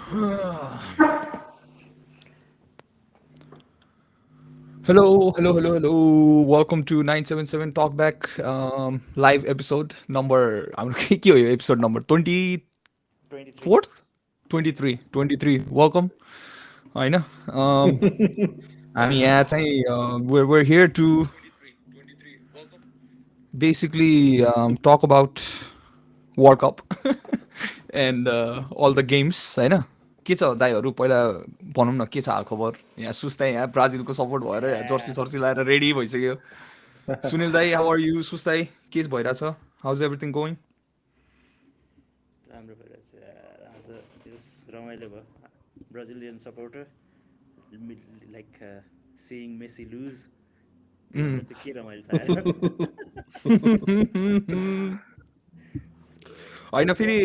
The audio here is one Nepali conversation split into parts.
Hello, hello, hello, hello. Welcome to 977 Talkback live episode number. I'm going to kick you episode number 23. 24th? 23. 23. Welcome. I know. I mean, yeah, we're here to basically talk about World Cup and all the games, होइन के छ दाइहरू पहिला भनौँ न के छ हालखबर यहाँ सुस्ता यहाँ ब्राजिलको सपोर्ट भएर यहाँ जर्सी सर्सी लाएर रेडी भइसक्यो सुनिल दाई हाउ आर यु सुस्ताई के भइरहेछ हाउज एभ्रिथिङ गोइङ राम्रो भइरहेछ आज जस रमाइलो भयो Brazilian supporter like seeing Messi lose त्यो के रमाइलो छ यार होइन फेरि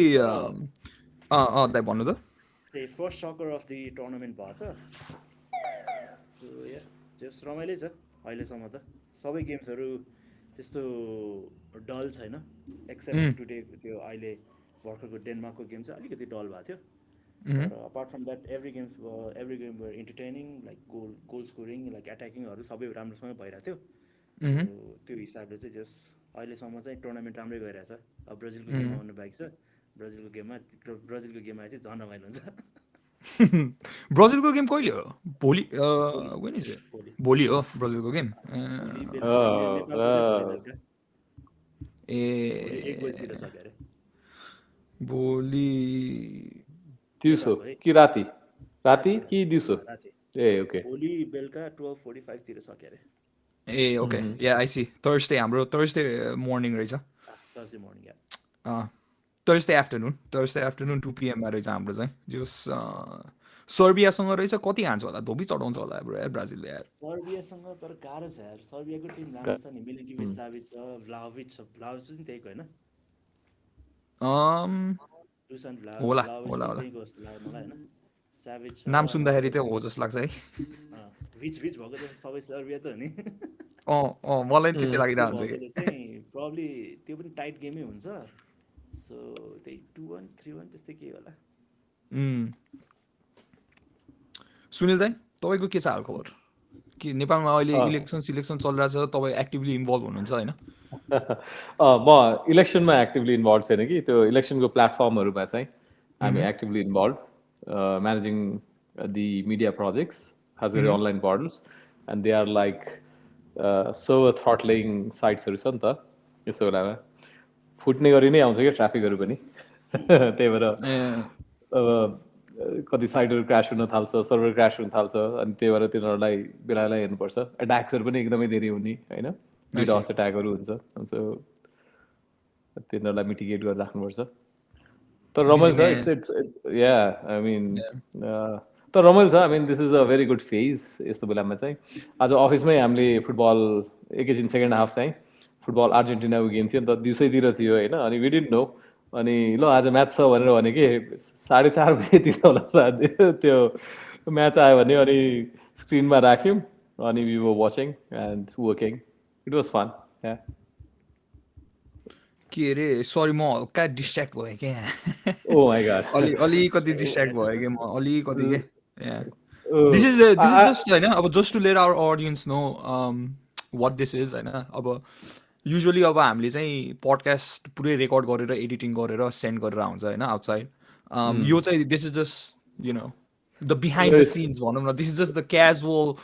दाइ भन्नु त त्यही first sucker of the tournament भएको छ सो या जस रमाइलै छ अहिलेसम्म त सबै गेम्सहरू त्यस्तो डल छैन एक्सेप्ट टुडे त्यो अहिले भर्खरको डेनमार्कको गेम चाहिँ अलिकति डल भएको थियो तर apart from that every game were entertaining like goal scoring like एट्याकिङहरू सबै राम्रोसँग भइरहेको थियो सो त्यो हिसाबले चाहिँ जस अहिलेसम्म चाहिँ टुर्नामेन्ट राम्रै गइरहेछ अब ब्राजिलको गेम आउनु बाँकी छ ब्राजिलको गेममा चाहिँ झन् रमाइलो हुन्छ ब्राजिलको गेम कहिले हो भोलि भोलि हो ब्राजिलको गेम ए 1 बजीतिर छ अरे भोलि दिउँसो कि राति कि दिउँसो ए ओके भोलि बेलुका 12:45 तिर छ अरे ए okay yeah I see Thursday हाम्रो थर्सडे मर्निङ रहेछ Thursday morning yeah Thursday afternoon 2 PM मा रहेछ हाम्रो चाहिँ जस सर्बियासँग रहेछ कति हान्छ होला धोबी चढाउँछ होला ब्रो यार ब्राजिलले यार सर्बियासँग तर गाह्रो छ यार सर्बियाको टिम राम्रो छ नि मिलिन्कोभिच साभिच छ भ्लाहोभिच पनि त्यहीको हैन दुसान होला त्यहीको जस्तो लाग्यो मलाई हैन साभिच नाम सुन्दाखेरि चाहिँ हो जस्तो लाग्छ है भिच भएको जस्तो सबै सर्बिया त हो नि मलाई पनि त्यस्तै लागिरहेको हुन्छ कि चाहिँ प्रब्ली त्यो पनि टाइट गेमै हुन्छ सो त्यही 2-1 3-1 त्यस्तै के होला सुनिल दाइ तपाईँको के छ हालखबर कि नेपालमा अहिले इलेक्सन चलिरहेछ तपाईँ एक्टिभली इन्भल्भ हुनुहुन्छ होइन म इलेक्सनमा एक्टिभली इन्भल्भ छैन कि त्यो इलेक्सनको प्लेटफर्महरूमा चाहिँ हामी actively involve managing the media projects खास गरी online portals and they are like so throttling साइट्सहरू छ नि त यस्तो बेलामा फुट्ने गरी नै आउँछ क्या ट्राफिकहरू पनि त्यही भएर कति साइटहरू क्रास हुन थाल्छ सर्भर क्रास हुन थाल्छ अनि त्यही भएर तिनीहरूलाई बेला हेर्नुपर्छ एट्याक्सहरू पनि एकदमै धेरै हुने होइन डिडस एट्याकहरू हुन्छ सो तिनीहरूलाई मिटिगेट गरेर राख्नुपर्छ तर रमाइलो छ इट्स या आई मिन तर रमाइलो छ I mean this is a very good phase यस्तो बेलामा चाहिँ आज अफिसमै हामीले फुटबल एकैछिन सेकेन्ड हाफ चाहिँ फुटबल अर्जेन्टिनाको गेम थियो नि त दिउँसैतिर थियो होइन अनि वी डिडन्ट नो अनि ल आज म्याच छ भनेर भने कि 4:30 बजीतिर होला सायद त्यो म्याच आयो भने अनि स्क्रिनमा राख्यौँ अनि we were watching and working it was fun के अरे सरी म हल्का डिस्ट्र्याक्ट भएँ क्या ओ माई गॉड अलिकति डिस्ट्र्याक्ट भएँ कि म अलिकति के दिस इज जस्ट होइन अब just to let our audience know what this is होइन अब युजली अब हामीले चाहिँ पडकास्ट पुरै रेकर्ड गरेर एडिटिङ गरेर सेन्ड गरेर आउँछ होइन आउटसाइड यो चाहिँ this is just you know the behind the since भनौँ न this is just the casual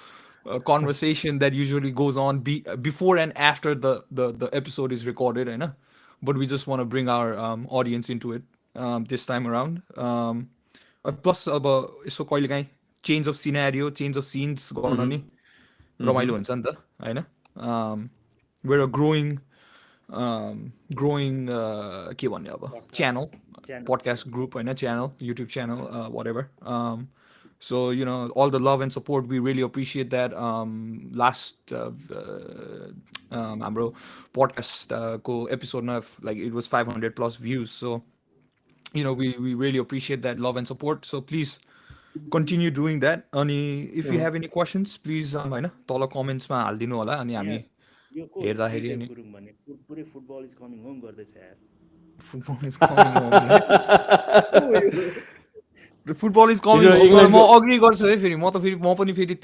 conversation that usually goes on before and after the episode is recorded, right? But we just want to bring our audience into it this time around. Plus, so change of scenario, change of scenes, रमाइलो हुन्छ नि त होइन we're a growing के भन्ने अब channel podcast group होइन channel YouTube channel whatever. So, you know, all the love and support, we really appreciate that. Last हाम्रो podcast को episode like it was 500 plus views. So, you know, we really appreciate that love and support. So please continue doing that. Ani, if you have any questions, please होइन तल comments मा हालिदिनु होला अनि हामी हेर्दाखेरि अनि पुरै फुटबल इज कमिङ होम गर्दैछ यार football is coming home football is coming हिजो हो, तर म इङ्ल्यान्डको अग्री गर्छु है फेरि, म पनि फेरि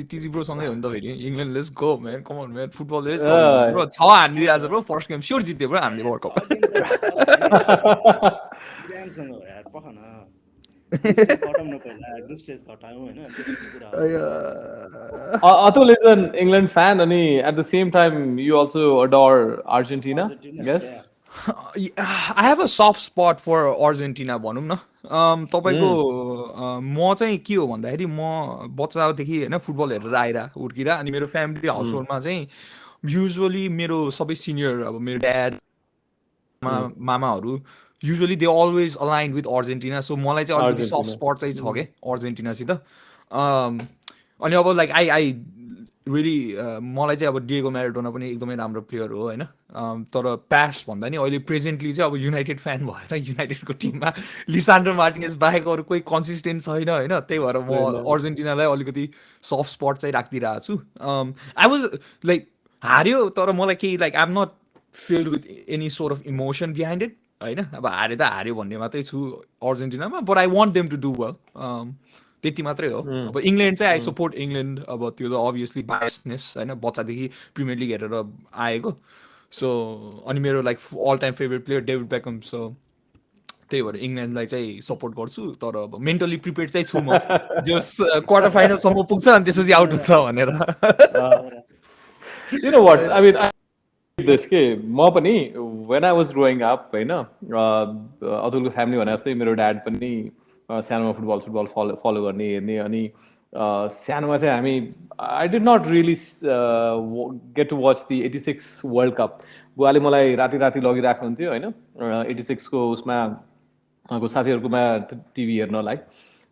टिजी ब्रोसँगै हो नि त फेरि, England let's go man, come on man, football is coming bro, छ हानिदिइरहेको छ ब्रो, फर्स्ट गेम स्योर जित्यो ब्रो हामीले वर्ल्ड कप। 6 गेम त छ भने इरानसँग हो यार, पख न ग्रुप स्टेज खटाउनु पहिला, ग्रुप स्टेज खटाउँ होइन, त्यसपछि कुरा हो। Atul is an England fan, and at the same time, you also adore Argentina, Argentina yes? Yeah I have a soft spot for Argentina भनौँ न। तपाईँको म चाहिँ के हो भन्दाखेरि, म बच्चादेखि होइन फुटबल हेरेर आएर हुर्किएर, अनि मेरो फ्यामिली हाउस होल्डमा चाहिँ युजली मेरो सबै सिनियर, अब मेरो ड्याड मामाहरू usually they always align with Argentina, so मलाई चाहिँ अलिकति सफ्ट Argentina. स्पट चाहिँ छ क्या अर्जेन्टिनासित। अनि अब लाइक आई रियली मलाई चाहिँ अब डिएगो म्याराडोना पनि एकदमै राम्रो प्लेयर हो होइन, तर पास्ट भन्दा नि अहिले प्रेजेन्टली चाहिँ अब युनाइटेड फ्यान भएर युनाइटेडको टिममा लिसान्ड्रो मार्टिनेज बाहेक अरू कोही कन्सिस्टेन्ट छैन होइन, त्यही भएर म अर्जेन्टिनालाई अलिकति सफ्ट स्पट चाहिँ राखिदिरहेको छु। आई वाज लाइक हार्यो तर मलाई केही like I am not filled with any sort of emotion behind it होइन, अब हारे त हार्यो भन्ने मात्रै छु अर्जेन्टिनामा, but I want them to do well, त्यति मात्रै हो। अब इङ्ल्यान्ड चाहिँ आई सपोर्ट इङ्ल्यान्ड, अब त्यो त अभियसली बायसनेस होइन, बच्चादेखि प्रिमियर लिग हेरेर आएको, सो अनि मेरो like all time favourite player David Beckham, so त्यही भएर इङ्ल्यान्डलाई चाहिँ सपोर्ट गर्छु, तर अब मेन्टली प्रिपेयर चाहिँ छु म, जस क्वार्टर फाइनलसम्म पुग्छ अनि त्यसपछि आउट हुन्छ भनेर। You know what? I mean, I this के म पनि when I was growing up होइन, अतुलको फ्यामिली भने जस्तै मेरो ड्याड पनि सानोमा फुटबल फलो गर्ने हेर्ने, अनि सानोमा चाहिँ हामी I did not really get to watch the 86 world cup. बुवाले मलाई राति राति लगिराख्नुहुन्थ्यो होइन, 86को उसमा को साथीहरूकोमा टिभी हेर्नलाई,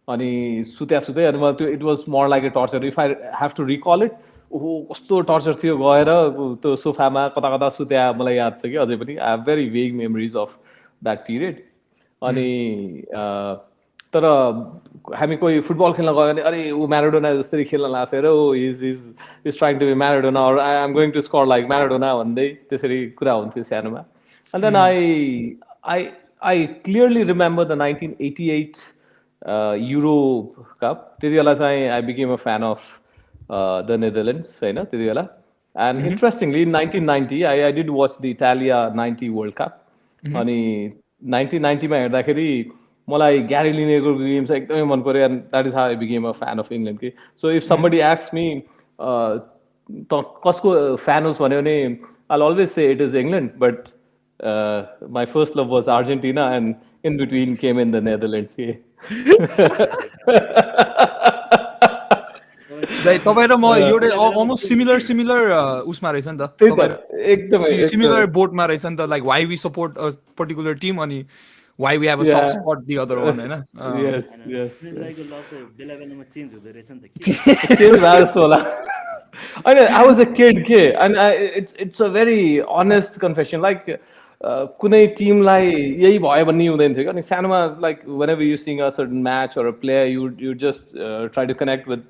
अनि सुत्दै अनि मलाई त्यो it was more like a torture, if I have to recall it, ओहो कस्तो टर्चर थियो, गएर त्यो सोफामा कता कता सुत्या मलाई याद छ कि अझै पनि, आई हेभ भेरी वेग मेमोरिज अफ द्याट पिरियड। अनि तर हामी कोही फुटबल खेल्न गयो भने अरे ऊ म्याराडोना जसरी खेल्न लाग्छ र oh is trying to be Maradona, or I am going to score like Maradona भन्दै त्यसरी कुरा हुन्थ्यो सानोमा। And then I clearly remember the 1988 Euro cup, त्यति बेला चाहिँ I became a fan of the Netherlands होइन त्यति बेला। And interestingly 1990 I did watch the Italia 90 world cup, अनि 1990मा हेर्दाखेरि मलाई ग्यारी लिनेको गेम चाहिँ एकदमै मन पऱ्यो, and that is how I became a fan of England कि। So if somebody asks me त कसको फ्यान होस् भन्यो भने I always say it is England, but my first love was Argentina, and in between came in the Netherlands. तपाईँ र म एउटै अलमोस्ट सिमिलर उसमा रहेछ नि त, एकदमै सिमिलर बोटमा रहेछ नि त, like why we support a particular team अनि why we have a soft spot the other one होइन। इङ्ल्यान्डको लभ चाहिँ बेला बेलामा चेन्ज हुँदो रहेछ नि त, चेन्ज भएको जस्तो होला। अनि आई वाज अ किड के, अनि it's a very honest confession, like कुनै टिमलाई यही भयो भन्ने हुँदैन थियो कि। अनि सानोमा like whenever you seeing a certain match or a player, you just try to connect with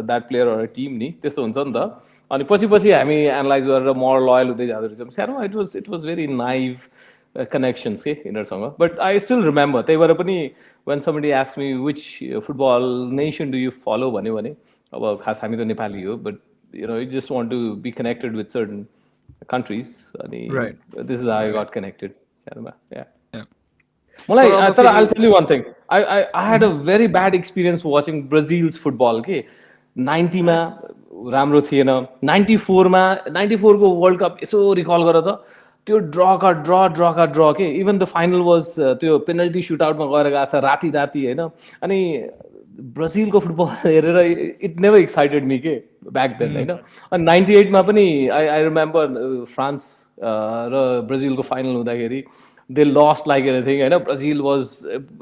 that player or a team नि, त्यस्तो हुन्छ नि त। अनि पछि हामी एनालाइज गरेर मोर लोयल हुँदै जाँदो रहेछौँ। सानोमा it was very naive connections के यिनीहरूसँग, बट आई स्टिल रिमेम्बर। त्यही भएर पनि when somebody asks me which football nation do you follow भन्यो भने, अब खास हामी त नेपाली हो, but you just want to be connected with certain countries, Right. this is how I got connected. Yeah. Malai, I'll tell you one thing. I had a very bad experience watching Brazil's football. Okay, 90 मा राम्रो थिएन, 94 मा 94 को वर्ल्ड कप यसो रिकल गर त, त्यो ड्र के, इभन द फाइनल वाज त्यो पेनल्टी सुटआउटमा गएर गएको छ राति होइन। अनि ब्राजिलको फुटबल हेरेर इट नेभर एक्साइटेड मी के ब्याक देन होइन। अनि 98मा पनि आई रिमेम्बर फ्रान्स र ब्राजिलको फाइनल हुँदाखेरि दे लस्ट लाइक एनिथिङ होइन। ब्राजिल वाज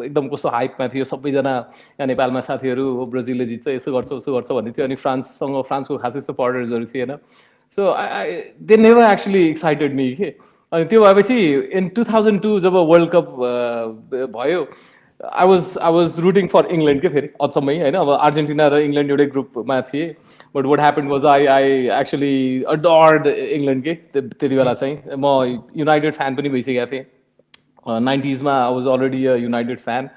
एकदम कस्तो हाइपमा थियो, सबैजना यहाँ नेपालमा साथीहरू हो ब्राजिलले जित्छ यसो गर्छ उसो गर्छ भन्ने थियो, अनि फ्रान्सको खासै सपोर्टर्सहरू थिएन। So they never actually excited me के। अनि त्यो भएपछि इन 2002 जब वर्ल्ड कप भयो, I was rooting for England के फेरि अचम्मै होइन। अब अर्जेन्टिना र इङ्ल्यान्ड एउटै ग्रुपमा थिए, but what happened was I actually adored England के। त्यति बेला चाहिँ म युनाइटेड फ्यान पनि भइसकेको थिएँ। 90s मा I was already a United fan,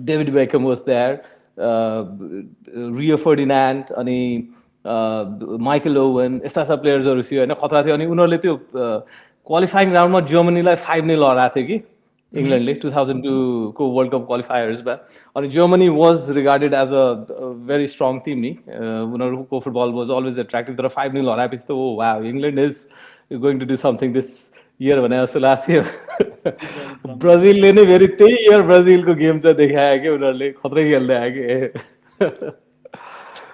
David Beckham was there, Rio Ferdinand, अनि माइकल ओवन, यस्ता यस्ता प्लेयर्सहरू थियो होइन, खतरा थियो. अनि उनीहरूले त्यो क्वालिफाइङ राउन्डमा जर्मनीलाई 5-0 हराएको थियो कि इङ्ल्यान्डले 2002 को वर्ल्ड कप क्वालिफायर्समा. अनि Germany was regarded as a very strong team नि. उनीहरूको फुटबल वाज अलवेज एट्र्याक्टिभ. तर 5-0 हराएपछि त oh wow, England is going to do something this year भने जस्तो लाग्थ्यो. ब्राजिलले नै फेरि त्यही इयर ब्राजिलको गेम चाहिँ देखायो कि उनीहरूले खत्रै खेल्दै आयो कि.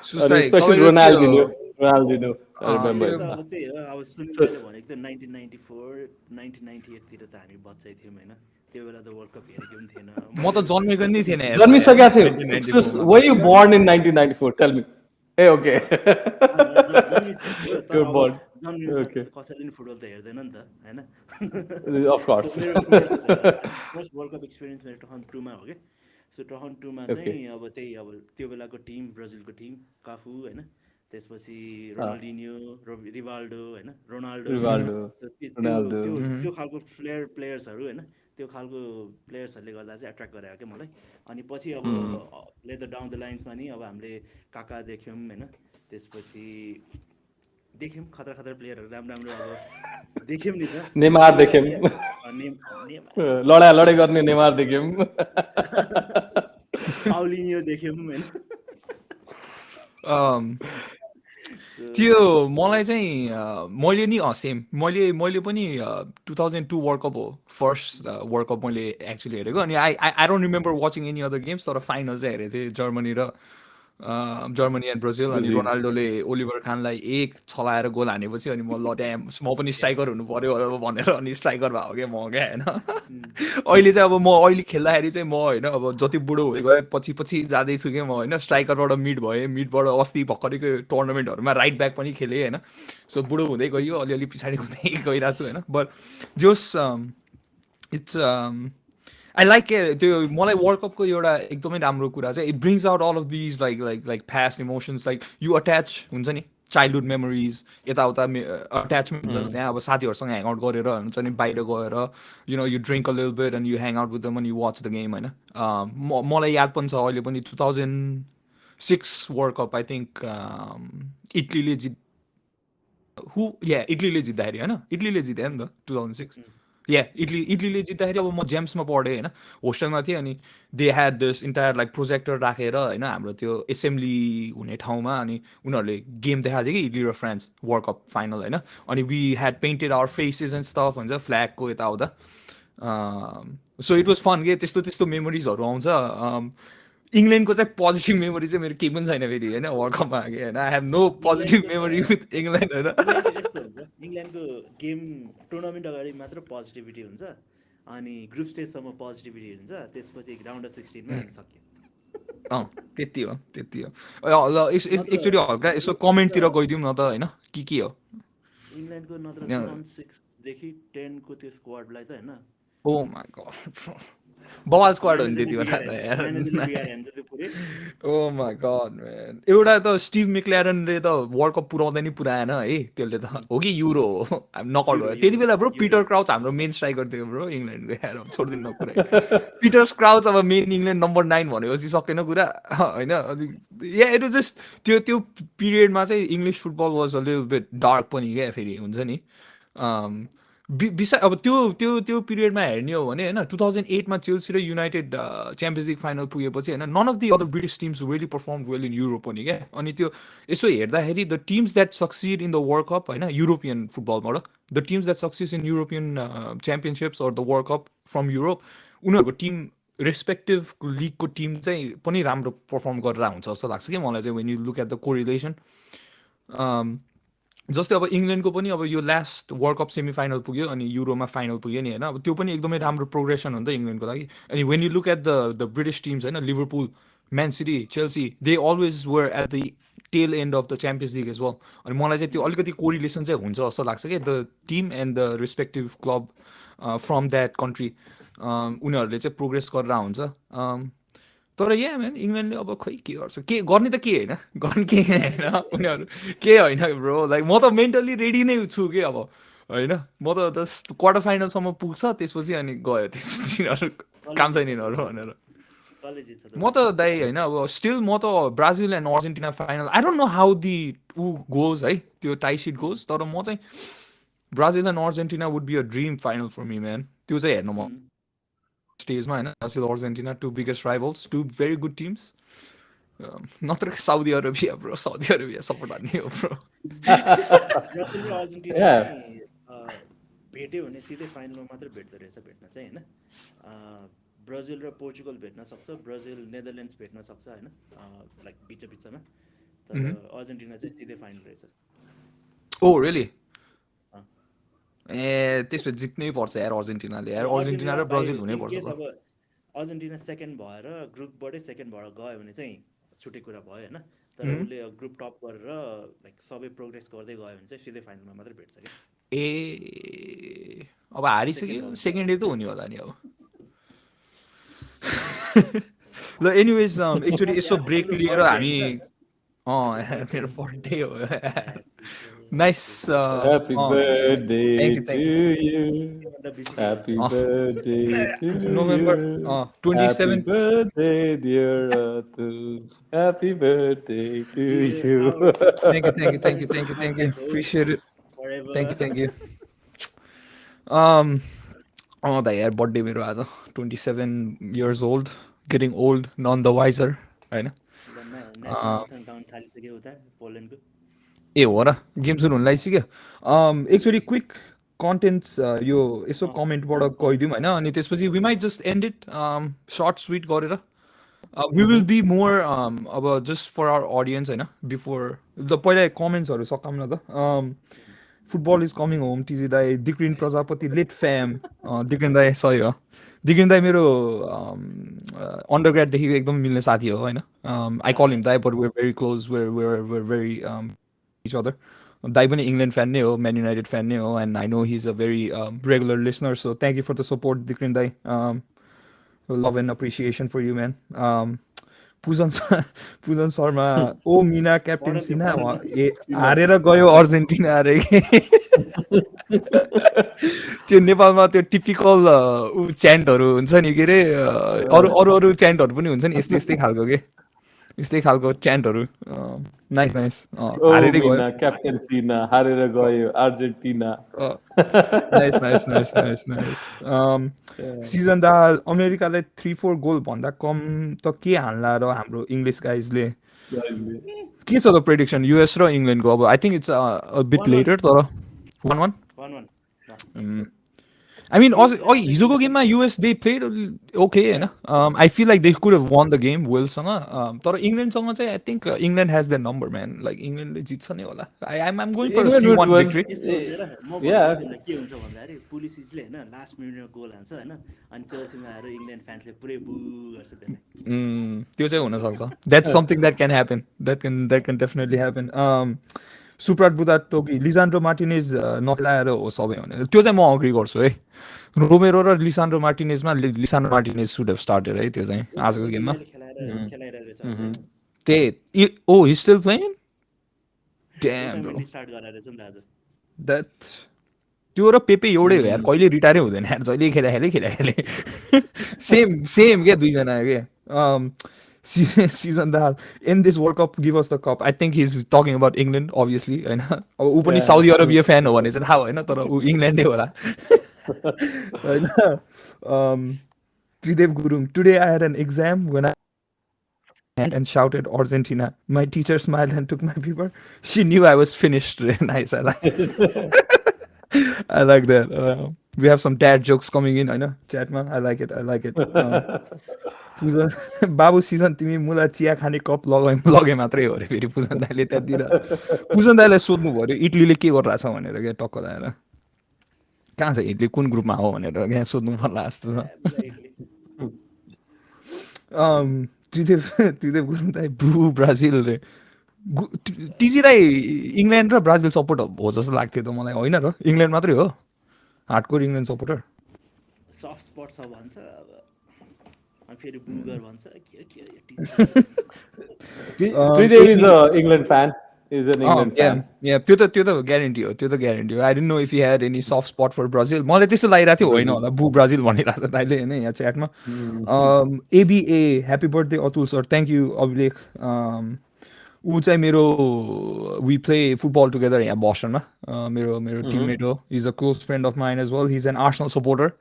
अनि स्पेसली रोनाल्डिनो I remember. अब त्यही हो, अब सुनिले भनेको थियो 1994 1998 तिर त हामी बच्चै थियौँ होइन, त्यो बेला त वर्ल्ड कप हेरेको पनि थिएन. म त जन्मेको नि थिएन यार. जन्मिसकेको थियो. Were you born in 1994? Tell me. Hey, okay. You're born. Okay. कसैले नि फुटबल त हेर्दैन नि त होइन. Of course. First world cup experience मेरो 2002 हो कि. सो 2002 चाहिँ अब त्यही अब त्यो बेलाको टिम ब्राजिलको टिम काफू होइन, त्यसपछि रोनाल्डिन्यो, रिभाल्डो होइन, रोनाल्डो, त्यो खालको प्लेयर्सहरू होइन, त्यो खालको प्लेयर्सहरूले गर्दा चाहिँ एट्र्याक्ट गरायो क्या मलाई. अनि पछि अब लेटर डाउन द लाइन्समा नि अब हामीले काका देख्यौँ होइन, त्यसपछि देख्यौँ खतरा खतरा प्लेयरहरू राम्रो राम्रो अब देख्यौँ नि त. नेमार देख्यौँ, लडाइ गर्ने नेमार देख्यौँ, पाउलिन्यो देख्यौँ होइन. त्यो मलाई चाहिँ मैले नि सेम मैले पनि 2002 वर्ल्ड कप हो फर्स्ट वर्ल्ड कप मैले एक्चुली हेरेको. अनि I don't remember watching any other games, तर फाइनल चाहिँ हेरेको थिएँ जर्मनी एन्ड ब्राजिल. अनि रोनाल्डोले ओलिभर खानलाई एक छलाएर गोल हानेपछि अनि म म पनि स्ट्राइकर हुनु पर्यो भनेर अनि स्ट्राइकर भएको क्या म क्या होइन. अहिले चाहिँ अब म अहिले खेल्दाखेरि चाहिँ म होइन अब जति बुढो हुँदै गएँ पछि जाँदैछु क्या म होइन. स्ट्राइकरबाट मिड भएँ, मिडबाट अस्ति भर्खरैको टुर्नामेन्टहरूमा राइट ब्याक पनि खेलेँ होइन. सो बुढो हुँदै गयो, अलिअलि पछाडि हुँदै गइरहेको छु होइन. बट जोस इट्स आई लाइक त्यो मलाई वर्ल्ड कपको एउटा एकदमै राम्रो कुरा चाहिँ it brings out all of these like past emotions, like you attach हुन्छ नि चाइल्डहुड मेमोरिज, यताउता अट्याचमेन्ट हुन्छ त्यहाँ. अब साथीहरूसँग ह्याङ आउट गरेर हुन्छ नि, बाहिर गएर you drink a little beet and you hang out with them and you watch the game होइन. मलाई याद पनि छ अहिले पनि 2006 वर्ल्ड कप आई थिङ्क इटलीले इटलीले जित्दाखेरि होइन, इटलीले जित्यो नि त 2006. इटलीले जित्दाखेरि अब म जेम्समा पढेँ होइन, होस्टेलमा थिएँ. अनि they had this entire like projector राखेर होइन हाम्रो त्यो एसेम्ब्ली हुने ठाउँमा. अनि उनीहरूले गेम देखाएको थियो कि इटली र फ्रान्स वर्ल्ड कप फाइनल होइन. अनि we had painted our faces and stuff हुन्छ फ्ल्यागको यताउता. सो इट वाज फन के, त्यस्तो मेमोरिजहरू आउँछ. इङ्ल्यान्डको चाहिँ पोजिटिभ मेमोरी चाहिँ मेरो केही पनि छैन फेरि होइन वर्ल्ड कपमा कि होइन. I have no positive memory with England होइन. यस्तो हुन्छ इङ्ल्यान्डको गेम टुर्नामेन्ट अगाडि मात्र पोजिटिभिटी हुन्छ, अनि ग्रुप स्टेजसम्म पोजिटिभिटी हुन्छ, त्यसपछि राउन्ड अफ 16मा सक्यो. त्यति हो. ल एकचोटि हल्का यसो कमेन्टतिर गइदिउँ न त होइन, के हो इङ्ल्यान्डको नत्र 2006 देखि 10 को त्यो स्क्वाडलाई त होइन. ओ माय गॉड बवाल स्क्वाड हो नि त्यति बेला त यार. Oh my god man. एउटा त स्टिभ मेक्ल्यारनले त वर्ल्ड कप पुऱ्याउँदै नि पुऱ्याएन है त्यसले त, हो कि युरो हो नकआउट भयो त्यति बेला ब्रो. पिटर क्राउच हाम्रो मेन स्ट्राइकर थियो ब्रो इङ्ल्यान्डको यार, छोडिदिनु कुरा. पिटर क्राउच अब मेन इङ्ल्यान्ड नम्बर 9 भनेपछि सकेन कुरा होइन. या इट वाज जस्ट त्यो पिरियडमा चाहिँ English football was a little beet dark पनि क्या फेरि हुन्छ नि. अब त्यो पिरियडमा हेर्ने हो भने होइन 2008मा चेल्सी र युनाइटेड च्याम्पियन्स लिग फाइनल पुगेपछि होइन none of the other British teams really perform well in Europe पनि क्या. अनि त्यो यसो हेर्दाखेरि the teams that succeed in the world cup होइन युरोपियन फुटबलबाट, the teams that succeed in European championships or the world Cup from Europe, उनीहरूको टिम रेस्पेक्टिभ लिगको टिम चाहिँ पनि राम्रो पर्फर्म गरेर हुन्छ जस्तो लाग्छ कि मलाई चाहिँ when you look at the correlation. जस्तै अब इङ्ल्यान्डको पनि अब यो last world cup semi final पुग्यो अनि युरोमा फाइनल पुग्यो नि होइन. अब त्यो पनि एकदमै राम्रो प्रोग्रेसन हो नि त इङ्ल्यान्डको लागि. अनि when you look at the British teams होइन Liverpool, Man City, Chelsea, they always were at the tail end of the Champions League as well. अनि मलाई चाहिँ त्यो अलिकति कोरिलेसन चाहिँ हुन्छ जस्तो लाग्छ कि the team and the respective club from that country उनीहरूले चाहिँ प्रोग्रेस गरेर हुन्छ. तर या म्यान इङ्ल्यान्डले अब खै के गर्छ, के गर्ने त के होइन गर्ने के होइन उनीहरू के होइन ब्रो. लाइक म त मेन्टली रेडी नै छु कि अब होइन, म त क्वार्टर फाइनलसम्म पुग्छ त्यसपछि अनि गयो, त्यसपछि यिनीहरू काम छैन यिनीहरू भनेर. तर कसले जित्छ त म त दाइ होइन अब स्टिल म त Brazil and Argentina final I don't know how the uh goes है त्यो टाई सिट गोज तर म चाहिँ Brazil and Argentina would be a dream final for me man त्यो चाहिँ हेर्नु म स्टेजमा होइन Brazil Argentina two biggest rivals two very good teams नत्र Saudi Arabia bro Saudi Arabia support हान्ने हो ब्रो ब्राजिल र अर्जेन्टिना Yeah. चाहिँ भेट्यो भने सिधै फाइनलमा मात्रै भेट्दो रहेछ भेट्न चाहिँ होइन ब्राजिल र पोर्चुगल भेट्न सक्छ ब्राजिल नेदरल्यान्ड्स भेट्न सक्छ होइन लाइक बिचमा तर अर्जेन्टिना चाहिँ सिधै फाइनल रहेछ ओ रियली अँ। ए त्यसपछि जित्नै पर्छ यार अर्जेन्टिनाले यार अर्जेन्टिना र ब्राजिल हुनै पर्छ इनकेस ब्रो अब अर्जेन्टिना सेकेन्ड भएर ग्रुपबाटै सेकेन्ड भएर गयो भने चाहिँ छुट्टै कुरा भयो होइन तर उसले ग्रुप टप गरेर लाइक सबै प्रोग्रेस गर्दै गयो भने चाहिँ सिधै फाइनलमा मात्रै भेट्छ क्या ए अब हारिसक्यो सेकेन्डै त हुने होला नि अब ल एनिवेज एकचोटि यसो ब्रेक लिएर हामी मेरो बर्थडे हो nice Happy birthday thank you to you. Happy birthday to November you. 27 Happy birthday, dear Atul. Happy birthday to you. Thank you appreciate it thank you दाइ यार बर्थडे मेरो आज 27 years old getting old none the wiser होइन थालिसक्यो उता पोल्यान्डको ए हो र गेम सुरु हुन लागिसक्यो एकचोटि क्विक कन्टेन्ट्स यो यसो कमेन्टबाट गइदिउँ होइन अनि त्यसपछि we might just end it short sweet गरेर वी विल बी मोर अब जस्ट फर आवर अडियन्स होइन बिफोर द पहिला कमेन्ट्सहरू सकाउँ न त फुटबल इज कमिङ होम टिजी दाई दिक्रिन प्रजापति लेट फ्याम दिक्रिन दाई सही हो दिक्रिन दाई मेरो अन्डर ग्रेडदेखिको एकदम मिल्ने साथी हो होइन आई कल हिम दाई but we're very close we're very each other दाई पनि इङ्ल्यान्ड फ्यान नै हो म्यान युनाइटेड फ्यान नै हो and I know he is a very regular listener so thank you for the support Dikrin दाई love and appreciation for you, man. Pujan Sharma, oh Mina, Captain Sina, हारेर गयो अर्जेन्टिना अरे त्यो नेपालमा त्यो टिपिकल च्यान्टहरू हुन्छ नि के अरे अरू च्यान्टहरू पनि हुन्छ नि यस्तै खालको के यस्तै खालको च्यान्टहरू नाइस हारेरै गयो क्याप्टेन सिना हारेर गयो अर्जेन्टिना नाइस सिजन दा अमेरिकालाई 3-4 गोल भन्दा कम त के हान्ला र हाम्रो इङ्ग्लिस गाइजले के छ त प्रेडिक्सन युएस र इङ्ल्यान्डको अब I think it's a bit later तर 1-1 आई मिन हिजोको गेममा युएस दे प्लेड ओके होइन I feel like they could have won the game वेलसँग तर इङ्ल्यान्डसँग चाहिँ I think England has the number man like इङ्ल्यान्डले जित्छ नै होला आइएम गोइङ फर 3-1 भिक्ट्री के हुन्छ भन्दाखेरि पुलिसिसले होइन लास्ट मिनटमा गोल हान्छ होइन अनि चेल्सीमा आएर इङ्ल्यान्ड फ्यान्सले पुरै बु गर्छ त्यसलाई त्यो चाहिँ हुनसक्छ that's something that can happen that can definitely happen सुप्राट बुदा टोकी लिसान्ड्रो मार्टिनेज नखेलाएर हो सबै भनेर त्यो चाहिँ म अग्री गर्छु है रोमेरो र लिसान्ड्रो मार्टिनेजमा Lisandro Martinez should have started है त्यो चाहिँ आजको गेममा त्यही oh he still playing damn bro that त्यो र पेपे एउटै हो यार कहिले रिटायरै हुँदैन यार जहिले खेले सेम क्या दुईजना के season that in this World Cup give us the cup. I think he's talking about England obviously होइन अब ऊ पनि साउदी अरेबिया फ्यान हो भने चाहिँ थाहा होइन तर ऊ इङ्ल्यान्डै होला होइन Tridev Gurum, today I had an exam when I and shouted Argentina. My teacher smiled and took my paper. She knew I was finished. Nice, I like I like that. We have some dad jokes coming in, I know, chat man. I like it. बाबु सिजन तिमी मुला चिया खाने कप लगे मात्रै हो अरे फेरि पुजन दाइले त्यहाँतिर पुजन दाइलाई सोध्नु भयो इटलीले के गरिरहेछ भनेर क्या टक्क लगाएर कहाँ छ इटली कुन ग्रुपमा हो भनेर क्या सोध्नु पर्ला जस्तो छ त्रिदेव गुरुङ दाइ बु ब्राजिल रे टिजी दाइ इङ्ल्यान्ड र ब्राजिल सपोर्ट हो जस्तो लाग्थ्यो त मलाई होइन र इङ्ल्यान्ड मात्रै हो hardcore England supporter soft spot छ भन्छ अब फेरि बुगर भन्छ Tridev is a England fan. He's an England fan. त्यो त ग्यारेन्टी हो, त्यो त ग्यारेन्टी हो. I didn't know if you had any soft spot for Brazil. मलाई त्यस्तो लागिरहेको थियो, होइन Brazil. होला बु ब्राजिल भनिरहेको छ दाइले होइन यहाँ च्याटमा. एबिए happy birthday Atul sir, thank you Abhilekh. ऊ चाहिँ मेरो वी प्ले फुटबल टुगेदर यहाँ बस्टनमा. मेरो मेरो टिममेट हो. Is a close friend of mine as well. He is an Arsenal supporter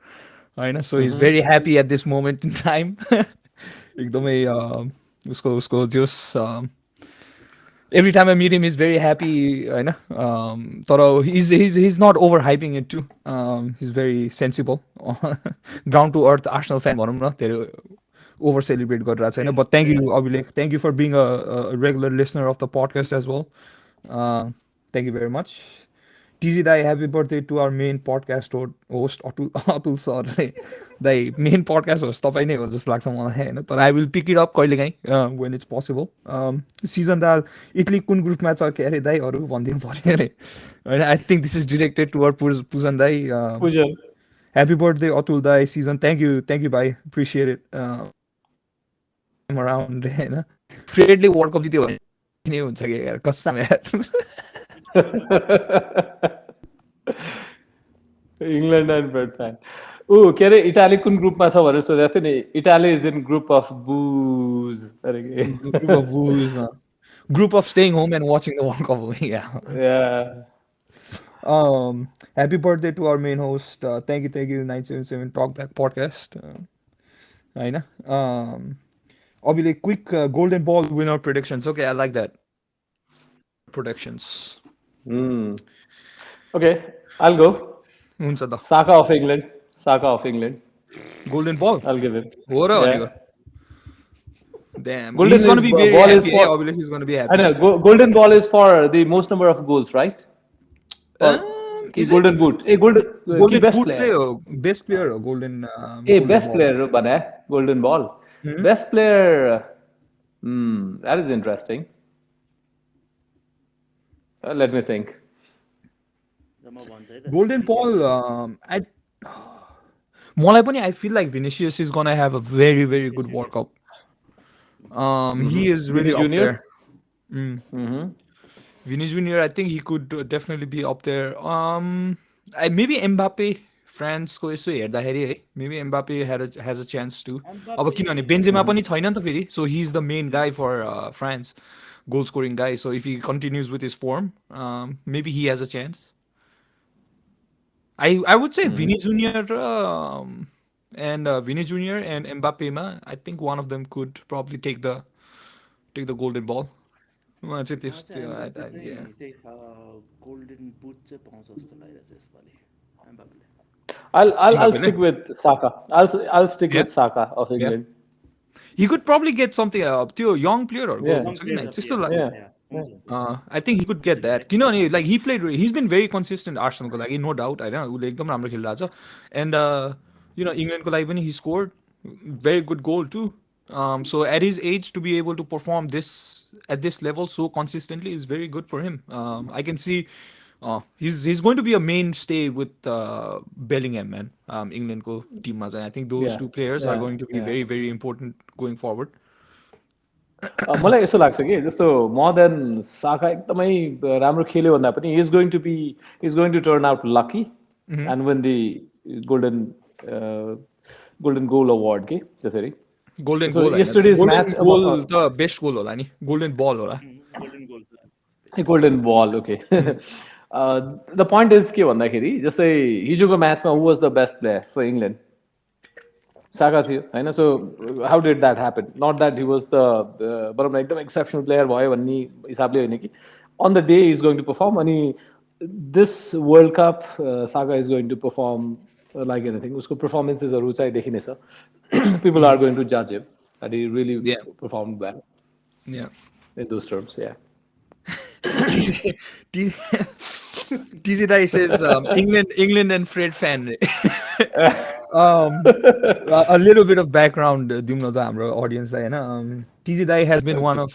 होइन. So he is very happy at this moment in time. एकदमै उसको उसको जोस every time I meet him, he's very happy. I know, but he's not overhyping it too. He's very sensible, down to earth Arsenal fan. भनौँ न, धेरै over celebrate गरिरहेको छैन. But thank you, Abhilek. Thank you for being a regular listener of the podcast as well. Thank you very much. TZ Dai, happy birthday to our main podcast host Atul sir. The main podcast host तपाईँ नै हो जस्तो लाग्छ मलाई होइन. तर I will pick it up कहिलेकाहीँ वेन इट्स पोसिबल. सिजन दाल इटली कुन ग्रुपमा छ के अरे दाईहरू भनिदिनु पऱ्यो अरे होइन. I think this is directed toward पुजन दाई. Pujan. ह्याप्पी बर्थडे अतुल दाई. सिजन थ्याङ्क यू भाइ, एप्रिसिएट इट. अराउन्ड होइन. फ्रेडले वर्ल्ड कप जित्यो भने नै हुन्छ कि यार, कसम यार. England and Fred fan. Oh, के अरे इटाली कुन ग्रुपमा छ भनेर सोधेको थियो नि. Italy is in group of बुज अरे के. Group of booze, group of staying home and watching the World Cup. Yeah. Happy birthday to our main host. Thank you 977 Talkback podcast. I know. Obviously, quick golden ball winner predictions. Okay, I like that. Predictions. Okay, I'll go. हुन्छ त. Saka of England. Golden ball. I'll give him. हो र Yeah. भनेको. Damn. Golden He's going to be very ball is happy. for- Obviously, he's going to be I happy. know. Golden ball is for the most number of goals, right? Or Is it? golden boot. Golden best boot player. चाहिँ हो, best player हो golden. Best player बना है golden ball. Best player. That is interesting. Let me think. जम्मा भन्छ है त. Golden ball. मलाई पनि I feel like Vinicius is gonna have a very very good World Cup. He is really Vini up Junior? there. Vini Junior, I think he could definitely be up there. Maybe Mbappe, France को यसो हेर्दाखेरि है, maybe Mbappe has a chance too. अब किनभने बेन्जेमा पनि छैन नि त फेरि, so he's the main guy for France, goal scoring guy. So if he continues with his form, maybe he has a chance. I would say Vini Junior and Mbappe ma, I think one of them could probably take the golden ball. उहाँ चाहिँ त्यस्तो yeah. त्यही गोल्डन बुट चाहिँ पाउँछ जस्तो लागिरहेछ यसपालि एम्बापेले. I'll stick with Saka. I'll stick with Saka of England. He could probably get something त्यो young player or Yeah. त्यस्तो like Yeah. I think he could get that. किनभने like he's been very consistent Arsenal को लागि, no doubt हैन. उसले एकदम राम्रो खेलिरहेछ. And England को लागि पनि he scored very good goal too. So at his age to be able to perform at this level so consistently is very good for him. I can see he's going to be a mainstay with Bellingham, man. England ko team ma. I think those two players are going to be very very important going forward. मलाई यस्तो लाग्छ कि जस्तो more than Saka एकदमै राम्रो खेल्यो भन्दा पनि he's going to turn out lucky and win the golden goal award के जसरी. Golden So goal. yesterday's golden match goal the best goal होला नि. Golden ball होला. Golden goal golden ball, okay. The point is के भन्दाखेरि जस्तै हिजोको म्याचमा who was the best player for England? Saka थियो हैन. So how did that happen? Not that he was the भनौँ न एकदम exceptional player भयो भन्ने हिसाबले होइन कि on the day he's going to perform. अनि this World Cup Saka is going to perform like anything. उसको performancesहरू चाहिँ देखिनेछ. People are going to judge him that he really performed well. Yeah. In those terms, yeah. TZ Dai says England and Fred fan. A little bit of background दिउँ न त हाम्रो audience-लाई हैन. TZ Dai has been one of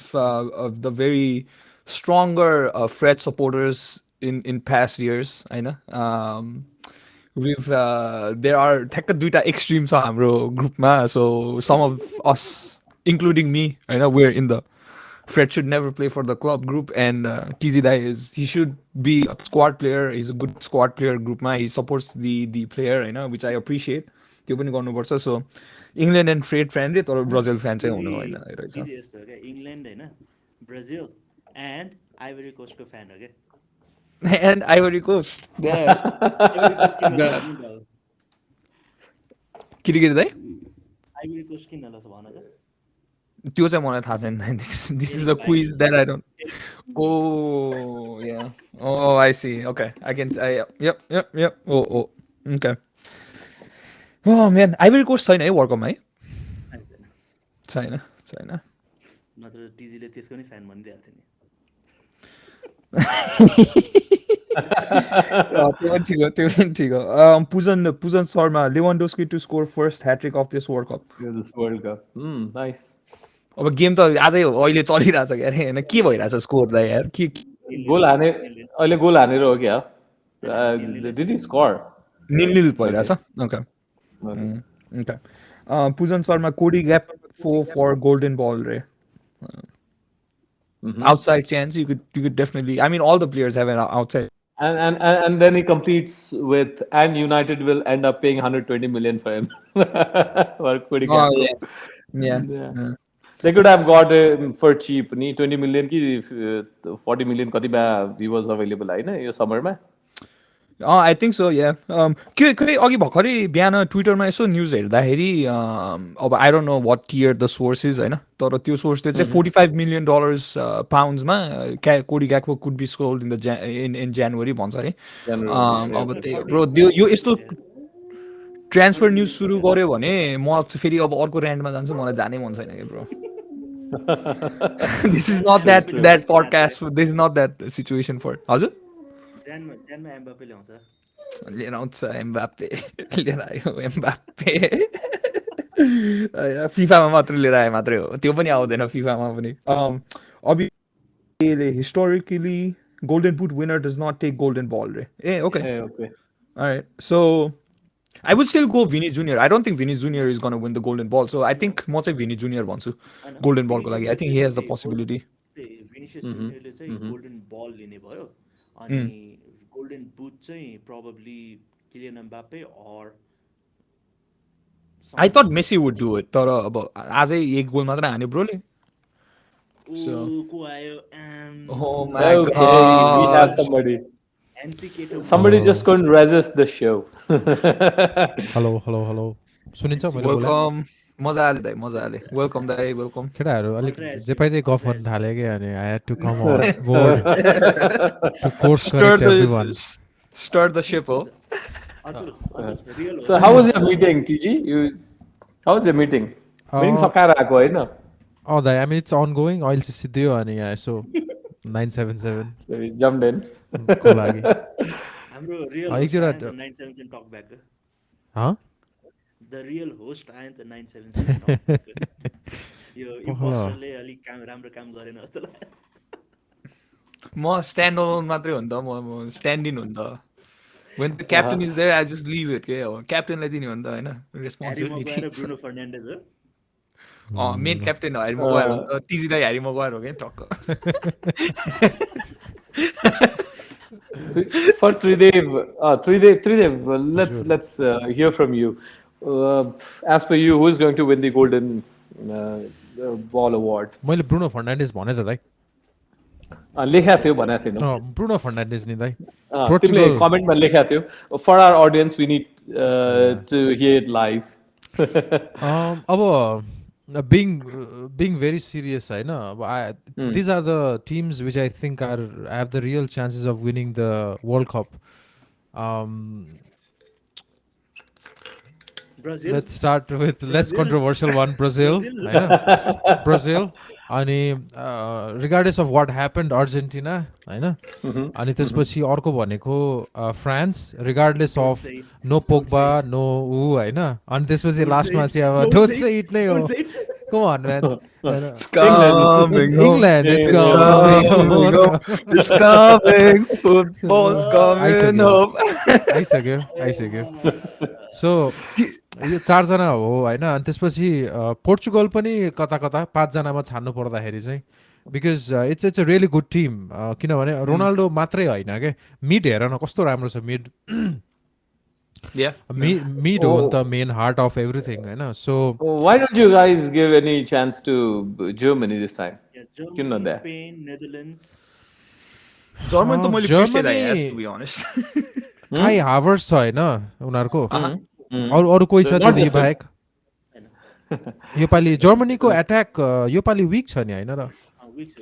the very stronger Fred supporters in past years हैन. There are ठ्याक्क दुईटा extremes हाम्रो ग्रुपमा, so some of us including me, I know we're in the Fred should never play for the club group, and TZ Dai he should be a squad player. He's a good squad player group. He supports the player, which I appreciate. त्यो पनि गर्नुपर्छ. So England and Fred friendly, तर Brazil fan चाहिँ हुनु होइन रहेछ. TJ यस्तो हो क्या, इङ्ल्यान्ड होइन, ब्राजिल एन्ड आइभरी कोस्टको फ्यान हो क्या. And Ivory Coast. Yeah. Ivory Coast किन होला नि त? किन दाइ? आइभरी कोस्ट किन होला भन त? त्यो चाहिँ मलाई थाहा छैन. This is a quiz that I don't. Oh yeah. Oh, I see. Okay, I can. Yep. Oh. Okay. Oh man, Ivory Coast छैन है वर्ल्ड कपमा है? छैन. नत्र टिजीले त्यसको नि फ्यान भनिदिइहाल्थ्यो नि. त्यो पनि ठिक हो. Pujan Sharma, Lewandowski to score first hat-trick of this World Cup. This World Cup. Nice. अब गेम त आजै अहिले चलिरहेछ क्या अरे होइन, के भइरहेछ स्कोर त यार? के गोल हाने अहिले गोल हानेर हो क्या? Did he score? Nil भइरहेछ. Okay. Pujan Sharma, Cody Gap for golden ball रे. Outside chance, you could definitely. I mean, all the players have an outside. And then he competes with, and United will end up paying 120 million for him. For Cody Gakpo. Yeah. They could have got him for cheap. 20 million ki 40 million कति बा he was available हैन यो समरमा? I think so, yeah. के अघि भर्खरै बिहान ट्विटरमा यसो न्युज हेर्दाखेरि अब I don't know what tier the source is हैन, तर त्यो सोर्सले चाहिँ $45 million poundsमा कोडी ग्याक्पो could be sold in January भन्छ है. अब त्यही ब्रो यो यस्तो ट्रान्सफर न्युज सुरु गर्यो भने म फेरि अब अर्को ऱ्यान्डमा जान्छु, मलाई जानै मन छैन के bro. This is not that podcast. This is not that situation for हजुर. ज्यानमा एम्बाप्पे ल्याउँछ. लिएर आउँछ एम्बाप्पे. लिएर आयो एम्बाप्पे. फिफामा मात्र लिएर आए मात्रै हो, त्यो पनि आउँदैन फिफामा पनि. Obviously, historically, Golden Boot winner does not take Golden Ball. Okay. All right. So I would still go Vinny Jr. I don't think Vinny Jr. is going to win the Golden Ball. So I think म चाहिँ Vinny Jr. भन्छु Golden Ball को लागि. I think he has the possibility. Vinicius Jr. ले चाहिँ Golden Ball लिने भयो. अनि Golden Boot चाहिँ probably Kylian Mbappe or I thought Messi would do it. तर अब आजै एक गोल मात्र हान्यो ब्रोले. को आयो? Oh my God. We have somebody. Somebody just couldn't resist the show. Hello. सुनिन्छ मैले बोलेको? Welcome. मजा आले दाइ, मजा आले. Welcome दाइ, welcome. केटाहरु अलिक जे पाइदै गफ गर्न थाले के अनि I had to come on board to course correct everyone. Start the ship. So how was your meeting, TG? How was your meeting? Meeting सकाएर आको हैन? Oh, I mean it's ongoing. अहिले चाहिँ सिधै हो अनि so 977. So we jumped in. को लागि. हाम्रो real 977 Talkback. Huh? The real host and the 977 Talkback. यो imposterले अलि राम्रो काम गरेन जस्तो लाग्यो. म stand alone मात्रै हो नि त, म stand in हो नि त. When the captain is there, I just leave it. Captain लाई दिने हो नि त हैन, responsibility. Bruno Fernandes हो. मेन क्याप्टेन Harry Maguire हो नि त. TG दाइ Harry Maguire हो के टक्क. For Tridev, let's hear from you. As per you, who is going to win the Golden Ball award? मैले ब्रुनो फर्नान्डेज भने त दाइ. लेखेको थियो भनेको थिएन. ब्रुनो फर्नान्डेज नि दाइ. तिमीले कमेन्टमा लेखेको थियो. For our audience, we need to hear it live. अब being very serious, हैन. These are the teams which I think have the real chances of winning the World Cup. Brazil. Let's start with less controversial one, Brazil. Brazil. अनि regardless of what happened, Argentina, हैन. अनि त्यसपछि अर्को भनेको France, regardless of no Pogba, no हैन. अनि त्यसपछि लास्टमा चाहिँ अब don't say it नै हो. Come on, man. It's coming. England, it's coming. It's coming. Football's coming home. आइसक्यो. So यो 4जना हो होइन अनि त्यसपछि पोर्चुगल पनि कता कता 5जनामा छान्नु पर्दाखेरि चाहिँ because it's a really good team किनभने रोनाल्डो मात्रै होइन क्या मिड हेर न कस्तो राम्रो छ मिड Yeah. मिड हो नि त मेन हार्ट अफ एभ्रिथिङ होइन so Why don't you guys give any chance to Germany this time? Yeah, किन Germany, नदिया? Spain, Netherlands. जर्मन त मैले बिर्सेँ जर्मनी यार to be honest Kai Havertz छ होइन उनीहरूको Mhm. अरू कोही छ So not त्यो just बाहेक होइन योपालि जर्मनीको एट्याक योपालि विक छ नि होइन र विक छ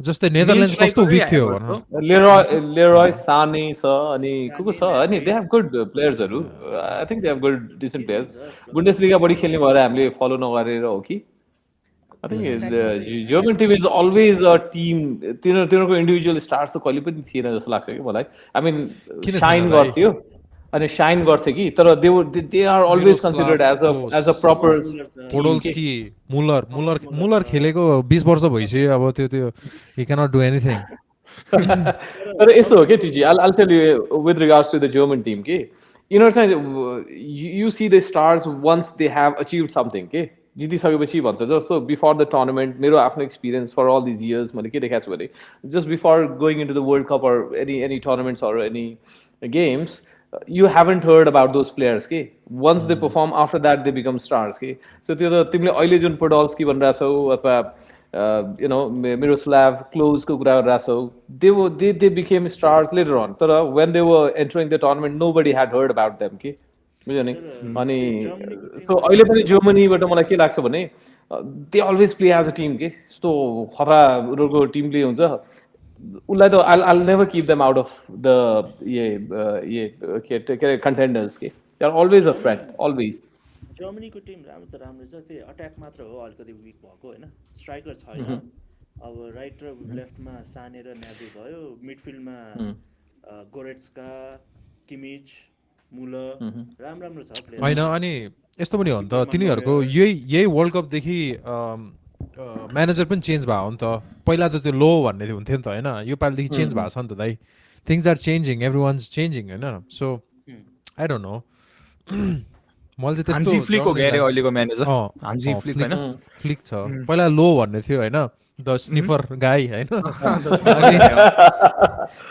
जस्तै नेदरल्यान्ड्स कस्तो विक थियो भन Leroy Sané छ अनि को छ अनि they have good players-हरु. I think they have good decent players. Bundesliga बढी खेल्ने भएर हामीले फलो नगरेर हो कि I think the German team is always a team. तिनीहरूको individual stars त कहिले पनि थिएन जस्तो लाग्छ कि मलाई. I mean किन shine थिएन भाइ? गर्थ्यो अनि shine गर्थे कि तर they are always considered as a proper Podolski Muller खेलेको 20 वर्ष भइसक्यो अब त्यो he cannot do anything तर यस्तो हो के टिजी I'll tell you with regards to the German team के you know you see the stars once they have achieved something के जितिसकेपछि भन्छ जस्तो before the tournament मेरो आफ्नो experience for all these years मैले के देखाएको छु भने just before going into the World Cup or any tournaments or any games you haven't heard about those players के once they perform after that they become stars के so त्यो त तिमीले अहिले जुन पोडोल्स्की भनिरहेछौ अथवा you know Miroslav Klose को कुरा गरिरहेछौ they became stars later on तर when they were entering the tournament nobody had heard about them के बुझ्यो नि अनि so अहिले पनि जर्मनीबाट मलाई के लाग्छ भने they always play as a team के यस्तो खतरा उनीहरूको टिम प्ले हुन्छ उसलाई त I'll never keep them out of the के contenders के they are always a threat always जर्मनीको टिम राम्रो छ त्यो अट्याक मात्र हो अलिकति विक भएको होइन स्ट्राइकर छैन अब राइट र लेफ्टमा साने र न्याब्री भयो मिडफिल्डमा गोरेट्स्का किमिच मुलर राम्रो छ प्लेयर होइन अनि यस्तो पनि हो नि त तिनीहरूको यही वर्ल्ड कपदेखि म्यानेजर पनि चेन्ज भयो नि त पहिला त त्यो लो भन्ने हुन्थ्यो नि त होइन योपालिदेखि चेन्ज भएको छ नि त दाइ things are changing every once changing होइन सो आई डोन्ट नो मैले चाहिँ हान्जी फ्लिक हो गरे अहिलेको म्यानेजर हान्जी फ्लिक हैन फ्लिक छ पहिला लो भन्ने थियो हैन द स्निफर गाई हैन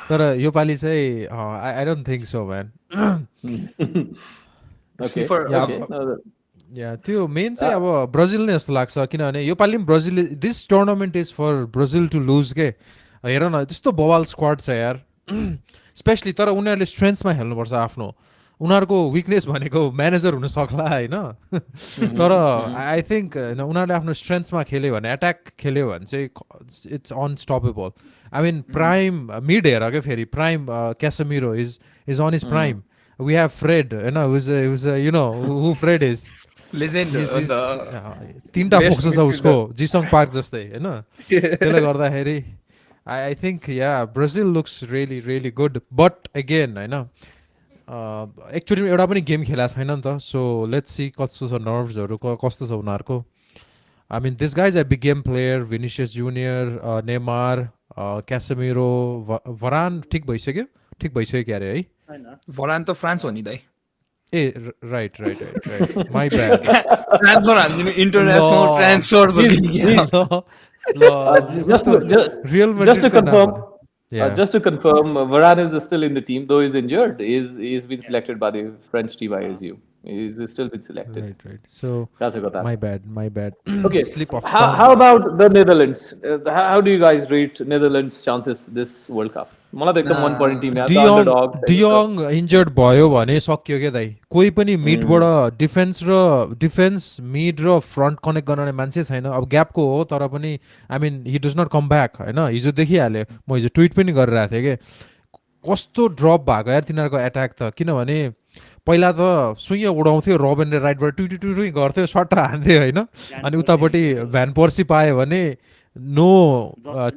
तर योपालि चाहिँ I don't think so man yeah त्यो मेन चाहिँ अब ब्राजिल नै जस्तो लाग्छ किनभने योपालि पनि Brazil this tournament is for Brazil to lose के हेर न त्यस्तो बवाल स्क्वाड छ यार स्पेसली तर उनीहरूले स्ट्रेन्थमा खेल्नुपर्छ आफ्नो उनीहरूको विकनेस भनेको म्यानेजर हुन सक्ला होइन तर आई थिङ्क उनीहरूले आफ्नो स्ट्रेन्थमा खेल्यो भने एट्याक खेल्यो भने चाहिँ it's unstoppable I mean prime mid हेर क्या फेरि prime Casemiro is on is prime we have Fred होइन you know who Fred is legend तीनटा फोक्स छ उसको जिसङ पार्क जस्तै होइन त्यसले गर्दाखेरि I think yeah Brazil looks really really good but again होइन एक्चुअली एउटा पनि गेम खेला छैन नि त सो लेट्स सी कस्तो छ नर्भ्सहरू कस्तो छ उनीहरूको I mean this guys a big game player Vinicius Junior Neymar Casemiro Varane ठिक भइसक्यो क्यारे है भरान त फ्रान्स हो नि दाइ ah right my bad transfer हान्दिनु international transfer just to confirm, Varane is still in the team, though he's injured. He's been selected by the French team ISU. He's still been selected. Right. So my bad. Okay. Slip of how about the Netherlands? How do you guys rate Netherlands' chances this World Cup? मलाई त एकदम मन पर्ने टिम यार डियोङ इन्जर्ड भयो भने सक्यो क्या दाइ कोही पनि मिडबाट डिफेन्स मिड र फ्रन्ट कनेक्ट गर्ने मान्छे छैन अब ग्यापको हो तर पनि I mean he does not come back होइन हिजो देखिहालेँ म हिजो ट्विट पनि गरिरहेको थिएँ कि कस्तो ड्रप भएको यार तिनीहरूको एट्याक त किनभने पहिला त सुइँ उडाउँथ्यो रबनले राइटबाट टुटुटुटुई गर्थ्यो सट्टा हान्थ्यो होइन अनि उतापट्टि भ्यान पर्सी पायो भने नो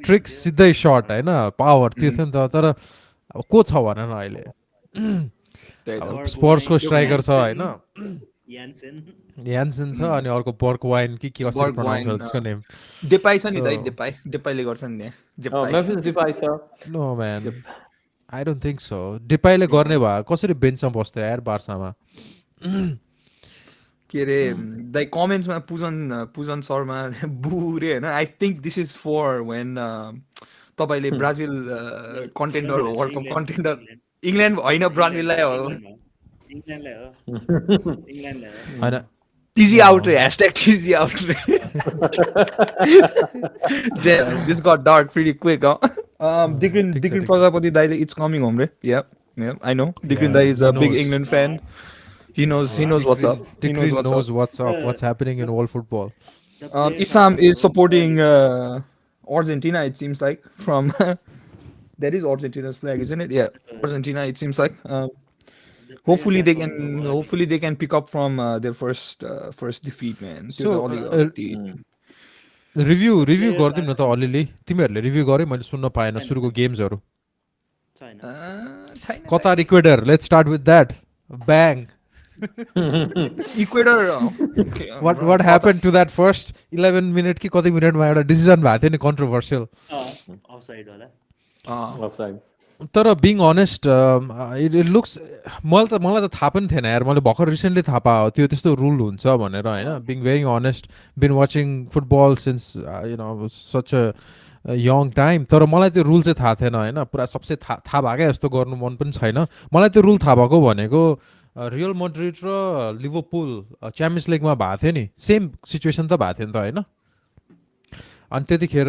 ट्रिक्स सिधै सर्ट होइन पावर त्यो थियो नि त तर को छ भन न अहिले स्पर्सको स्ट्राइकर छ होइन यान्सेन छ अनि अर्को बर्क वाइन के कसरी प्रोनाउन्स हुन्छ त्यसको नेम डेपाई छ नि दाइ डेपाईले गर्छ नि no man I don't think so डेपाईले गर्ने भए कसरी बेन्चमा बस्थ्यो यार बार्सामा के अरे लाइक कमेन्ट्समा पुजन शर्मा बुरे होइन I think this is for when तपाईँले ब्राजिल कन्टेन्डर हो वर्ल्ड कप कन्टेन्डर इङ्ल्यान्ड होइन ब्राजिललाई हो होइन टिजी आउट रे ह्यासट्याग टिजी आउट रे this got dark pretty quick Dikrin Prajapati दाइले इट्स कमिङ होम रे या आई नो दिक्रिन दाइ is a big England fan he knows what's up. Dickrin knows what's up, what's happening in world football. Isam is supporting Argentina, it seems like, from that is Argentina's flag, isn't it? Yeah, Argentina, it seems like. Hopefully they can pick up from their first defeat, man. So review गर्दिम न त अलिअलि तिमीहरूले रिभ्यू गर्यो मैले सुन्न पाएन सुरुको गेम्सहरू Qatar Ecuador let's start with that bang Ecuador. Okay. What happened to that first 11 minute कि कति मिनेटमा एउटा डिसिजन भएको थियो नि कन्ट्रोभर्सियल अफसाइड होला अफसाइड तर बिङ अनेस्ट इट लुक्स मलाई त थाहा पनि थिएन यार मैले भर्खर रिसेन्टली थाहा पायो त्यो त्यस्तो रुल हुन्छ भनेर होइन being very honest been watching football since you know such a young time तर मलाई त्यो रुल चाहिँ थाहा थिएन होइन पुरा सबसे थाहा भएकै जस्तो गर्नु मन पनि छैन मलाई त्यो रुल थाहा भएको भनेको रियल मड्रिड र लिभरपुल च्याम्पियन्स लिगमा भएको थियो नि सेम सिचुएसन त भएको थियो नि त होइन अनि त्यतिखेर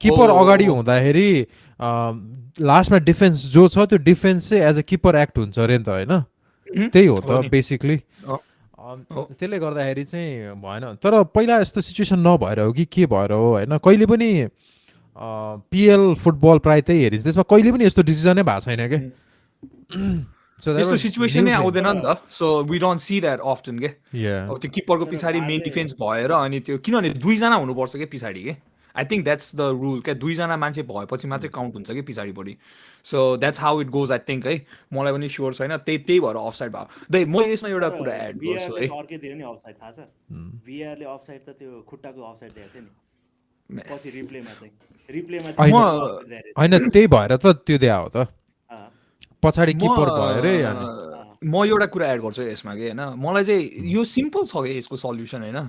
किपर अगाडि हुँदाखेरि लास्टमा डिफेन्स जो छ त्यो डिफेन्स चाहिँ एज अ किपर एक्ट हुन्छ अरे नि त होइन त्यही हो त बेसिकली त्यसले गर्दाखेरि चाहिँ भएन तर पहिला यस्तो सिचुएसन नभएर हो कि के भएर हो होइन कहिले पनि पिएल फुटबल प्रायः त्यही हेरिन्छ त्यसमा कहिले पनि यस्तो डिसिजनै भएको छैन क्या त्यस्तो सिचुएसनै आउँदैन नि त so we don't see that often के अब त्यो किपरको पछाडि मेन डिफेन्स भएर अनि त्यो किनभने दुईजना हुनुपर्छ क्या पछाडि के I think that's the rule क्या दुईजना मान्छे भएपछि मात्रै काउन्ट हुन्छ कि पछाडिपट्टि so that's how it goes I think है मलाई पनि स्योर छैन त्यही भएर अफसाइड भयो दै म यसमा एउटा कुरा एड गर्छु है अर्कै दियो नि अफसाइड थाहा छ भिआरले अफसाइड त त्यो खुट्टाको अफसाइड दिएको थियो नि पछि रिप्लेमा होइन त्यही भएर त त्यो दिया हो त पछाडि किपर भयो रे म एउटा कुरा एड गर्छु यसमा कि होइन मलाई चाहिँ यो सिम्पल छ कि यसको सल्युसन होइन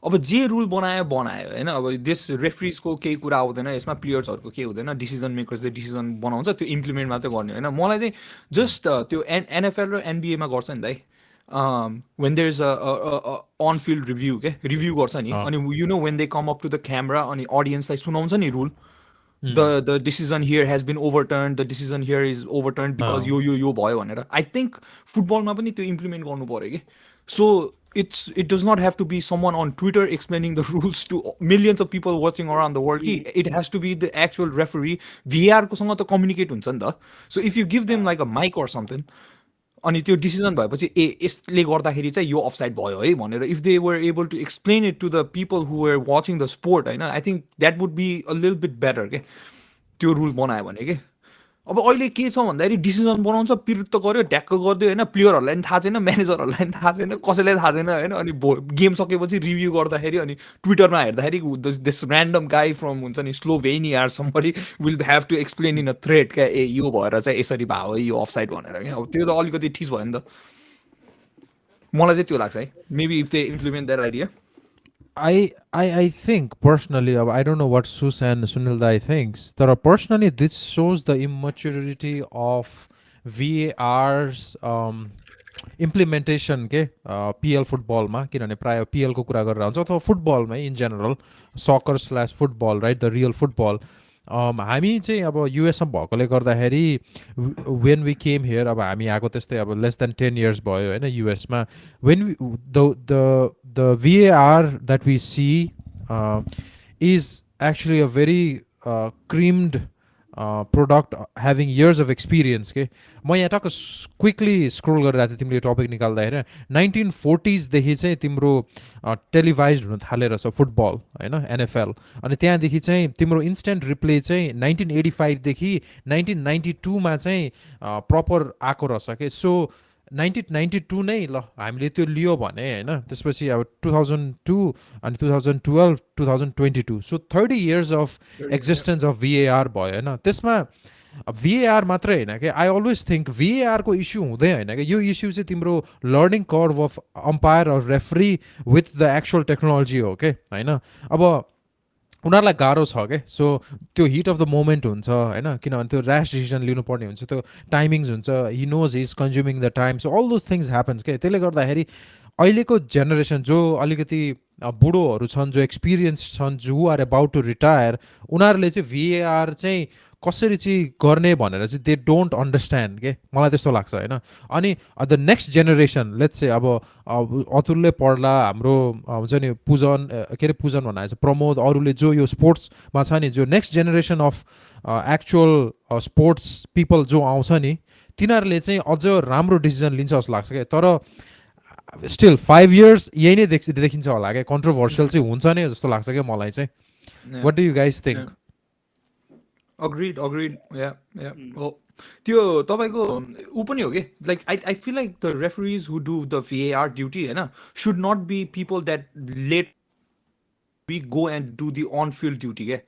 अब जे रुल बनायो होइन अब देश रेफ्रिजको केही कुरा आउँदैन यसमा प्लेयर्सहरूको केही हुँदैन डिसिजन मेकर्सले डिसिजन बनाउँछ त्यो इम्प्लिमेन्ट मात्रै गर्ने होइन मलाई चाहिँ जस्ट त्यो एनएफएल र एनबिएमा गर्छ नि दाइ when there is a on field review गर्छ नि अनि you know when they come up to the camera अनि अडियन्सलाई सुनाउँछ नि rule the decision here has been overturned, the decision here is overturned because यो भयो भनेर आई थिङ्क फुटबलमा पनि त्यो इम्प्लिमेन्ट गर्नु पऱ्यो कि so it does not have to be someone on Twitter explaining the rules to millions of people watching around the world. It has to be the actual referee. VAR को सँग त communicate हुन्छ नि त. So if you give them like a mic or something, अनि त्यो डिसिजन भएपछि यसले गर्दाखेरि चाहिँ यो अफसाइड भयो है भनेर if they were able to explain it to the people who were watching the sport होइन I think that would be a little bit better के त्यो रुल बनायो भने के अब अहिले के छ भन्दाखेरि डिसिजन बनाउँछ पिरुत्त गर्यो ढ्याक्क गरिदियो होइन प्लेयरहरूलाई पनि थाहा छैन म्यानेजरहरूलाई पनि थाहा छैन कसैलाई थाहा छैन होइन अनि गेम सकेपछि रिभ्यू गर्दाखेरि अनि ट्विटरमा हेर्दाखेरि दिस ऱ्यान्डम गाई फ्रम हुन्छ नि Slovenia or somebody will have to explain in a thread क्या यो भएर चाहिँ यसरी भयो है यो अफसाइड भनेर क्या अब त्यो त अलिकति ठिस भयो नि त मलाई चाहिँ त्यो लाग्छ है maybe if they implement that idea I think personally, I don't know what Sus and Sunil Dai thinks. But personally, this shows the immaturity of VAR's implementation के PL football मा किनभने प्राय PL को कुरा गरेर हुन्छ अथवा फुटबल मा in general soccer / football right the real football हामी चाहिँ अब युएसमा भएकोले गर्दाखेरि when we came here अब हामी आएको त्यस्तै अब less than 10 years भयो हैन युएसमा when the VAR that we see is actually a very creamed product having years of experience के म यहाँ टक्क क्विकली स्क्रोल गरिरहेको थिएँ तिमीले टपिक निकाल्दाखेरि 1940s देखि चाहिँ तिम्रो टेलिभाइज्ड हुन थालेर छ फुटबल होइन एनएफएल अनि त्यहाँदेखि चाहिँ तिम्रो इन्स्ट्यान्ट रिप्ले चाहिँ 1985 देखि 1992 मा चाहिँ प्रपर आएको रहेछ के सो 1992 नै ल हामीले त्यो लियो भने होइन त्यसपछि अब 2002 अनि 2012 2022 so 30 years of existence of VAR भयो होइन त्यसमा VAR मात्रै होइन कि आई अलवेज थिङ्क VAR को इस्यु हुँदै होइन कि यो इस्यु चाहिँ तिम्रो learning curve of umpire or referee with the actual technology हो के होइन अब उनीहरूलाई गाह्रो छ क्या सो त्यो हिट अफ द मोमेन्ट हुन्छ होइन किनभने त्यो ऱ्यास डिसिजन लिनुपर्ने हुन्छ त्यो टाइमिङ्स हुन्छ he knows is consuming the time so all those things happens क्या त्यसले गर्दाखेरि अहिलेको जेनेरेसन जो अलिकति बुढोहरू छन् जो एक्सपिरियन्स छन् जो आर एबाउट टु रिटायर उनीहरूले चाहिँ VAR चाहिँ कसरी चाहिँ गर्ने भनेर चाहिँ दे डोन्ट अन्डरस्ट्यान्ड के मलाई त्यस्तो लाग्छ होइन अनि द नेक्स्ट जेनेरेसन लेट्स चाहिँ अब अतुलले पढ्ला हाम्रो हुन्छ नि पूजन के अरे पूजन भन्नाले चाहिँ प्रमोद अरूले जो यो स्पोर्ट्समा छ नि जो next generation of actual sports people जो आउँछ नि तिनीहरूले चाहिँ अझ राम्रो डिसिजन लिन्छ जस्तो लाग्छ क्या तर स्टिल 5 years यही नै देखिन्छ होला क्या कन्ट्रोभर्सियल चाहिँ हुन्छ नै जस्तो लाग्छ क्या मलाई चाहिँ what do you guys think Agreed. Yeah. Oh, त्यो तपाईँको ऊ पनि हो कि like I feel like the referees who do the VAR duty होइन should not be people that let we go and do the on-field duty के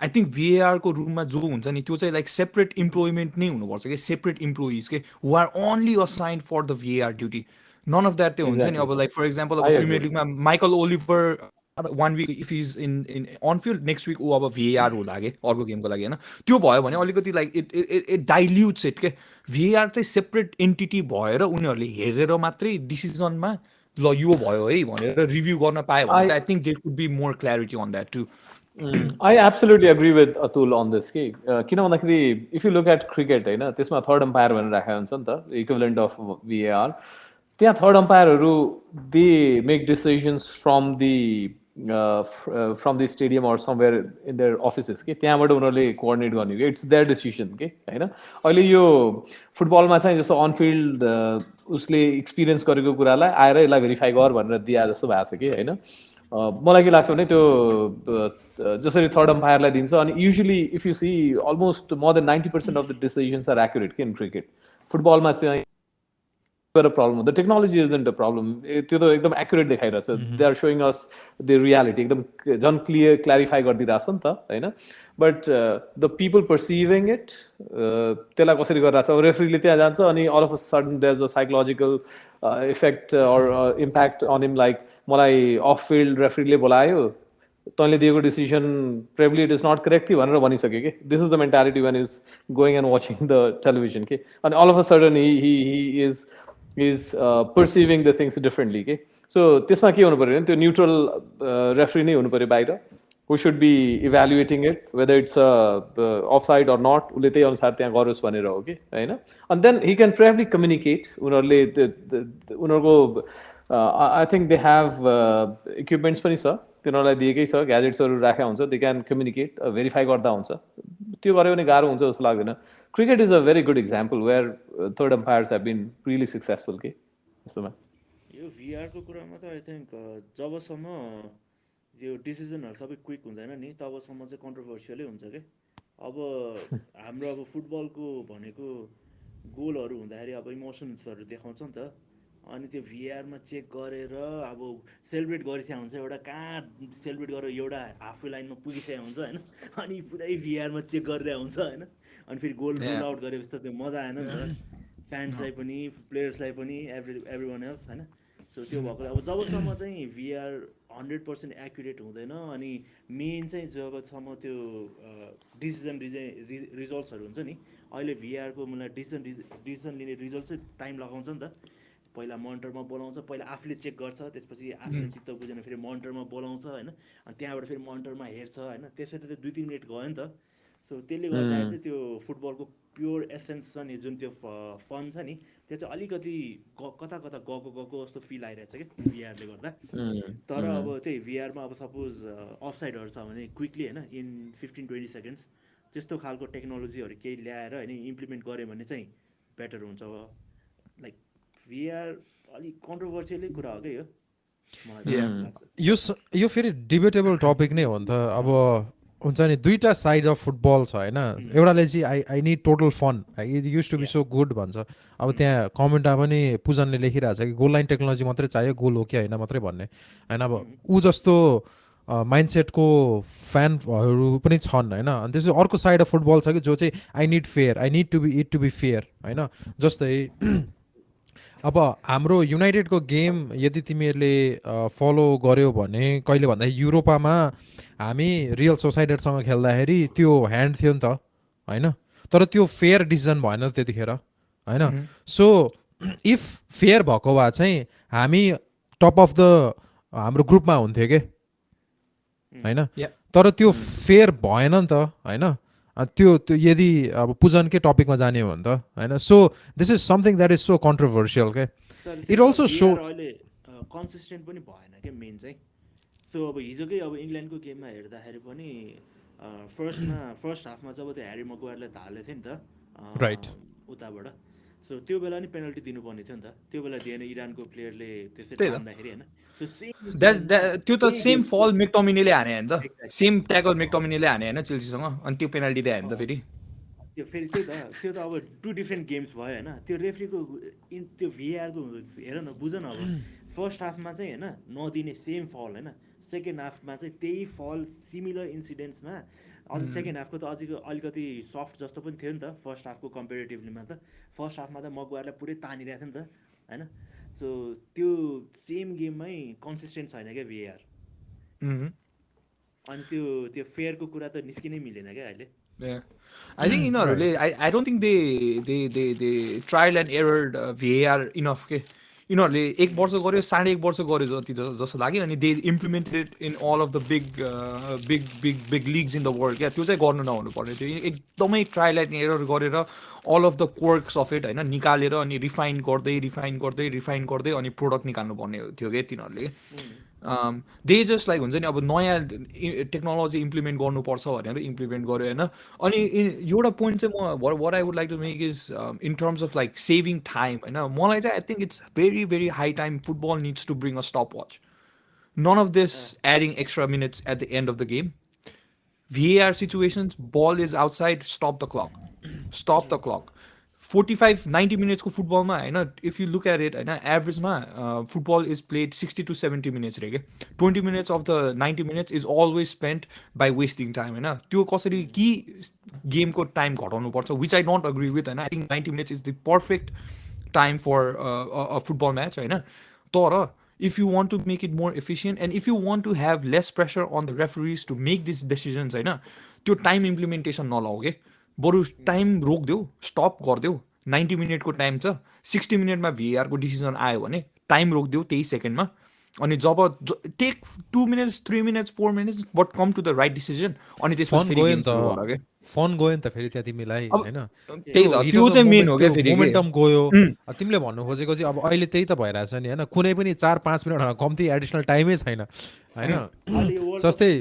I think VAR को रूममा जो हुन्छ नि त्यो चाहिँ लाइक सेपरेट इम्प्लोइमेन्ट नै हुनुपर्छ कि सेपरेट इम्प्लोइज के who are only assigned for the VAR duty. None of that त्यो हुन्छ नि अब लाइक फर इक्जाम्पल अब प्रिमियर लिगमा Michael Oliver 1 week if he's in on field next week ऊ अब VAR होला के अर्को गेमको लागि होइन त्यो भयो भने अलिकति लाइक इट डाइल्युट्स इट के VAR चाहिँ सेपरेट एन्टिटी भएर उनीहरूले हेरेर मात्रै डिसिजनमा ल यो भयो है भनेर रिभ्यू गर्न पायो भने चाहिँ I think there could be more clarity on that too I absolutely agree with Atul on this कि किन भन्दाखेरि if you look at cricket होइन त्यसमा थर्ड अम्पायर भनेर राखेको हुन्छ नि त इक्विभलेन्ट अफ VAR त्यहाँ थर्ड अम्पायरहरू they make decisions from the stadium or somewhere in their offices के त्यहाँबाट उनीहरूले कोअर्डिनेट गर्ने कि इट्स देयर डिसिजन के होइन अहिले यो फुटबलमा चाहिँ जस्तो अनफिल्ड उसले एक्सपिरियन्स गरेको कुरालाई आएर यसलाई भेरिफाई गर भनेर दिए जस्तो भएको छ कि होइन मलाई के लाग्छ भने त्यो जसरी थर्ड अम्पायरलाई दिन्छ अनि usually if you see almost more than 90% of the decisions are accurate के इन क्रिकेट फुटबलमा चाहिँ a problem. The technology isn't a problem. त्यो त एकदम एक्युरेट देखाइरहेछ they are showing us the reality एकदम झन् क्ल्यारिफाई गरिदिइरहेछ नि त होइन but the people perceiving it त्यसलाई कसरी गरिरहेछ अब रेफ्रीले त्यहाँ जान्छ अनि all of a sudden there is a psychological effect or impact on him like मलाई अफ फिल्ड रेफ्रीले बोलायो तैँले दिएको decision probably it is not correct कि भनेर भनिसक्यो कि this is the mentality when is going and watching the television कि अनि all of a sudden he is perceiving the things differently के so त्यसमा के हुनु पर्यो भने त्यो न्युट्रल रेफ्री नै हुनु पर्यो बाहिर who should be evaluating it whether it's offside or not उसले त्यही अनुसार त्यहाँ गरोस् भनेर हो कि होइन and then he can probably communicate उनीहरूले उनीहरूको I think they have equipments पनि छ तिनीहरूलाई दिएकै छ ग्याजेट्सहरू राखेको हुन्छ they can communicate भेरिफाई गर्दा हुन्छ त्यो गऱ्यो भने गाह्रो हुन्छ जस्तो लाग्दैन cricket is a very good example where third umpires have been really successful के जस्तोमा यो VAR को कुरामा त आई थिङ्क जबसम्म यो डिसिजनहरू सबै क्विक हुँदैन नि तबसम्म चाहिँ कन्ट्रोभर्सियलै हुन्छ कि अब हाम्रो अब फुटबलको भनेको गोलहरू हुँदाखेरि अब इमोसन्सहरू देखाउँछ नि त अनि त्यो VAR मा चेक गरेर अब सेलिब्रेट गरिसकेको हुन्छ एउटा कहाँ सेलिब्रेट गरेर एउटा हाफ लाइनमा पुगिसकेको हुन्छ होइन अनि पुरै VAR मा चेक गरिरहेको हुन्छ होइन अनि फेरि गोल रुल आउट गरेपछि त त्यो मजा आएन नि त फ्यान्सलाई पनि प्लेयर्सलाई पनि एभ्री वान एल्स होइन सो त्यो भएको अब जबसम्म चाहिँ VAR 100% एक्युरेट हुँदैन अनि मेन चाहिँ जबसम्म त्यो डिसिजन रिजल्ट्सहरू हुन्छ नि अहिले VAR को मलाई डिसिजन लिने रिजल्ट चाहिँ टाइम लगाउँछ नि त पहिला मोनिटरमा बोलाउँछ पहिला आफूले चेक गर्छ त्यसपछि आफूले चित्त बुझेन फेरि मोनिटरमा बोलाउँछ होइन अनि त्यहाँबाट फेरि मोनिटरमा हेर्छ होइन त्यसरी चाहिँ 2-3 मिनट गयो नि त सो त्यसले गर्दाखेरि चाहिँ त्यो फुटबलको प्योर एसेन्स छ नि जुन त्यो फन छ नि त्यो चाहिँ अलिकति कता कता गएको जस्तो फिल आइरहेछ कि VAR ले गर्दा तर अब त्यही VAR मा अब सपोज अफसाइडहरू छ भने क्विकली होइन इन 15-20 सेकेन्ड्स त्यस्तो खालको टेक्नोलोजीहरू केही ल्याएर होइन इम्प्लिमेन्ट गऱ्यो भने चाहिँ बेटर हुन्छ लाइक VAR अलिक कन्ट्रोभर्सियलै कुरा हो क्या यो यो फेरि डिबेटेबल टपिक नै हो नि त अब हुन्छ नि दुईटा साइड अफ फुटबल छ होइन एउटाले चाहिँ I need total fun it used to be so good भन्छ अब त्यहाँ कमेन्टमा पनि पूजनले लेखिरहेको छ कि गोल लाइन टेक्नोलोजी मात्रै चाहियो गोल हो कि होइन मात्रै भन्ने होइन अब ऊ जस्तो माइन्डसेटको फ्यानहरू पनि छन् होइन. अनि त्यसपछि अर्को साइड अफ फुटबल छ कि जो चाहिँ I need fair, I need to be it to be fair होइन. जस्तै अब हाम्रो युनाइटेडको गेम यदि तिमीहरूले फलो गर्यो भने कहिले भन्दा युरोपामा हामी रियल सोसाइटीसँग खेल्दाखेरि त्यो ह्यान्ड थियो नि त होइन. तर त्यो फेयर डिसिजन भएन त्यतिखेर होइन. सो इफ फेयर भएको भए चाहिँ हामी टप अफ द हाम्रो ग्रुपमा हुन्थ्यो के होइन. तर त्यो फेयर भएन नि त होइन. त्यो यदि अब पुजनकै टपिकमा जाने हो भने त होइन. So this is something that is so controversial के. इट अल्सो सो अहिले कन्सिस्टेन्ट पनि भएन क्या मेन चाहिँ. सो अब हिजोकै अब इङ्ल्यान्डको गेममा हेर्दाखेरि पनि फर्स्ट हाफमा जब त्यो ह्यारी मगुवायरलाई हालेको थियो नि त राइट उताबाट. सो त्यो बेला नि पेनल्टी दिनुपर्ने थियो नि त. त्यो बेला दिएन इरानको प्लेयरले त्यसरी हान्दाखेरि होइन. सो त्यो त सेम फल मेक्टोमिनीले हाने होइन त. सेम ट्याकल मेक्टोमिनीले हाने होइन चेल्सीसँग. अनि त्यो पेनल्टी दिए होइन त फेरि. त्यो फेरि त्यो त अब 2 डिफ्रेन्ट गेम्स भयो होइन. त्यो रेफ्रीको त्यो भिआरको हेर न बुझ न. अब फर्स्ट हाफमा चाहिँ होइन नदिने सेम फल होइन. सेकेन्ड हाफमा चाहिँ त्यही फल सिमिलर इन्सिडेन्ट्समा अझ सेकेन्ड हाफको त अलिकति सफ्ट जस्तो पनि थियो नि त फर्स्ट हाफको कम्पेरिटिभलीमा त. फर्स्ट हाफमा त मगुवायरलाई पुरै तानिरहेको थियो नि त होइन. सो त्यो सेम गेममै कन्सिस्टेन्ट छैन क्या भिआर. अनि त्यो फेयरको कुरा त निस्किनै मिलेन क्या अहिले. I think यिनीहरूले I don't think they trial and error VAR enough के. यिनीहरूले 1 वर्ष गर्यो 1.5 वर्ष गर्यो जस्तो लाग्यो. अनि they implemented in all of the big leagues in the world क्या. त्यो चाहिँ गर्नु नहुनु पर्ने थियो. एकदमै ट्रायल एन्ड एरर गरेर all of the quirks of it होइन निकालेर अनि रिफाइन गर्दै अनि प्रोडक्ट निकाल्नु पर्ने थियो क्या तिनीहरूले. दे जस्ट लाइक हुन्छ नि अब नयाँ टेक्नोलोजी इम्प्लिमेन्ट गर्नुपर्छ भनेर इम्प्लिमेन्ट गर्यो होइन. अनि एउटा पोइन्ट चाहिँ म what I would like to make is in terms of like saving time होइन. मलाई चाहिँ I think it's very very high time football needs to bring a stop watch. None of this adding extra minutes at the end of the game. VAR situations, ball is outside, stop the clock. 45-90 minutes को फुटबलमा होइन. If you look at it होइन एभरेजमा football is played 60 to 70 minutes रे के. 20 minutes of the 90 minutes is always spent by wasting time होइन. त्यो कसरी कि गेमको टाइम घटाउनुपर्छ which I don't agree with होइन. I think 90 minutes is the perfect time for a football match होइन. तर if you want to make it more efficient and if you want to have less pressure on the referees to make these decisions होइन त्यो टाइम इम्प्लिमेन्टेसन नलाऊ के. बरु टाइम रोकिदेऊ स्टप गरिदेऊ. 90 मिनटको टाइम छ 60 मिनटमा VARको डिसिजन आयो भने टाइम रोकिदेऊ 23 सेकेन्डमा. अनि जब take 2 minutes 3 minutes 4 minutes but come to the right decision. अनि त्यसमा फेरि गेम सुरु होला के. फन गयो नि त फेरि त्यहाँ तिमीलाई होइन. त्यही त त्यो चाहिँ मेन हो क्या फेरि मोमेन्टम गयो. तिमीले भन्नु खोजेको चाहिँ अब अहिले त्यही त भइरहेछ नि होइन. कुनै पनि 4-5 मिनट कम्ती एडिसनल टाइमै छैन होइन. जस्तै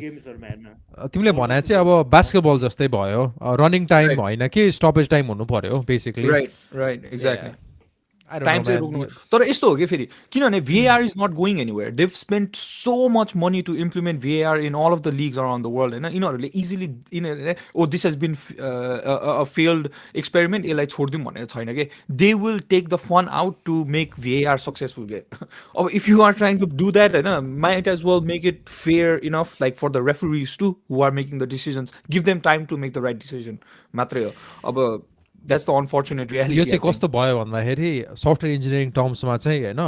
तिमीले भने चाहिँ अब बास्केटबल जस्तै भयो. रनिङ टाइम होइन कि स्टपेज टाइम हुनु पर्यो बेसिकली. Right exactly. टाइम चाहिँ रोक्नु. तर यस्तो हो कि फेरि किनभने VAR is not going anywhere. They've spend so much money to implement VAR in all of the leagues around the world होइन. यिनीहरूले easily this has been a failed experiment यसलाई छोडिदिउँ भनेर छैन कि. They will take the fun out to make VAR successful के. अब if you are trying to do that होइन might as well make it fair enough like for the referees to who are making the decisions. Give them time to make the right decision मात्रै हो. अब द्याट्स द अनफर्चुनेट रियालिटी. यो चाहिँ कस्तो भयो भन्दाखेरि सफ्टवेयर इन्जिनियरिङ टर्म्समा चाहिँ होइन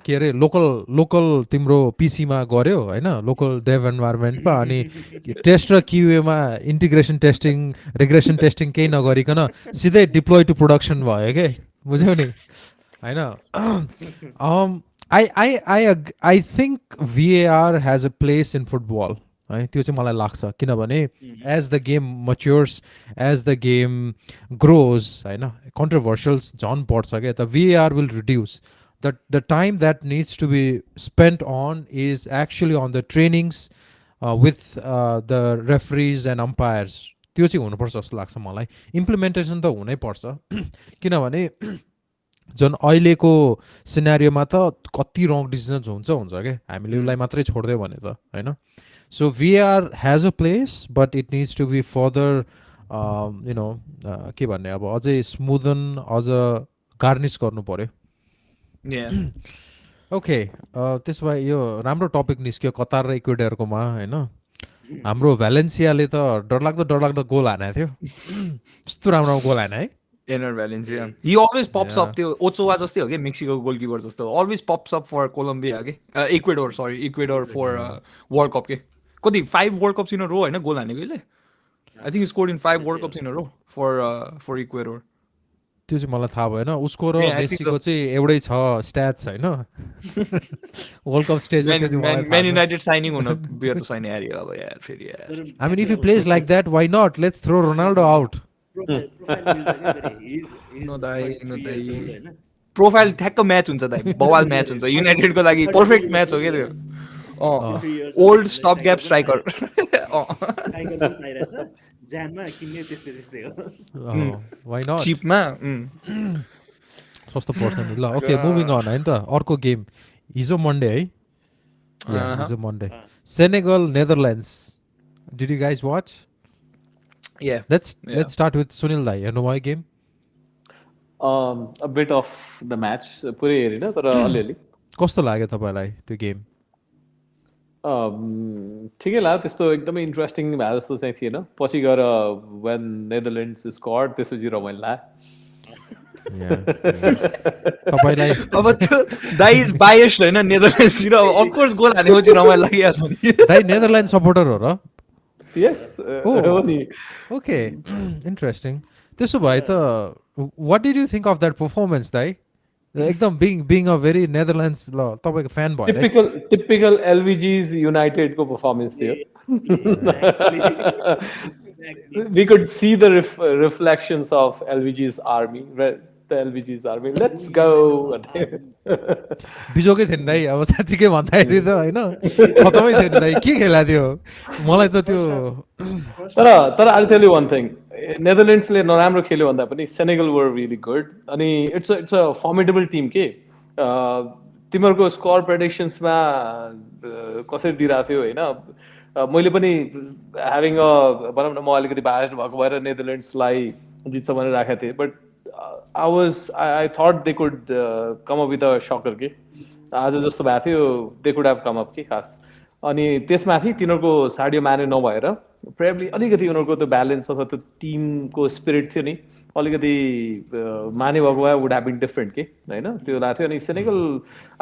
के अरे लोकल तिम्रो पिसीमा गऱ्यो होइन लोकल डेभ इन्भाइरोमेन्टमा. अनि टेस्ट र क्युएमा इन्टिग्रेसन टेस्टिङ रिग्रेसन टेस्टिङ केही नगरिकन सिधै डिप्लोय टु प्रोडक्सन भयो के. बुझ्यौ नि होइन. I think VAR has a place in football है. त्यो चाहिँ मलाई लाग्छ किनभने as the game matures as the game grows होइन कन्ट्रोभर्सियल्स झन् बढ्छ क्या. त VAR will reduce the time that needs to be spent on is actually on the trainings with the referees and umpires. त्यो चाहिँ हुनुपर्छ जस्तो लाग्छ मलाई. इम्प्लिमेन्टेसन त हुनैपर्छ किनभने झन् अहिलेको सिनारियोमा त कति रङ डिसिजन्स हुन्छ क्या. हामीले उसलाई मात्रै छोडिदियो भने त होइन. So VAR has a place, but it needs to be further, के भन्ने अब अझै स्मुदन अझ गार्निस गर्नु पर्यो. ओके त्यसो भए यो राम्रो टपिक निस्क्यो कतार र इक्वेडरकोमा होइन हाम्रो भ्यालेन्सियाले त डरलाग्दो गोल हानेको थियो यस्तो राम्रो गोल हाने है Inner Valencia. He always pops up. त्यो ओचोवा जस्तै हो कि मेक्सिको गोलकिपर जस्तो always pops up for Colombia के Ecuador for World Cup के कति 5 World Cups in a row होइन गोल हानेको यसले I think he scored in 5 World Cups in a row for Ecuador. त्यो चाहिँ मलाई थाहा भएन उसको र Yeah, I think मेस्सीको चाहिँ एउटै छ स्ट्याट्स होइन world cup stage Man United signing हुन बियर त छैन यार अब यार फेरि यार. I mean, if he plays like that, why not? Let's throw Ronaldo out. No दाइ प्रोफाइल ठ्याक्क म्याच हुन्छ दाइ बवाल म्याच हुन्छ युनाइटेडको लागि पर्फेक्ट म्याच हो क्या त्यो ओल्ड स्टप ग्याप स्ट्राइकर ज्यानमा किन्ने त्यस्तै हो Why not? चिपमा सस्तो पर्छ नि ल ओके मुभिङ अन होइन त अर्को गेम हिजो मन्डे है हिजो Monday Senegal Netherlands did you guys watch Yeah. Let's start with Sunil Dai. हेर्नुभयो game a bit of the match पुरै हेरिन तर अलिअलि कस्तो लाग्यो तपाईँलाई त्यो गेम ठिकै लाग्यो त्यस्तो एकदमै इन्ट्रेस्टिङ भए जस्तो चाहिँ थिएन पछि गएर वेन नेदरल्यान्ड्स स्कोर्ड त्यसपछि रमाइलो लाग्यो तपाईँलाई अब त्यो दाइ इज बायस्ड होइन नेदरल्यान्ड्स र अफकोर्स गोल हानेपछि रमाइलो लागिहाल्छ नि दाइ नेदरल्यान्ड सपोर्टर हो र यस हो नि ओके इन्ट्रेस्टिङ त्यसो भए त what did you think of that performance दाइ एकदम बिङ अ भेरी नेदरल्यान्ड्स ल तपाईँको फ्यान भयो टिपिकल एलभिजिज युनाइटेडको पर्फर्मेन्स थियो we could see the reflections of LVG's army, the LVG's army. Let's go. बिजोकै थियो नि दाइ अब साँच्चीकै भन्दाखेरि त होइन खतमै थियो नि दाइ के खेला थियो मलाई त त्यो तर I'll tell you one thing. नेदरल्यान्ड्सले नराम्रो खेल्यो भन्दा पनि सेनेगल वर रियली गुड अनि इट्स अ फर्मिडेबल टिम के तिमीहरूको स्कोर प्रेडिक्सन्समा कसरी दिइरहेको थियो होइन मैले पनि ह्याभिङ अ भनौँ न म अलिकति बायस्ड भएको भएर नेदरल्यान्ड्सलाई जित्छ भनेर राखेको थिएँ but I thought they could come up with a sucker के आज जस्तो भएको थियो they could have come up के खास अनि त्यसमाथि तिनीहरूको साडियो माने नभएर प्रेबली अलिकति उनीहरूको त्यो ब्यालेन्स अथवा त्यो टिमको स्पिरिट थियो नि अलिकति माने भएको भए वुड हेभ बिन डिफरेन्ट के होइन त्यो लाग्थ्यो अनि Senegal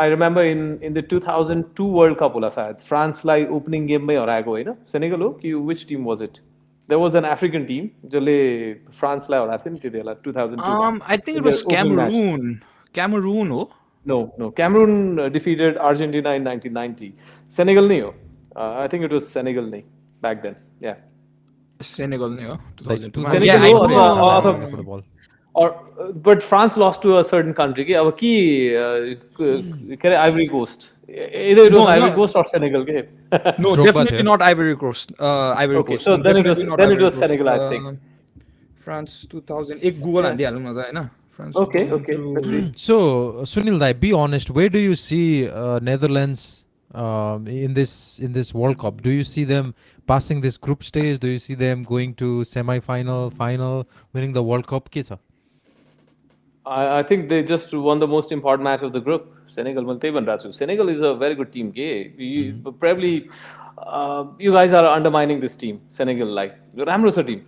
I remember in the 2002 world cup होला सायद फ्रान्सलाई ओपनिङ गेममै हराएको होइन सेनेगल हो कि which team was it there was an African team जसले फ्रान्सलाई हराएको थियो नि त्यति बेला 2002 I think it was Cameroon हो No, Cameroon defeated Argentina in 1990. Senegal नहीं हो. I think it was Senegal नहीं back then. Yeah. Senegal नहीं हो 2002 Senegal yeah, हो football. Or but France lost to a certain country के अब कि क्या Ivory Coast. Either it was Ivory Coast or Senegal के. No, definitely not Ivory Coast. Ivory Coast. So then it was Senegal I think. France 2000 एक Google हालिदिहालौँ न त हैन. Okay. So, Sunil Dai, be honest. Where do you see Netherlands in this World Cup? Do you see them passing this group stage? Do you see them going to semi-final, final, winning the World Cup? के छ? I think they just won the most important match of the group. Senegal, Senegal is a very good team. Probably you guys are undermining this team. Senegal like राम्रो छ team.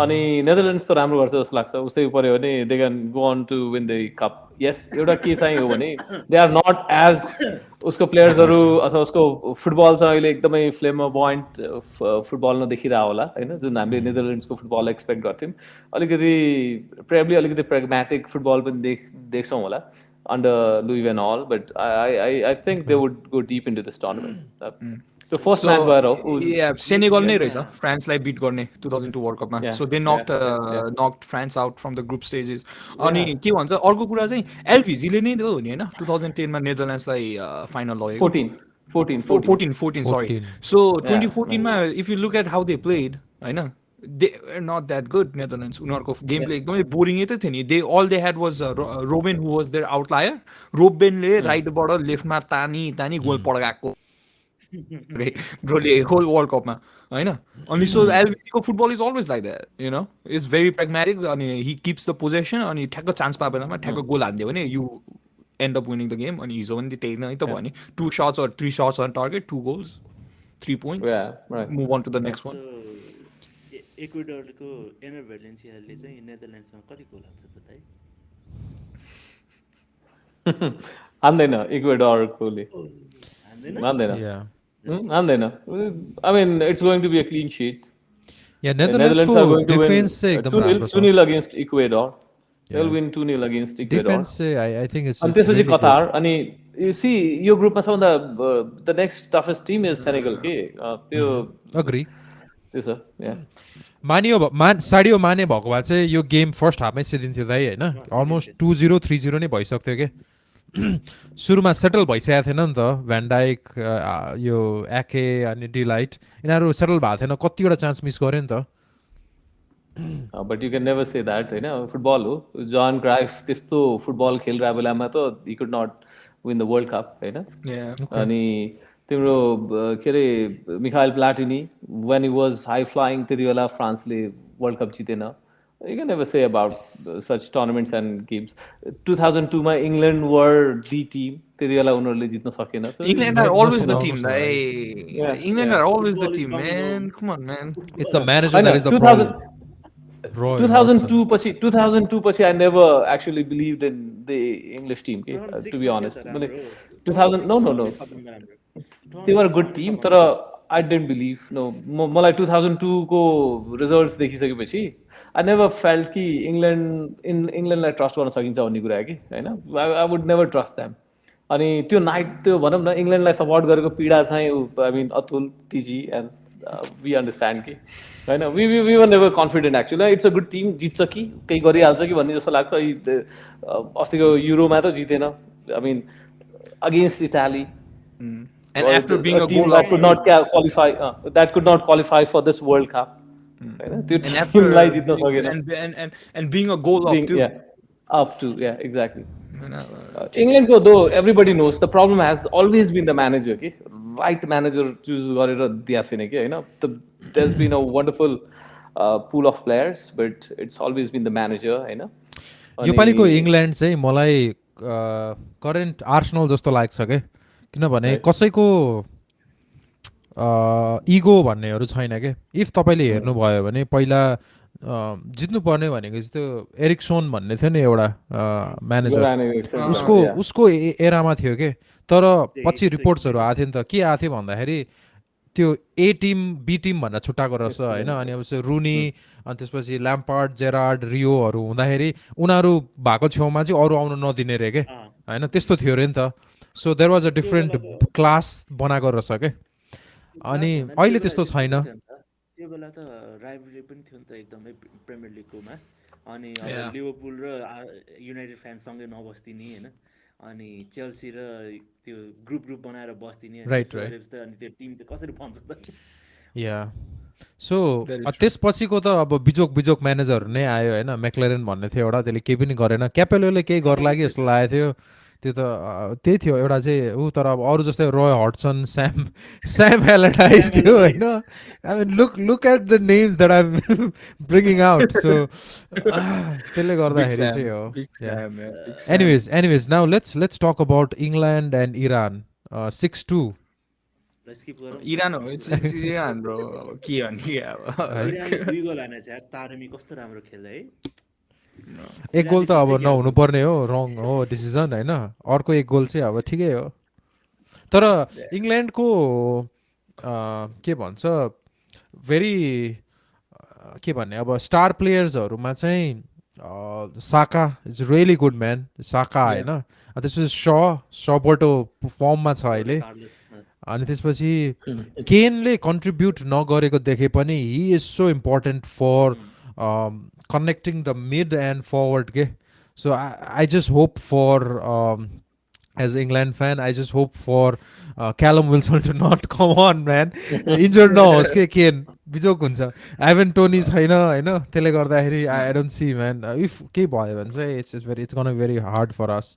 अनि नेदरल्यान्ड्स त राम्रो गर्छ जस्तो लाग्छ उस्तै पर्यो भने they can go on to win the cup यस एउटा के चाहिँ हो भने दे आर नट एज उसको प्लेयर्सहरू अथवा उसको फुटबल चाहिँ अहिले एकदमै फ्लेम पोइन्ट फुटबल नदेखिरहेको होला होइन जुन हामीले नेदरल्यान्ड्सको फुटबल एक्सपेक्ट गर्थ्यौँ अलिकति प्रेबली अलिकति प्रेग्मेटिक फुटबल पनि देख्छौँ होला under Louis van Gaal but I think they would go deep into this tournament So first match भएर yeah Senegal नै रहेछ फ्रान्सलाई बिट गर्ने 2002 वर्ल्ड कपमा so they knocked France out from the group stages अनि के भन्छ अर्को कुरा चाहिँ एलभिजीले नै हो नि हैन 2010 मा नेदरल्यान्ड्सलाई फाइनल लगेको 14 sorry so 2014 मा if you look at how they played हैन they were not that good Netherlands उनीहरुको गेम प्ले एकदमै बोरिङ नै थियो नि all they had was Robben who was their outlier Robbenले राइटबाट लेफ्टमा तानी गोल पड्काएको ब्रोले होल वर्ल्ड कपमा हैन अनि सो एलभिजीको football is always like that you know it's very pragmatic अनि हि किप्स द पोजेसन अनि ठ्याक्क चान्स पाए बेलामा ठ्याक्क गोल हान्दियो भने you end up winning the game अनि हिजो पनि त्यही नै त भयो नि 2 shots or 3 shots on target 2 goals 3 points move on to the next one इक्वेडरको एनर भ्यालेन्सियाले चाहिँ नेदरल्यान्ड्समा कति गोल हाल्छ त दाइ हान्दैन इक्वेडरकोले हान्दैन हान्दैन I mean it's going to be a clean sheet. Yeah, Netherlands are going to win defense चाहिँ एकदम राम्रो छ 2-0 against Ecuador. They'll win 2-0 against Ecuador. Defense चाहिँ I think it's अनि त्यसपछि कतार अनि you see यो ग्रुपमा सबभन्दा the next toughest team is Senegal के त्यो agree त्यसो yeah साडियो माने भएको भए चाहिँ यो गेम फर्स्ट हाफमै सिद्धिन्थ्यो दाइ होइन अलमोस्ट 2-0 3-0 नै भइसक्थ्यो कि सुरुमा सेटल भइसकेको थिएन नि त भ्यान्डाइक यो एके अनि डिलाइट यिनीहरू सेटल भएको थिएन कतिवटा चान्स मिस गर्यो नि त but you can never say that होइन फुटबल हो जन क्राइफ त्यस्तो फुटबल खेलिरहेको बेलामा त he could not win the world cup होइन अनि तिम्रो के अरे Michel Platini when he was high flying त्यति बेला फ्रान्सले वर्ल्ड कप जितेन You can never say about such tournaments and games. 2002 मा England were the team. त्यति बेला उनीहरूले जित्न सकेन. England are always the team. England are always the team, man. Come on, man. It's the manager that is the problem. 2002 पछि I never actually believed in the English team. To be honest, 2000 no. They were a good team. तर I didn't believe. No, मलाई 2002 को results देखिसकेपछि I never felt कि इङ्ल्यान्डलाई ट्रस्ट गर्न सकिन्छ भन्ने कुरा कि होइन I would never trust them. अनि त्यो नाइट त्यो भनौँ न इङ्ल्यान्डलाई सपोर्ट गरेको पीडा चाहिँ I mean Atul TG and we understand कि होइन we were never confident actually. It's a good team जित्छ कि केही गरिहाल्छ कि भन्ने जस्तो लाग्छ अस्तिको युरोमा त जितेन I mean against Italy. And after being a goal that could not qualify for this World Cup. And being a goal up to exactly. England though everybody knows the problem has always been the manager okay right manager choose garera diya छैन के हैन there's been a wonderful pool of players but it's always been the manager हैन यो पालिको इङ्ल्यान्ड चाहिँ मलाई करेन्ट आर्सेनल जस्तो लाग्छ के किनभने कसैको इगो भन्नेहरू छैन के इफ तपाईँले हेर्नुभयो भने पहिला जित्नु पर्ने भनेको चाहिँ त्यो एरिक्सन भन्ने थियो नि एउटा म्यानेजर उसको एरामा थियो के तर पछि रिपोर्ट्सहरू आएको थियो नि त के आएको थियो भन्दाखेरि त्यो ए टिम बी टिम भनेर छुट्टाएको रहेछ होइन अनि अब रुनी अनि त्यसपछि ल्याम्पार्ड जेरार्ड रियोहरू हुँदाखेरि उनीहरू भएको छेउमा चाहिँ अरू आउनु नदिने रे के होइन त्यस्तो थियो अरे नि त so there was a different class बनाएको रहेछ के अनि अहिले त्यस्तो छैन त्यो बेला त राइभलरी पनि थियो नि त एकदमै प्रिमियर लिगकोमा अनि लिभरपुल र युनाइटेड फ्यान सँगै नबस्दिने होइन अनि चेल्सी र त्यो ग्रुप बनाएर बस्दिने राइट अनि त्यो टिम चाहिँ कसरी बन्छ त या सो त्यसपछिको त अब बिजोक म्यानेजर नै आयो होइन मेक्लेरेन भन्ने थियो एउटा त्यसले केही पनि गरेन क्यापेलोले केही गर्ला कि जस्तो लागेको थियो त्यो त त्यही थियो एउटा चाहिँ तर अब अरू जस्तै रोय हडसन स्याम एलडाइस थियो होइन I mean look at the names that I am bringing out so त्यसले गर्दाखेरि चाहिँ हो anyways now let's talk about England and Iran 6-2 Iran हो इरान ब्रो के भन्ने अब दुई गोल हाने चाहिँ तारमी कस्तो राम्रो खेल्दै है एक गोल त अब नहुनु पर्ने हो रङ हो डिसिजन होइन अर्को एक गोल चाहिँ अब ठिकै हो तर इङ्ल्यान्डको के भन्छ भेरी के भन्ने अब स्टार प्लेयर्सहरूमा चाहिँ Saka is really good man Saka होइन त्यसपछि सपोर्टो फर्ममा छ अहिले अनि त्यसपछि केनले कन्ट्रिब्युट नगरेको देखे पनि he is so important for connecting the mid and forward ke so I just hope for as England fan I just hope for Callum Wilson to not come on man injured नहोस् के केन बिजोक हुन्छ Ivan Toney छैन हैन त्यसले गर्दाखेरि I don't see man if के भयो भने चाहिँ it's going to be very hard for us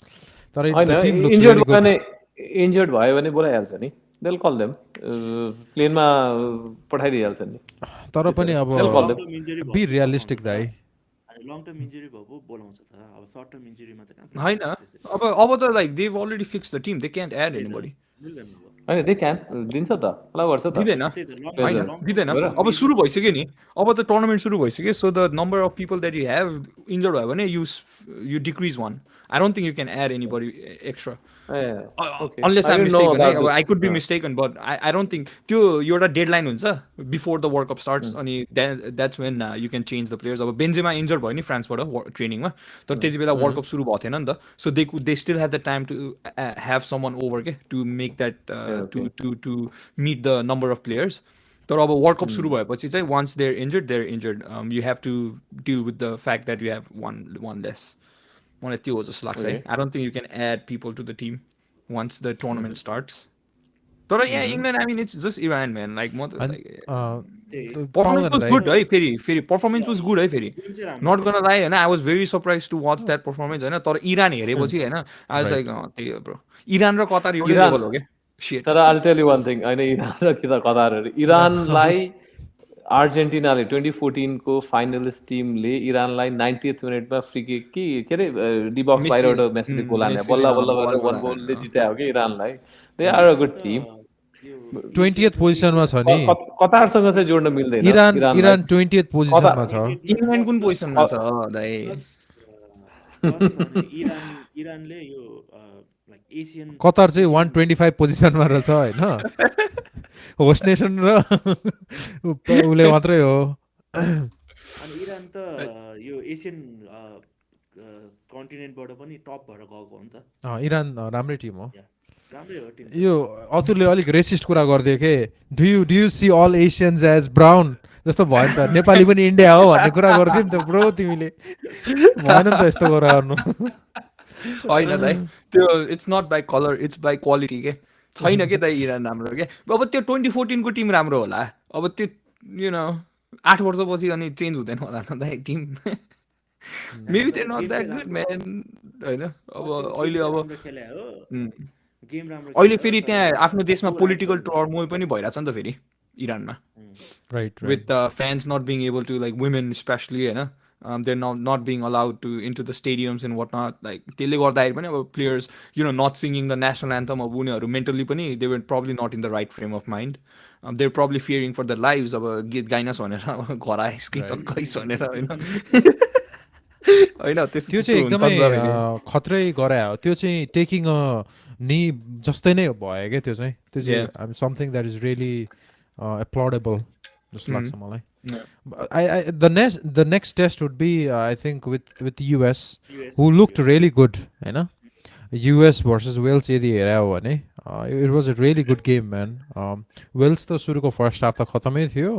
तर the team looks really good injured भयो भने बोलाइहाल्छ नि they'll call them प्लेनमा पठाइदिइहाल्छ नि तर पनि अब बी रियलिस्टिक दाइ लङ टर्म इन्जुरी भएको बोलाउँछ त अब सर्ट टर्म इन्जुरीमा त कहाँ होइन बोलाउँछ त्यसरी अब त like they've already fix the team they can't add त्यही त एनीबडी मिल्दैन अब होइन दे क्यान दिन्छ त अलाउ गर्छ त दिँदैन त्यही त लङ होइन प्लेजर लङ दिँदैन गर अब सुरु भइसक्यो नि अब त टुर्नामेन्ट सुरु भइसक्यो so the number of people that you have injured भयो भने you decrease one I don't think you can add anybody extra ah okay unless I I didn't know mistaken है अबाउट अब I this could be mistaken but I don't think त्यो एउटा डेडलाइन हुन्छ before the world Cup starts अनि that's when you can change the players अब बेन्जेमा इन्जर्ड भयो नि फ्रान्सबाट ट्रेनिङमा तर त्यति बेला वर्ल्ड कप सुरु भएको थिएन नि त so they still have the time to have some one over के to make that to meet the number of players तर अब वर्ल्ड कप सुरु भएपछि चाहिँ once they're injured you have to deal with the fact that you have one less मलाई त्यो हो जस्तो लाग्छ है I don't think you can add people to the team once the tournament starts. तर यहाँ England I mean it's just Iran man like म त पर्फर्मेन्स वाज गुड है फेरि पर्फर्मेन्स वाज गुड है फेरि नट गर्न लाइ होइन I was very surprise to watch that performance होइन तर इरान हेरेपछि होइन आई वाज लाइक त्यही हो ब्रो इरान र कतार एउटै लेभल हो क्या शिट तर I tell you one thing होइन इरान र कि त कतारहरू इरानलाई अर्जेन्टिनाले 2014 को फाइनलिस्ट टिमले इरानलाई 90th मिनटमा फ्री किक कि के अरे डिबक्स बाहिरबाट मेसीले गोल हाने बल्ल बल्ल गरेर 1 गोलले जितायो कि इरानलाई they are a good team 20th पोजिसनमा छ नि कतारसँग चाहिँ जोड्न मिल्दैन इरान 20th पोजिसनमा छ इङ्ल्यान्ड कुन पोजिसनमा छ दाइ इरानले यो लाइक एसियन कतार चाहिँ 125 पोजिसनमा रहेछ होइन होस्ट नेसन र उसले मात्रै हो अनि इरान त यो एसियन कन्टिनेन्टबाट पनि टप भएर गएको हो नि त इरान राम्रै टिम हो राम्रै हो टिम यो अतुलले अलिक रेसिस्ट कुरा गरिदियो के do you see all Asians as brown जस्तो भयो नि त नेपाली पनि इन्डिया हो भन्ने कुरा गरिदियो नि त ब्रो तिमीले भएन नि त यस्तो कुरा गर्नु होइन दाइ त्यो it's not by colour it's by quality के छैन के दाइ इरान राम्रो के अब त्यो 2014 को टिम राम्रो होला अब त्यो यु नो 8 वर्षपछि अनि चेन्ज हुँदैन होला न दाइ team maybe they not that good man होइन अब अहिले अब खेले हो गेम राम्रो अहिले फेरि त्यहाँ आफ्नो देशमा पोलिटिकल टर्मोल पनि भइरहेछ नि त फेरि इरानमा right with fans not being able to, like women especially, you know, they're not being allowed to into the stadiums and whatnot. Like त्यसले गर्दाखेरि पनि अब players, you know, not singing the national anthem of उनीहरू mentally पनि they were probably not in the right frame of mind. They're probably fearing for their lives. अब गीत गाइनस् भनेर अब घर आएस् कि त गइस् भनेर होइन होइन त्यो चाहिँ एकदमै खत्रै गरायो त्यो चाहिँ टेकिङ अ नी जस्तै नै भयो क्या त्यो चाहिँ something that is really applaudable जस्तो लाग्छ मलाई the next test would be I think with the US who looked really good हैन US versus Wales यदि हेर्यो भने it was a really good game man Wales त सुरुको फर्स्ट हाफ त खतमै थियो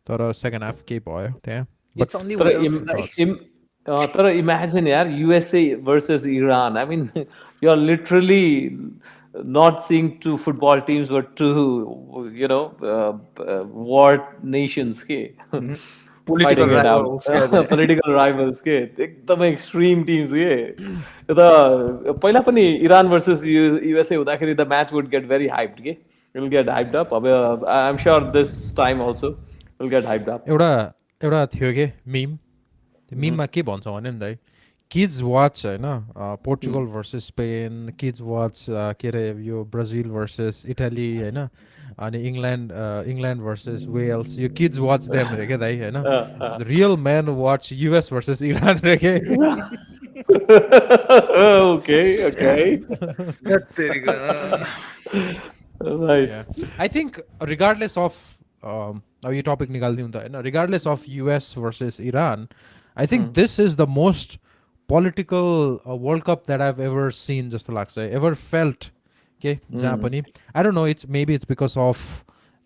तर सेकेन्ड हाफ केही भयो त्यहाँ तर imagine यार USA versus Iran I mean you're literally not seeing two football teams but two you know war nations के political rivals political rivals के एकदमै extreme teams के त पहिला पनि इरान versus USA हुँदाखेरि the match would get very hyped के it will get hyped up अब I'm sure this time also will get hyped up एउटा थियो के मीममा के भन्छ भने नि दाइ kids watch होइन Portugal versus Spain kids watch के अरे यो ब्राजिल versus इटाली होइन अनि इङ्ल्यान्ड versus वेल्स यो kids watch them रे के दाइ होइन real man watch US versus Iran रे के okay I think regardless of अब यो टपिक निकाल्दिउँ त होइन regardless of US versus Iran I think this is the most political World Cup that I've ever seen जस्तो लाग्छ ever felt के जहाँ पनि I don't know maybe it's because of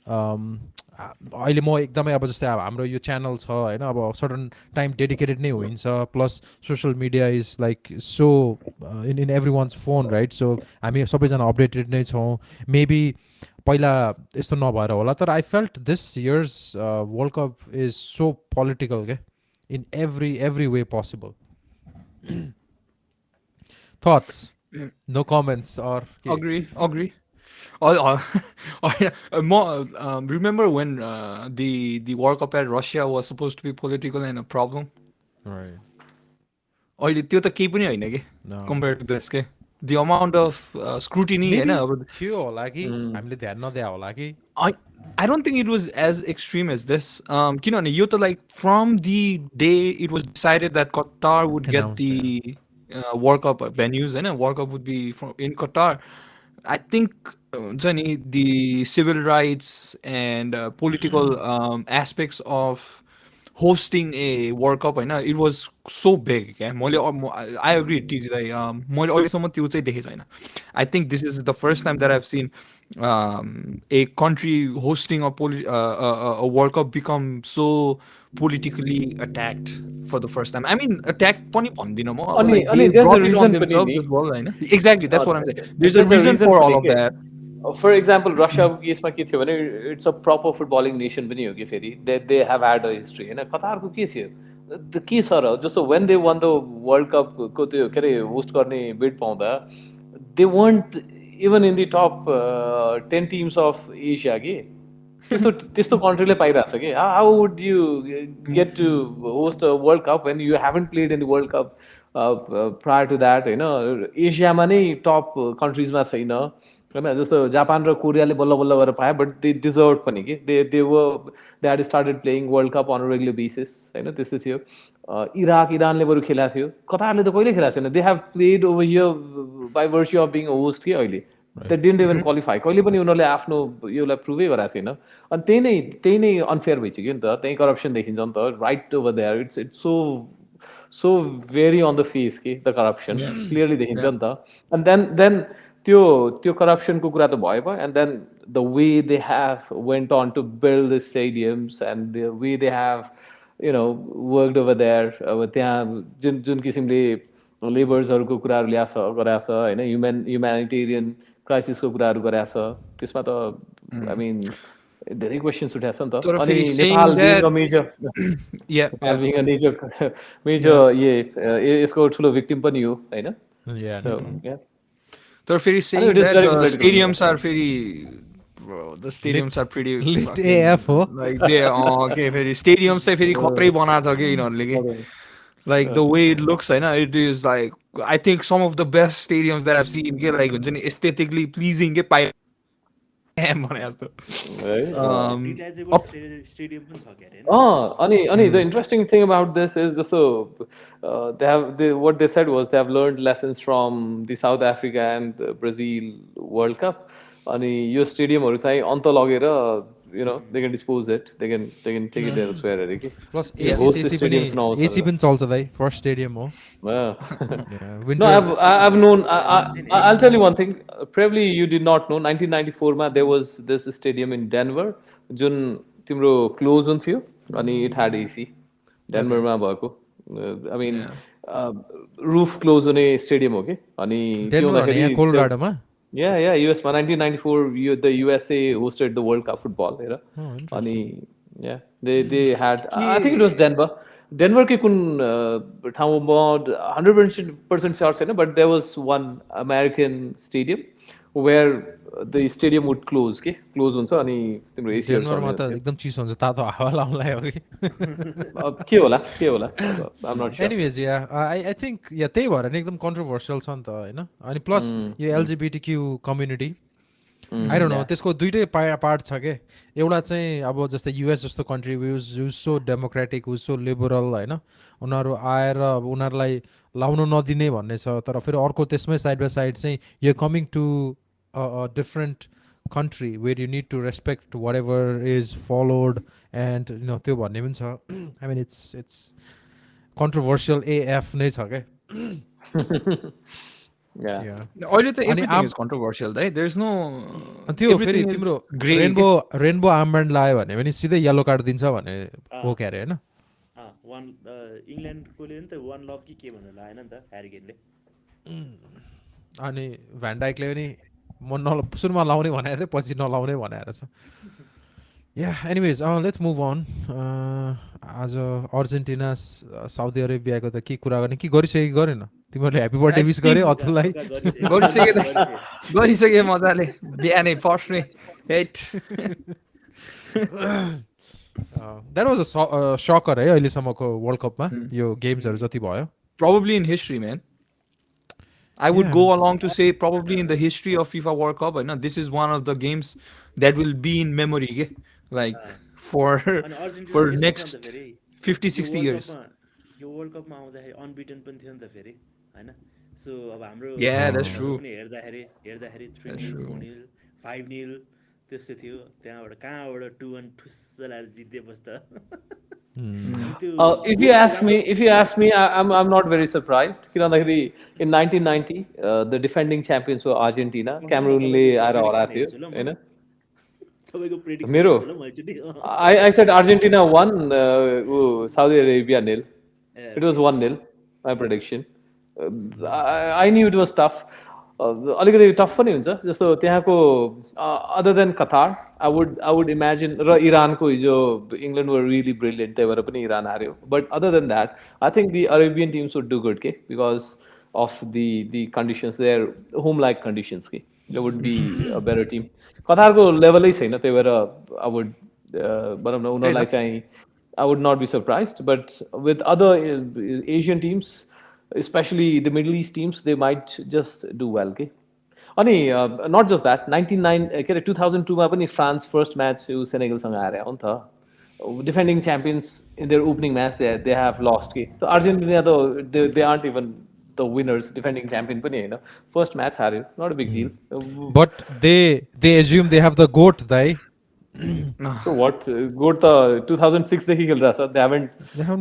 अहिले म एकदमै अब जस्तै अब हाम्रो यो च्यानल छ होइन अब सर्टन टाइम डेडिकेटेड नै हुन्छ plus social media is like so in everyone's phone right so हामी सबैजना अपडेटेड नै छौँ मेबी पहिला यस्तो नभएर होला तर I felt this years world cup is so political के in every way possible thoughts no comments or agree remember when the World Cup at Russia was supposed to be political and a problem right अहिले त्यो त केही पनि होइन कि कम्पेयर टु दिस के दि अमाउन्ट अफ स्क्रुटिनी होइन अब थियो होला कि हामीले ध्यान नदिया होला कि I don't think it was as extreme as this. किनभने यो त like from the day it was decided that Qatar would get Announced, the World Cup venues, and World Cup would be in Qatar. I think the civil rights and political aspects of hosting a World Cup, it was so big. I agree, TZ. मैले अहिलेसम्म त्यो चाहिँ देखेको छैन. I think this is the first time that I've seen a country hosting a World Cup become so politically attacked for the first time. I mean, attacked पनि भन्दिनँ म. Like they there's a brought it on reason themselves पनि as well. Exactly, that's what I'm saying. There's a there's a reason reason for all पनि of के. that. For example, Russia को केसमा के थियो भने it's a proper footballing nation पनि हो कि फेरि they have had a history होइन कतारको के थियो के छ र जस्तो when they won the world कपको त्यो के अरे होस्ट गर्ने बिड पाउँदा they weren't even in the top 10 teams of Asia कि त्यस्तो कन्ट्रीले पाइरहेको छ कि how would you get to host a world cup when you haven't played in the world cup prior to that होइन एसियामा नै टप कन्ट्रिजमा छैन होइन जस्तो जापान र कोरियाले बल्ल बल्ल गरेर पायो बट दे डिजर्भ पनि कि they had started playing world cup on regular basis होइन त्यस्तो थियो इराक इरानले बरु खेलाएको थियो कतारले त कहिले खेलाएको छैन they have played over here by वर्सी अफ बिङ होस्ट कि अहिले दे डिन्ट इभन क्वालिफाई कहिले पनि उनीहरूले आफ्नो योलाई प्रुभै गराएको छैन अनि त्यही नै अनफेयर भइसक्यो नि त त्यही करप्सन देखिन्छ नि त right over there it's so very on the face कि द करप्सन क्लियरली देखिन्छ नि त अनि देन त्यो करप्सनको कुरा त भयो and then the way they have went on to build the stadiums and the way they have worked over there अब त्यहाँ जुन किसिमले लेबर्सहरूको कुराहरू गराएको छ होइन ह्युम्यानिटेरियन क्राइसिसको कुराहरू गराएको छ त्यसमा त आई मिन धेरै क्वेसन्स उठाएको छ नि त अनि नेपाल मेजर यसको ठुलो भिक्टिम पनि हो होइन तर फेरि saying that the stadiums are फेरि the stadiums are pretty lit AF हो like they okay फेरि stadiums चाहिँ फेरि खत्रै बनाएको छ कि यिनीहरूले कि like the way it looks होइन it is like I think some of the best stadiums that I've seen के like हुन्छ नि aesthetically pleasing के पाइ भने जस्तो स्टेडियम पनि छ के अरे अनि the interesting thing about this is जस्तो what they said was they have learned lessons from the South Africa and Brazil World Cup अनि यो स्टेडियमहरू चाहिँ अन्त लगेर they can dispose it they can take it elsewhere अरे कि प्लस एसी पनि चल्छ दाइ फर्स्ट स्टेडियम हो No, I've known. I'll tell you one thing. Probably you did not know. 1994 मा there was this stadium in Denver, जुन तिम्रो close हुन्थ्यो अनि it had AC. Denver मा भएको. I mean, roof close हुने stadium हो कि अनि त्यो हुँदाखेरि कोलोराडोमा Yeah, US मा 1994 the USA hosted the World Cup football हेर अनि yeah they had I think it was Denver. Denver के कुन ठाउँमा 100% sure छैन but there was one American stadium where the stadium would close हुन्छ अनि तिम्रो एसी डेनभरमा त एकदम चिसो हुन्छ तातो हावा लाउनलाई हो कि के होला I'm not sure. Anyways I think त्यही भएर नि एकदम कन्ट्रोभर्सियल छ नि त होइन अनि प्लस यो LGBTQ community I don't no त्यसको दुइटै पार्ट छ के एउटा चाहिँ अब जस्तै युएस जस्तो country use so democratic use so liberal होइन उनीहरू आएर उनीहरूलाई लाउनु नदिने भन्ने छ तर फेरि अर्को त्यसमै साइड बाई साइड चाहिँ यो coming to different country where you need to respect whatever is followed and त्यो भन्ने पनि छ I mean it's controversial AF नै छ के अहिले त everything is controversial right there's no त्यो फेरि तिम्रो रेनबो आर्मबेन्ड लायो भने पनि सिधै येलो कार्ड दिन्छ भने हो के अरे हैन इङ्ल्यान्डकोले नि त वन लभ के भनेर लाएन नि त ह्यारिकेनले अनि भ्यान डाइकले पनि म सुरुमा लाउने भनेको थिएँ पछि नलाउने भनेर छ या एनिवेज लेट्स मुभ अन आज अर्जेन्टिना साउदी अरेबियाको त के कुरा गर्ने के गरिसकेको गरेन तिमीहरूले ह्याप्पी बर्थडे विस गरे अतुललाई गरिसके मजाले बिहानै फर्स्टमै hate that was a sucker है अहिलेसम्मको वर्ल्ड कपमा यो गेम्सहरू जति भयो Probably in history, man. I would Yeah, go along to say probably in the history of FIFA World Cup. No, this is one of the games that will be in memory, के? Like for अनि अर्जेन्टिना for यस्तो छ नि त next फेरि 50, यो 60 वर्ल्ड years. कपमा आउँदाखेरि अनबिटन पनि थियो नि त फेरि होइन सो अब हाम्रो Yeah, that's सिलेक्सनहरू true. पनि हेर्दाखेरि 3-0 That's true. 4-0 5-0 त्यस्तो थियो त्यहाँबाट कहाँबाट 2-1 ठुस्स लगाएर जित्दिएपछि त अनि त्यो If you ask me, I'm not very surprised. किनभन्दाखेरि in 1990, the defending champions were Argentina. Cameroonले आएर हराएको थियो, होइन? तपाईँको प्रेडिक्सन मेरो हेर्छु ल मैले एकचोटि I said Argentina won, Saudi Arabia nil. It was 1-0, my prediction. I knew it was tough. अलिकति टफ पनि हुन्छ जस्तो त्यहाँको other than Qatar I would imagine र इरानको हिजो इङ्ल्यान्ड वर रियली ब्रिलियन्ट त्यही भएर पनि इरान हार्यो but other than that I think the Arabian teams would do good के because of the conditions there home like conditions के they would be a better team कतारको लेभलै छैन त्यही भएर आई वुड भनौँ न उनीहरूलाई चाहिँ I would not be surprised. But with other Asian teams, especially the Middle East teams, they might just do well. Okay. Ani, not just that. 2002 मा पनि France first match Senegal सँग हारे हो नि त. Defending champions in their opening match they have lost. Okay. So Argentina though they aren't even the winners. Defending champion पनि हैन. First match हार्यो. Not a big deal. but they assume they have the goat, दाइ. So what? Go to 2006 देखि खेलिरहेछ. They haven't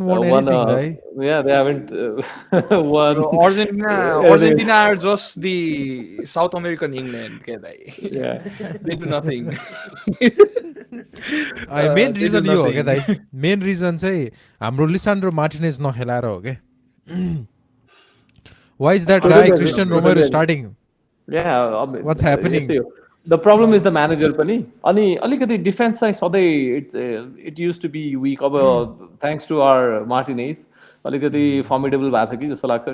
won anything, right? Yeah, they haven't won. Bro, Argentina are just the South American England. Okay, Yeah. they do nothing. Main reason यो हो क्या दाइ मेन रिजन चाहिँ हाम्रो लिसान्ड्रो मार्टिनेज नखेलाएर हो क्या why is that guy Cristian Romero starting Yeah, What's happening? The problem is the manager पनि अनि अलिकति डिफेन्स चाहिँ सधैँ it used to be weak अब thanks to our Martinez अलिकति फर्मिडेबल भएको छ कि जस्तो लाग्छ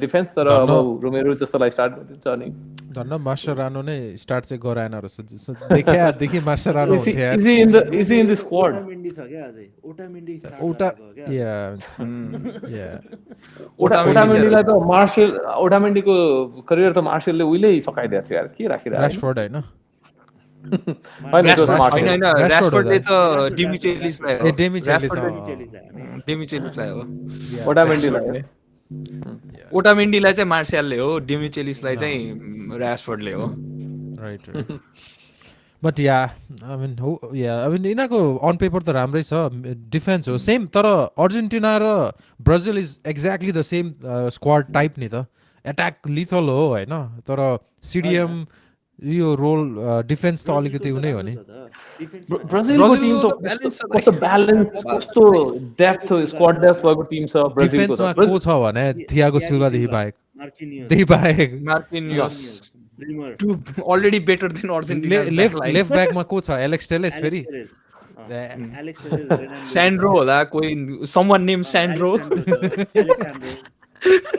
डिफेन्स तर अब रोमेरो जस्तोलाई स्टार्ट गरिदिन्छ अनि धन्न मास्टरानो नै स्टार्ट चाहिँ गराएन रहेछ देखि मास्टरानो हुन्थ्यो यार is he in the squad ओटामेन्डी छ क्या अझै ओटामेन्डी ओटा ओटामेन्डीलाई त ओटामेन्डीको करियर त मार्सलले उहिल्यै सकाइदिएको थियो यार के राखिरहेको राशफोर्ड हैन राशफोर्डले त डिमिचेलिसलाई हो ओटामेन्डीलाई ओटामेन्डीलाई चाहिँ मार्सियलले हो डिमिचेलिसलाई चाहिँ राशफोर्डले हो right but yeah I mean यिनीहरूको अन पेपर त राम्रै छ डिफेन्स हो सेम तर अर्जेन्टिना र Brazil is exactly the same squad type नि त एट्याक लिथल हो होइन तर सिडिएम यो रोल डिफेन्स त अलिकति उनै हो नि ब्राजिलको टिम त कस्तो ब्यालेन्स कस्तो डेप्थ स्क्वाड डेप्थ भएको टिम छ ब्राजिलको डिफेन्समा को छ भने थियागो सिल्भादेखि बाहेक Marquinhos already better than Argentina. Left ब्याकमा को छ एलेक्स टेलेस फेरि Sandro होला कोही someone named Sandro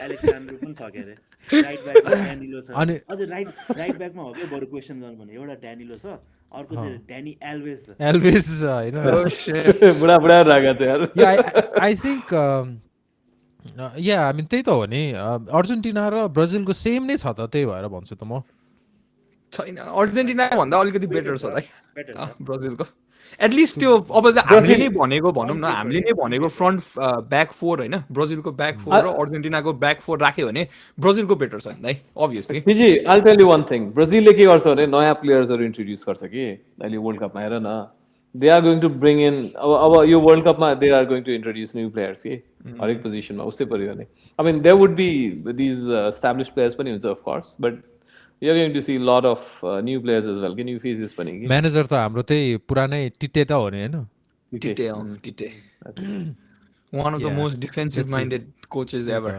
एलेक्सान्ड्रो पनि छ के अरे राइट ब्याकमा ड्यानिलो छ अनि अझै राइट ब्याकमा हो के बरु क्वेसन गर्नु भने एउटा ड्यानिलो छ अर्को चाहिँ ड्यानी एल्वेज छ एल्वेज हैन बुढा बुढा राखेको थियो यार I think yeah I mean त्यही त हो नि अर्जेन्टिना र ब्राजिलको सेम नै छ त त्यही भएर भन्छु त म छैन अर्जेन्टिना भन्दा अलिकति बेटर छ है ब्राजिलको एटलिस्ट त्यो अब हामीले नै भनेको भनौँ न हामीले नै भनेको फ्रन्ट ब्याक फोर होइन ब्राजिलको ब्याक फोर र अर्जेन्टिनाको ब्याक फोर राख्यो भने ब्राजिलको बेटर छ नि obviously PG I tell you one thing ब्राजिलले के गर्छ भने नयाँ प्लेयर्सहरू इन्ट्रोड्युस गर्छ कि अहिले वर्ल्ड कपमा हेर न they are going to bring in अब यो वर्ल्ड कपमा they are going to introduce new players कि हरेक पोजिसनमा उस्तै पऱ्यो भने I mean there would be these establish players पनि हुन्छ of course but you're going to see a lot of new players as well. Can you face this पनि म्यानेजर त हाम्रो त्यही पुरानै टिटे त हो नि हैन Tite one of the most defensive minded coaches ever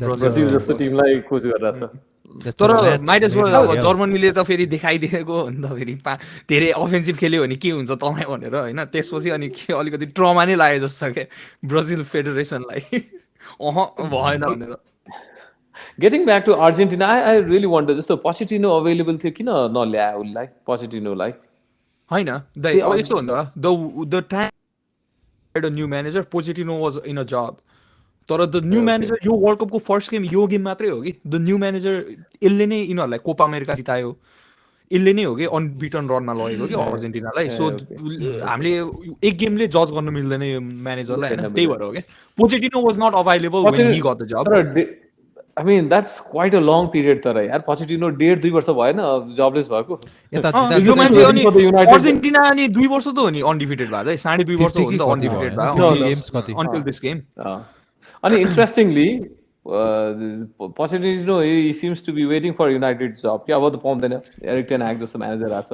Brazil जस्तो टिमलाई कोच गरिरहेछ तर माइट एज वेल अब जर्मनीले त फेरि देखाइदिएको हो नि त फेरि धेरै अफेन्सिभ खेल्यो भने के हुन्छ तँलाई भनेर होइन त्यसपछि अनि के अलिकति ट्रमा नै लाग्यो जस्तो क्या ब्राजिल फेडरेसनलाई भएन भनेर Getting back to Argentina, I really wonder जस्तो Pochettino available थियो किन नल्यायो उसलाई Pochettinoलाई हैन दाइ अब यस्तो हो नि त the time a new manager Pochettino was in a job तर द न्यू म्यानेजर यो वर्ल्ड कपको फर्स्ट गेम यो गेम मात्रै हो कि द न्यू म्यानेजर यसले नै यिनीहरूलाई कोपा अमेरिका जितायो यसले नै हो कि अनबिटन रनमा लगेको कि अर्जेन्टिनालाई सो हामीले एक गेमले जज गर्न मिल्दैन यो म्यानेजरलाई होइन त्यही भएर हो क्या Pochettino was not available when he got the job I mean, that's quite a long period तर यार पोचेटिनो 1.5-2 वर्ष भएन जबलेस भएको यता यो मान्छे अनि for the United. अर्जेन्टिना अनि 2 वर्ष त हो नि अनडिफिटेड भएको है 2.5 वर्ष हो नि त अनडिफिटेड भएको until this game अनि interestingly Pochettino he seems to be waiting for United job क्या अब त पाउँदैन एरिक टेन हाग जस्तो म्यानेजर आछ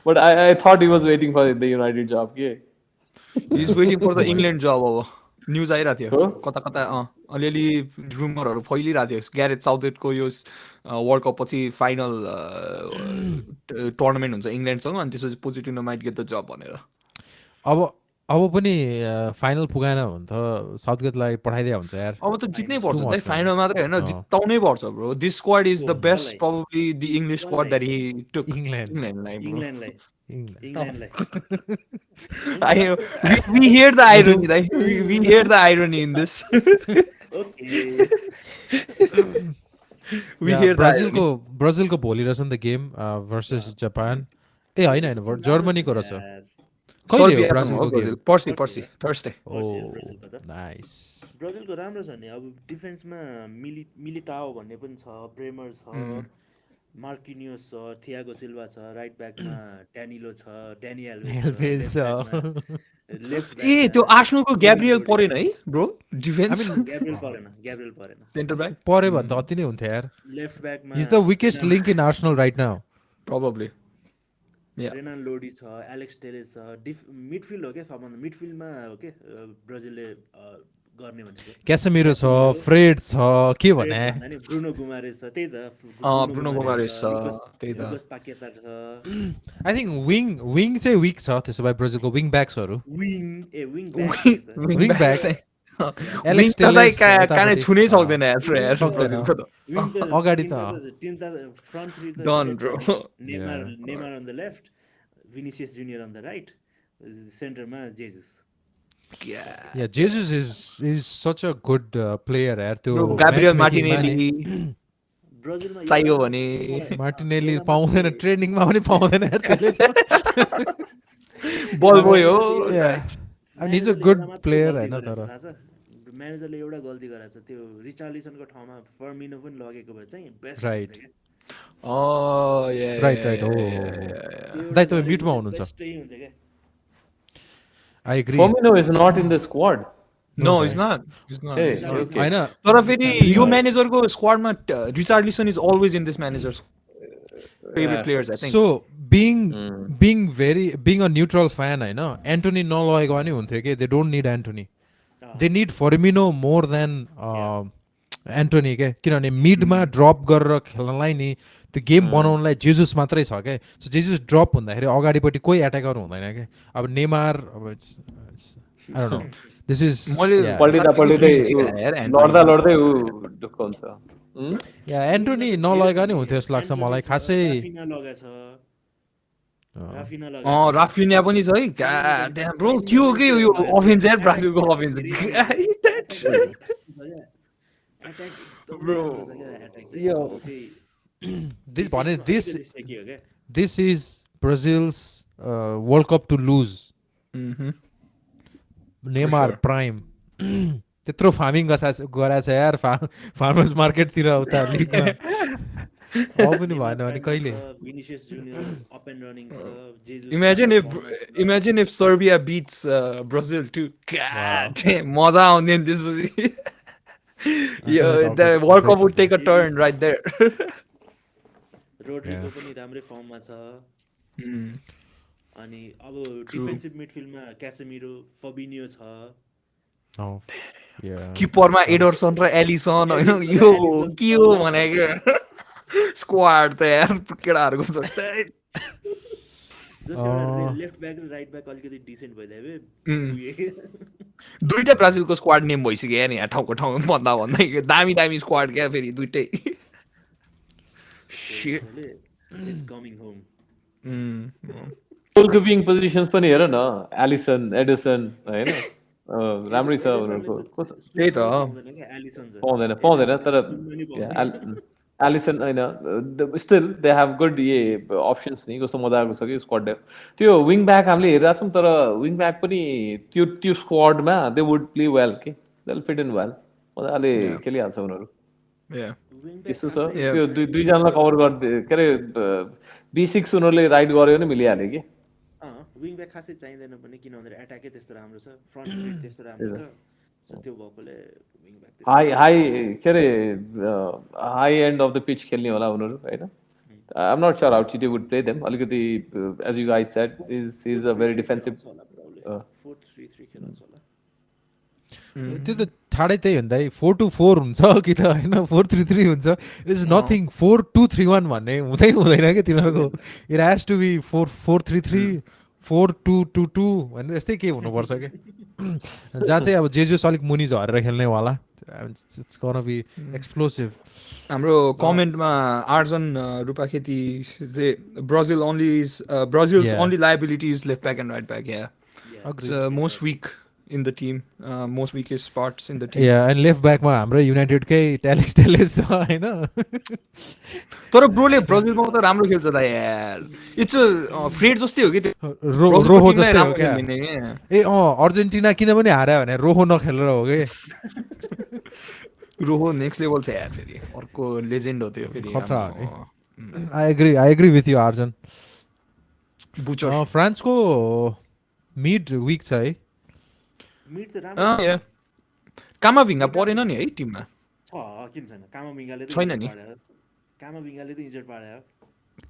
but I thought he was waiting for the United job के he is waiting for the England job अब न्युज आइरहेको थियो कता कता अलिअलि रुमरहरू फैलिरहेको थियो ग्यारेथ साउथगेटको यो वर्ल्ड कप पछि फाइनल टुर्नामेन्ट हुन्छ इङ्ल्यान्डसँग अनि त्यसपछि पोचेटिनो माइट गेट द जब भनेर अब पनि फाइनल पुगाएन भने त साउथगेटलाई पठाइदिया हुन्छ यार अब त जित्नै पर्छ नि फाइनल मात्रै होइन जिताउनै पर्छ bro this squad is the best probably the English squad that he took इङ्ल्यान्डलाई we hear the irony, right? We hear the irony in this. We hear ब्राजिलको भोलि रहेछ नि त गेम भर्सेस जापान ए होइन जर्मनीको रहेछ कहिले हो ब्राजिलको पर्सि थर्सडे नाइस ब्राजिलको राम्रो छ नि अब डिफेन्समा मिलिटाओ भन्ने पनि छ ब्रेमर छ मार्किनियोस छ थियागो सिल्वा छ राइट ब्याकमा ड्यानिलो छ ड्यानी एल्भेज छ ए त्यो आर्सेनलको ग्याब्रियल परेन है ब्रो डिफेन्स ग्याब्रियल परेन सेन्टर ब्याक परे भने त अति नै हुन्थ्यो यार लेफ्ट ब्याकमा is the weakest link in Arsenal right now probably Renan Lodi छ एलेक्स टेलेस छ मिडफिल्ड हो क्या सबभन्दा मिडफिल्डमा हो के ब्राजिलले गर्ने भनेको क्यासेमिरो छ फ्रेड छ के भने ब्रुनो गुमारेस छ त्यही त ब्रुनो गुमारेस छ त्यही त लुकास पाकेता छ आई थिंक विङ चाहिँ विक छ त्यसो भए ब्राजिलको विङ ब्याक्सहरु विङ ब्याक्स एलेक्स टेलेस काने छुनै सक्दैन यार ब्राजिलको त अगाडि त टिम त फ्रन्ट थ्री त done bro Neymar on the left Vinicius Junior on the right सेन्टरमा Jesus Yeah, Jesus is such a good player यार त्यो Gabriel Martinelli ब्राजिलमा चाहियो भने मार्टिनेली पाउँदैन ट्रेनिङमा पनि पाउँदैन यार त्यसले बल बोय हो and he's a good player हैन तर म्यानेजरले एउटा गल्ती गरेछ त्यो रिचार्लिसनको ठाउँमा फर्मिनो पनि लगेको भए चाहिँ बेस्ट राइट राइट दाइ तपाईँ म्युटमा हुनुहुन्छ I agree. Firmino is not in the squad. No, he's not. He's not. Okay. I know. तर फेरि यो म्यानेजरको स्क्वाडमा Richarlison is always in this manager's favourite players I think so being a neutral fan हैन एन्टोनी नलगेको पनि हुन्थ्यो के they don't need Antony they need Firmino more than Antony के किनभने मिडमा ड्रप गरेर खेल्नलाई नि त्यो गेम बनाउनलाई जेजुस मात्रै छ क्या सो जेजुस ड्रप हुँदाखेरि अगाडिपट्टि कोही एट्याकर हुँदैन क्या अब नेमार अब I don't no this is लड्दै दुःख हुन्छ या एन्टोनी नलगेको नि हुन्थ्यो जस्तो लाग्छ मलाई खासै राफिनिया पनि छ है गाड्याम ब्रो के हो के यो अफेन्स यार ब्राजिलको offence bro this is Brazil's World Cup to lose. Neymar prime. त्यत्रो फार्मिङ गराछ यार फार्मर्स मार्केटतिर उता लिगमा अब पनि भएन भने कहिले imagine if Serbia beats Brazil too मजा आउँदैन त्यसपछि the World Cup would take a turn right there Rodrygo पनि राम्रै फर्ममा छ अनि अब डिफेन्सिभ मिडफिल्डमा क्यासेमिरो फबिनियो छ किपरमा एडरसन र एलिसन होइन यो के हो भनेको स्क्वाड त यार केटाहरूको लेफ्ट ब्याक र राइट ब्याक अलिकति डिसेन्ट भइदियो दुईटा ब्राजिलको स्क्वाड नेम भइसक्यो यार यहाँ ठाउँको ठाउँमा भन्दा भन्दै दामी दामी स्क्वाड क्या फेरि दुइटै गोलकिपिङ पोजिसन्स पनि हेर न एलिसन एडरसन हैन राम्रै छ उनीहरूको त्यही त पाउँदैन तर एलिसन होइन still they have good options नि कस्तो मजाको छ कि स्क्वाड डेप्थ त्यो विङ ब्याक हामीले हेरिरहेको छौँ तर विङ ब्याक पनि त्यो स्क्वाडमा दे वुड प्ले वेल के दे फिट इन वेल मजाले खेलिहाल्छ उनीहरू त्यस्तो छ त्यो दुईजनालाई कभर गरिदिए के अरे B6 उनीहरूले राइड गर्यो भने मिलिहाल्यो कि विङ ब्याक खासै चाहिँदैन पनि किन भन्दाखेरि एट्याकै त्यस्तो राम्रो छ फ्रन्ट थ्री त्यस्तो राम्रो छ सो त्यो भएकोले विङ ब्याक हाई के अरे high end of the pitch खेल्ने होला उनीहरू होइन I am not sure how Tite would play them अलिकति as you guys said is a very defensive 4-3-3 खेल्छ होला त्यो त ठाडै त्यही हो नि त 4-2-4 हुन्छ कि त होइन 4-3-3 हुन्छ इज नथिङ 4-2-3-1 भन्ने हुँदै हुँदैन कि तिनीहरूको इट हेज टु बी 4-4-3-3 4-2-2-2 भन्ने यस्तै के हुनुपर्छ कि जहाँ चाहिँ अब जेजस अलिक मुनि झरेर खेल्नेवाला इट्स गोना बी एक्सप्लोसिभ हाम्रो कमेन्टमा Arjan Rupakheti Brazil's only liability is left back and right back या most weak in the team, most weakest spots in the team. Yeah, and left back मा हाम्रो युनाइटेडकै टेलेक्स छ हैन तर ब्रोले ब्राजिलमा त राम्रो खेल्छ त यार इट्स फ्रेड जस्तै हो कि त्यो रोहो जस्तै हो क्या ए अर्जेन्टिना किन पनि हार्यो भने रोहो नखेलेर हो के रोहो नेक्स्ट लेभल छ यार फेरि अर्को लेजेन्ड हो त्यो फेरि खतरा हो आई एग्री विथ यु अर्जन बुचर फ्रान्सको मिड विक छ है मिड त राम्रो कामाभिङ्गा परेन नि है टिममा किन छैन कामाभिङ्गाले छैन नि कामाभिङ्गाले त इन्जर्ड पार्यो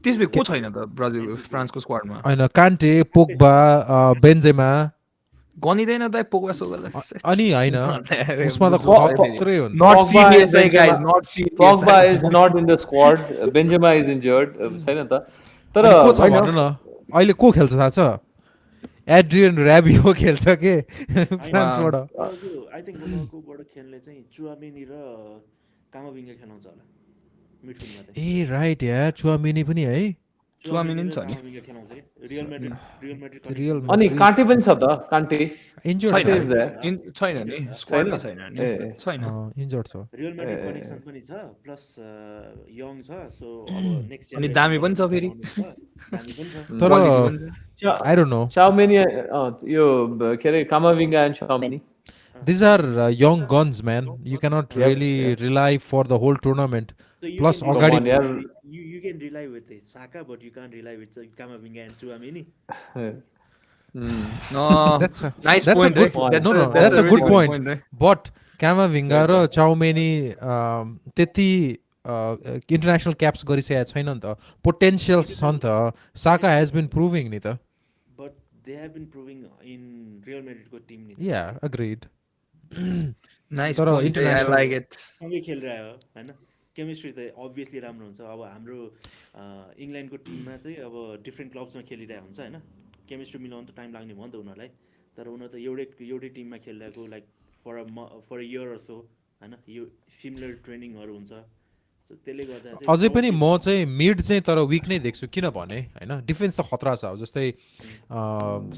त्यसबे को छैन त ब्राजिल फ्रान्सको स्क्वाडमा हैन कान्टे पोग्बा बेन्जेमा गनिदैन त पोग्बा सोग्बालाई अनि हैन उसमा त खतरै हुन्छ not serious guys not serious Pogba is not in the squad Benzema is injured छैन त तर को छ भन्नु न अहिले को खेल्छ थाहा छ एड्रियन र्याबियो खेल्छ के फ्रान्सबाट आई थिंक मोनाकोबाट खेल्ने चाहिँ चुआमेनी र कामाभिङ्गा खेलाउँछ होला मिडफिल्डमा चाहिँ ए राइट यार चुआमेनी पनि है चुआमेनी पनि छ नि रियल म्याड्रिड रियल अनि कान्टे पनि छ त कान्टे इन्जर्ड छैन नि स्क्वाडमा छैन नि छैन इन्जर्ड छ रियल म्याड्रिड कनेक्सन पनि छ प्लस यङ छ सो अब नेक्स्ट अनि दामी पनि छ फेरि दामी पनि छ तर आई डोन्ट नो चाउमेनी यो के अरे कामाभिङ्गा and चाउमेनी These are young guns, man. You cannot really rely for the whole tournament. So you Plus, can Agadi. You can rely with Saka, but you can't rely with Kamavinga and Tchouaméni. No, That's a point. good point. That's a good point. But Kamavinga र Tchouaméni त्यति international caps गरिसकेको छैन नि त पोटेन्शियल छ नि त साका has been proving नि त But they have been proving in Real Madrid को team नि. Yeah, agreed. Nice point. I like it. सँगै खेलिरहेको हैन केमिस्ट्री त अभियसली राम्रो हुन्छ अब हाम्रो इङ्ल्यान्डको टिममा चाहिँ अब डिफ्रेन्ट क्लब्समा खेलिरहेको हुन्छ हैन केमिस्ट्री मिलाउनु त टाइम लाग्ने भयो नि त उनीहरूलाई तर उनीहरू त एउटै टिममा खेलिरहेको like for a year so हैन यो सिमिलर ट्रेनिङहरू हुन्छ सो त्यसले गर्दा चाहिँ अझै पनि म चाहिँ मिड चाहिँ तर विक नै देख्छु किन भने हैन डिफेन्स त खतरा छ जस्तै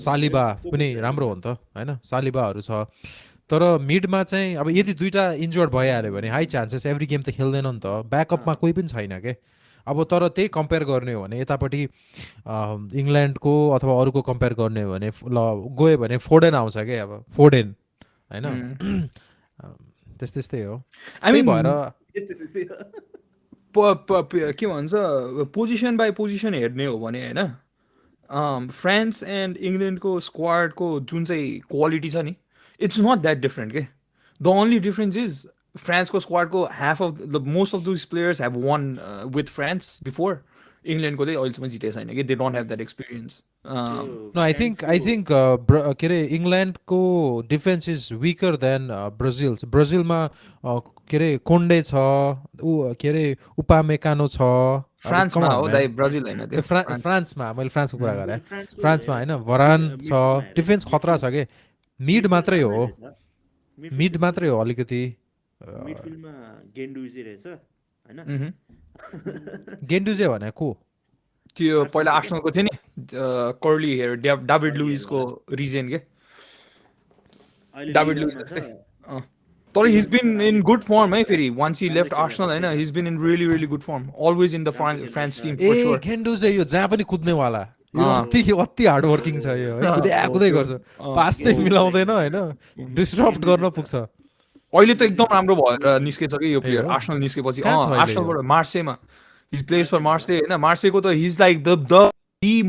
सालिबा पनि राम्रो हो नि त हैन सालिबाहरू छ तर मिडमा चाहिँ अब यदि दुईटा इन्जर्ड भइहाल्यो भने हाई चान्सेस एभ्री गेम त खेल्दैन नि त ब्याकअपमा कोही पनि छैन के अब तर त्यही कम्पेयर गर्ने हो भने यतापट्टि इङ्ल्यान्डको अथवा अरूको कम्पेयर गर्ने हो भने ल गयो भने फोडेन आउँछ क्या अब फोडेन होइन त्यस्तै हो आई मिन भएर के भन्छ पोजिसन बाई पोजिसन हेर्ने हो भने होइन फ्रान्स एन्ड इङ्ल्यान्डको स्क्वाडको जुन चाहिँ क्वालिटी छ नि it's not that different okay? The only difference is France squad most of those players have won with France before England they don't have that experience no I think England defense is weaker than Brazil ma Konde cha Upamecano cha France ma ho dai Brazil haina France ma मैले फ्रान्सको कुरा गरे फ्रान्स मा हैन भरान छ डिफेन्स खतरा छ के मिड मात्रै हो अलिकति मिडफिल्डमा गेन्डुजी रहेछ हैन गेन्डुजे भने को त्यो पहिला आर्सेनलको थियो नि कर्ली हेयर डेभिड लुइसको रिजन के अहिले David लिडरमा Luiz छ जस्तै तर he's been in good form है फेरि once he left Arsenal हैन he's been in really really good form always in the France team for A sure गेन्डु चाहिँ यो जहाँ पनि कुद्नेवाला यो अति हार्ड वर्किङ छ यो है कुदै गर्छ पास चाहिँ मिलाउँदैन हैन डिस्टर्ब गर्न पुग्छ अहिले त एकदम राम्रो भएर निस्केछ कि यो प्लेयर हो? आर्सनल निस्केपछि कहाँ छ अहिले आर्सनलबाट मार्सेमा हि प्लेज फर मार्से हैन मार्सेको त he is like the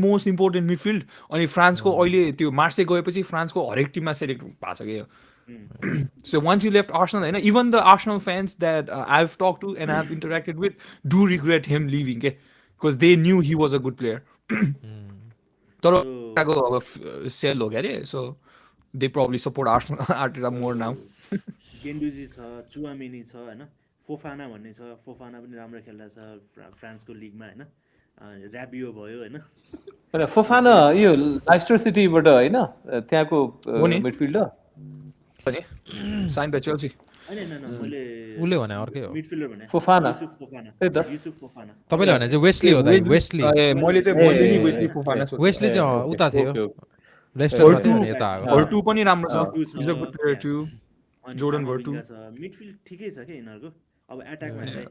most important midfield अनि फ्रान्सको अहिले त्यो मार्से गएपछि फ्रान्सको हरेक टिममा सेलेक्ट भएको छ कि यो So once you left Arsenal, and even the Arsenal fans that I've talked to and I've interacted with do regret him leaving, because they knew he was a good player. तर अब सेल हो क्या so they probably support Arsenal Arteta more now. गेन्डुजी छ चुआमिनी छ हैन फोफाना भन्ने छ फोफाना पनि राम्रो खेलिरहेछ फ्रान्सको लिगमा हैन र्याबियो भयो हैन फोफाना यो लाइस्टर सिटीबाट हैन त्यहाँको मिडफिल्डर Signed by Chelsea. हैन मैले उले भने अर्कै हो मिडफिल्डर भने फोफाना युसुफ फोफाना तपाईले भने चाहिँ वेस्ली हो दाइ वेस्ली मैले चाहिँ नि Wesley Fofana सोचे वेस्ली चाहिँ उता थियो लेस्टरमा थियो नि यता आएको Vertu पनि राम्रो छ he's a good player too. Jordan Vertu. Midfield ठिकै छ के यिनीहरुको अब एट्याकमा चाहिँ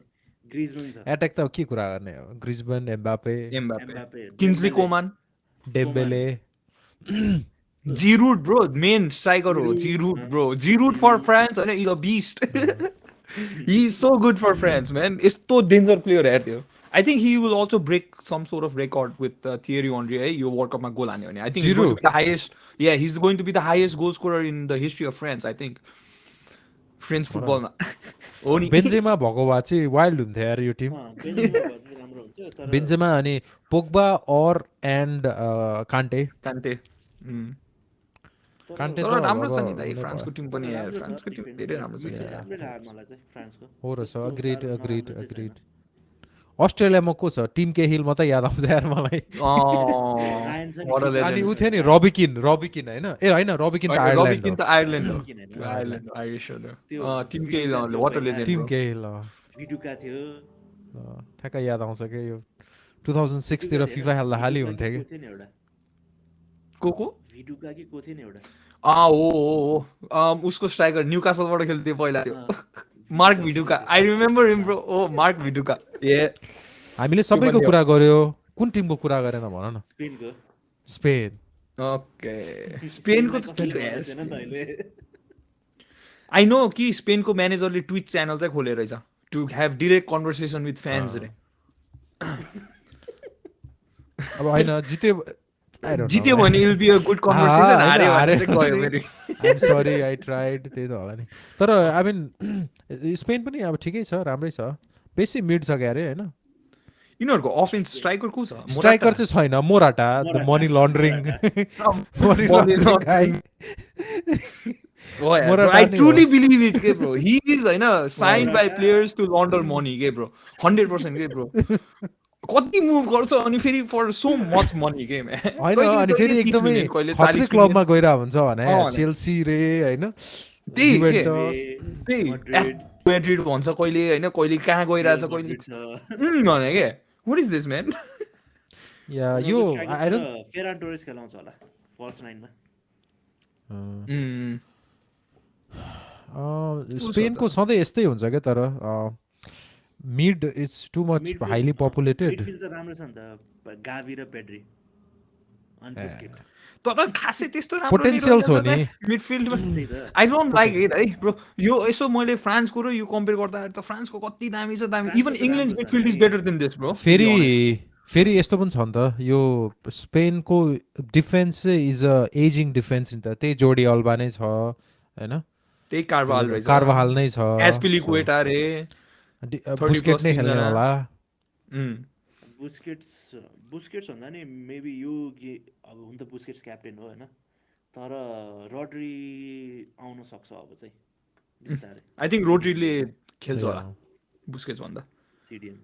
ग्रिजमन छ एट्याक त के कुरा गर्ने हो Griezmann Mbappe Mbappe. Kingsley Coman. Dembele Giroud bro, main striker ho. Giroud bro. Giroud for France and he's a beast. He's so good for France man. It's danger player hai त्यो. I think he will also break some sort of record with Thierry Henry है यो World Cup मा गोल हान्यो भने. I think he's going to be the highest. Yeah, he's going to be the highest goal scorer in the history of France I think. French football मा. हो नि. बेन्जेमा भएको भए चाहिँ वाइल्ड हुन्थ्यो यार यो टिम राम्रो हुन्छ तर बेन्जेमा अनि पोग्बा और एन्ड कान्टे Kante. कान्टे तर त राम्रो छ नि अब दाइ फ्रान्सको टिम पनि यार फ्रान्सको टिम धेरै राम्रो छ राम्रै लाग्यो मलाई चाहिँ फ्रान्सको हो रहेछ अग्रिड अस्ट्रेलियामा को छ टिम केहिल मात्रै याद आउँछ यार मलाई रायन छ what a legend. अनि ऊ थियो नि रबिकिन हैन ए हैन रबिकिन त आयरल्यान्ड Robin त आयरल्यान्ड हो आयरल्यान्ड आयरिश हो Tim Cahill what a legend Tim bro. Cahill भिडुका थियो ठ्याक्कै याद आउँछ के यो 2006 तिर फिफा खेल्दा खाली हुन्थ्यो कि थियो नि एउटा को भिडुका कि को थियो नि एउटा हो उसको स्ट्राइकर न्यूकासलबाट खेल्थ्यो पहिला त्यो Mark Viduka I remember him bro oh Mark Viduka ए हामीले सबैको कुरा गर्यो कुन टिमको कुरा गरेन भन न स्पेनको स्पेन ओके स्पेनको त कसैले भनेको छैन नि त अहिले आई नो कि स्पेनको म्यानेजरले ट्विच च्यानल चाहिँ खोलेर रहेछ to have direct conversation with fans रे अब हैन जित्यो भने it'll be a good conversation हार्यो भने चाहिँ गयो फेरि आइम सरी आई ट्राइड त्यही त होला नि तर आई मिन स्पेन पनि अब ठिकै छ राम्रै छ बेसी मिड छ क्या अरे हैन यिनीहरूको अफेन्स स्ट्राइकर को छ स्ट्राइकर चाहिँ छैन Morata the money laundering money laundering guy I truly believe it के bro he is हैन signed by players to launder money के bro 100% के bro कति मुभ गर्छ अनि फेरि फर सो मच मनी के हैन अनि फेरि एकदमै खतरे क्लबमा गइरा हुन्छ भने चेल्सी रे हैन त्यही म्याड्रिड भन्छ कहिले हैन कहिले कहाँ गइराछ कहिले भने के व्हाट इज दिस म्यान या यो आई डोन्ट फेरान टोरेस खेलाउँछ होला फर्स्ट 9 मा स्पेनको सधैँ यस्तै हुन्छ क्या तर mid is too much highly populated midfield त राम्रो छ नि त गावी र पेड्री अनि बुस्केट तर खासै त्यस्तो राम्रो पोटेन्शियल्स हो नि मिडफिल्डमा आई डोन्ट लाइक इट है ब्रो यो यसो मैले फ्रान्सको र यो कम्पेयर गर्दाखेरि त फ्रान्सको कति दामी छ दामी even England midfield is better than this bro फेरि यस्तो पनि छ नि त यो स्पेनको डिफेन्स चाहिँ इज अ एजिङ डिफेन्स नि त त्यही जोडी अल्बा नै छ हैन त्यही कार्वाहाल नै छ एस्पिलिक्वेटा रे बुस्केट नै खेल्ने होला बुस्केट्स भन्दा नि मेबी यो अब हुन त बुस्केट्स क्याप्टेन हो हैन तर रोड्री आउन सक्छ अब चाहिँ बिस्तारै आई थिंक रोड्रीले खेल्छ होला बुस्केट्स भन्दा सिडिएम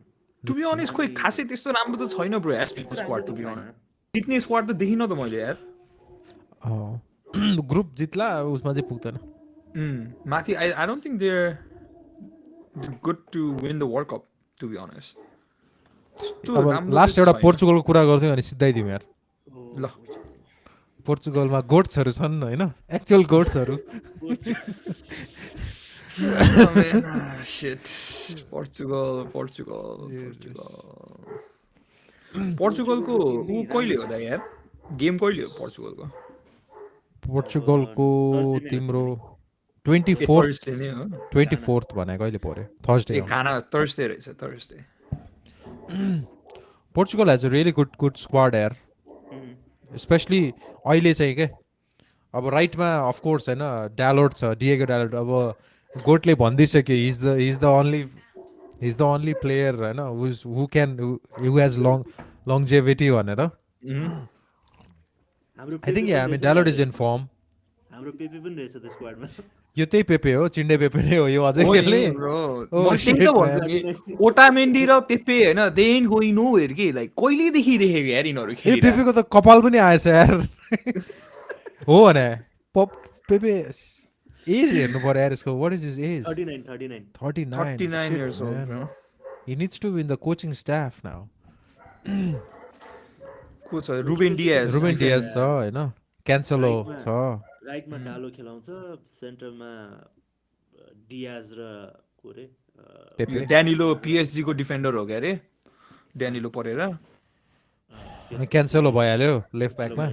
टु बी अनेस्ट खोइ खासै त्यस्तो राम्रो त छैन ब्रो एस्पिलको स्क्वाड टु बी अनेस्ट जित्ने स्क्वाड त देखिन त मैले यार ग्रुप जित्ला उसमा चाहिँ पुग्दैन माथि I don't think they are good to win the world cup to be honest अब लास्ट एउटा पोर्चुगलको कुरा गर्थ्यौँ अनि सिधै दिउँ यार ल पोर्चुगलमा गोट्सहरू छन् होइन, एक्चुअल गोट्सहरू। Oh man, shit. Portugal. पोर्चुगलको ऊ कहिले हो त यार? गेम कहिले हो पोर्चुगलको? पोर्चुगलको तिम्रो Thursday नै हो। 24th भने कहिले पऱ्यो? थर्सडे। खाना Thursday रहेछ, Thursday. Portugal has a really good squad यार, स्पेसली अहिले चाहिँ के अब राइटमा अफकोर्स होइन डालोट छ, डिएगो डालोट। अब गोटले भनिदिइसक्यो हिज द ओन्ली प्लेयर होइन हु हेज लङजेभिटी भनेर। I think I mean Dalot is in form. हाम्रो पेपे पनि रहेछ त्यो स्क्वाडमा। यो त्यही पेपे हो, चिन्डे पेपे नै हो यो अझै खेल्ने। ओटामेन्डी र पेपे होइन, दे एन्ड गोइङ नोवेयर के, लाइक कहिलेदेखि देखेको यार यिनीहरू ए खेलिरहेको। पेपेको त कपाल पनि आएछ यार। हो भने पेपे एज हेर्नु पर्यो यार यसको। What is his age? 39 years old, bro. He needs to be in the coaching staff now. को छ? रुबेन डियाज छ होइन, क्यान्सेलो छ। राइटमा डालो खेलाउँछ, सेन्टरमा डियाज र को रे पेपे। ड्यानिलो पिएसजी को डिफेन्डर हो क्या अरे, ड्यानिलो परेर। अनि क्यान्सेलो भइहाल्यो लेफ्ट ब्याकमा।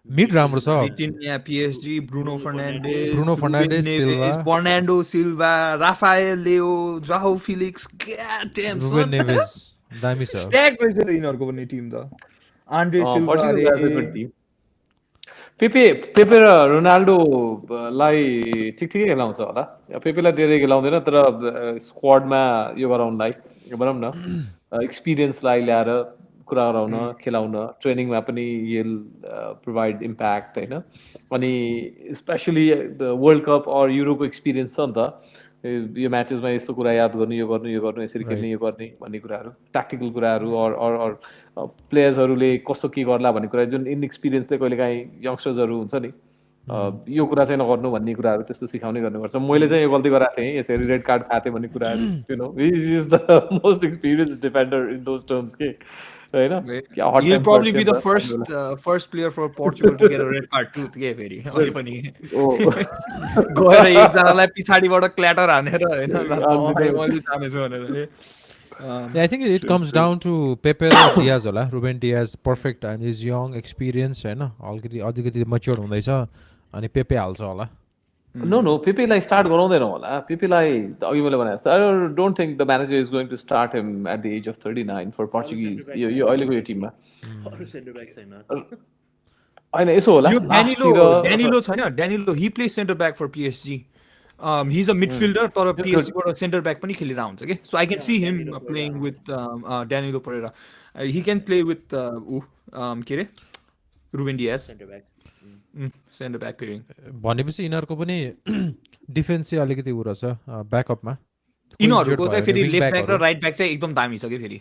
मिड राम्रो छ। विटिन्या पिएसजी, ब्रुनो फर्नान्डेज, सिल्वा, बर्नान्डो सिल्वा, राफाएल लेओ, जाओ फिलिक्स, गॉड डैम रुबेन नेवेज दामी छ। स्ट्याक रहेछ यिनीहरूको पनि टिम त। आन्ड्रे सिल्वा, पेपे र रोनाल्डोलाई ठिकै खेलाउँछ होला। पेपेलाई धेरै खेलाउँदैन, तर स्क्वाडमा यो गराउनलाई भनौँ न एक्सपिरियन्सलाई ल्याएर कुरा गराउन, खेलाउन, ट्रेनिङमा पनि विल प्रोभाइड इम्प्याक्ट होइन। अनि specially the world Cup or युरोको एक्सपिरियन्स छ नि त, यो म्याचेसमा यस्तो कुरा याद गर्नु, यो गर्नु, यसरी खेल्ने, यो गर्ने भन्ने कुराहरू, ट्याक्टिकल कुराहरू अर प्लेयर्सहरूले कस्तो के गर्ला भन्ने कुरा, जुन इनएक्सपिरियन्सले कहिलेकाहीँ यङ्स्टर्सहरू हुन्छ नि, यो कुरा चाहिँ नगर्नु भन्ने कुराहरू त्यस्तो सिकाउने गर्नुपर्छ। मैले चाहिँ यो गल्ती गराएको थिएँ, यसरी रेड कार्ड खाएको थिएँ भन्ने कुराहरू, you know he is the most experience defender in those terms के होइन। He'll probably be the first player for Portugal to get a red card too के फेरि अहिले पनि गएर एकजनालाई पछाडिबाट क्ल्याटर हानेर होइन मैले चाहन्छु भनेर। I think it comes down to Pepe र Diaz होला। Reuben Diaz perfect and is young experience होइन, अलिकति मच्योर हुँदैछ, अनि पेपे हाल्छ होला। नो पेपेलाई स्टार्ट गराउँदैन होला। पेपेलाई अघि मैले भने जस्तो I don't think the manager is going to start him at the age of 39 for Portuguese यो अहिलेको यो टिममा होइन। यसो होला ड्यानिलो छैन, Danilo he play centre back for PSG. He is a midfielder, तर पिएसजीबाट सेन्टर ब्याक पनि खेलिरहेको हुन्छ कि। So I can see him playing with Danilo परेर। ही क्यान प्ले विथ के अरे Ruben Dias centre back pairing. भनेपछि यिनीहरूको पनि डिफेन्स चाहिँ अलिकति उ रहेछ ब्याकअपमा। यिनीहरूको चाहिँ फेरि लेफ्ट ब्याक र राइट ब्याक चाहिँ एकदम दामी छ कि फेरि,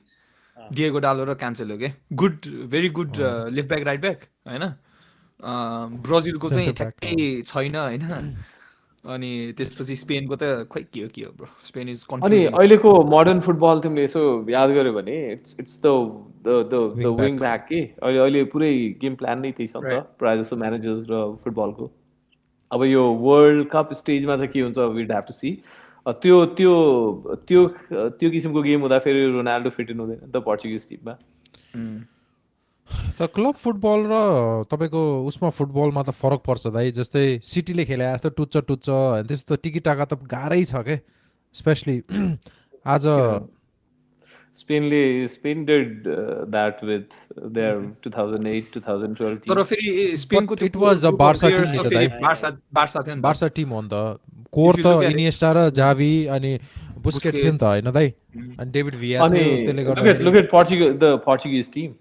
डिएगो डालो र क्यान्सेलो के good, very good left back right back होइन। ब्राजिलको चाहिँ ठ्याक्कै छैन होइन। अनि त्यसपछि स्पेनको त खोइ के हो ब्रो, स्पेन इज अनि अहिलेको मोडर्न फुटबल तिमीले यसो याद गर्यो भने इट्स द विङ ब्याक के अहिले पुरै गेम प्लान नै त्यही छ नि त प्रायः जस्तो म्यानेजर्स र फुटबलको। अब यो वर्ल्ड कप स्टेजमा चाहिँ के हुन्छ वी ह्याभ टु सी। त्यो त्यो त्यो त्यो किसिमको गेम हुँदा फेरि रोनाल्डो फिट इन हुँदैन नि त पोर्चुगिज टिममा। त क्लब फुटबल र तपाईँको उसमा फुटबलमा त फरक पर्छ दाइ। जस्तै सिटीले खेले जस्तो टुच्च होइन, त्यस्तो टिकीटाका त गाह्रै छ के। स्पेसली आज Spain did that with their 2008 2012 team. तर फेरि स्पेनको it was a Barca team नि त दाइ। बार्सा टिम हो नि त। कोर त इनिएस्टा र जावी अनि बुस्केट थियो नि त होइन दाइ, अनि डेभिड भिया थियो। त्यसले गर्दा look at the Portuguese team.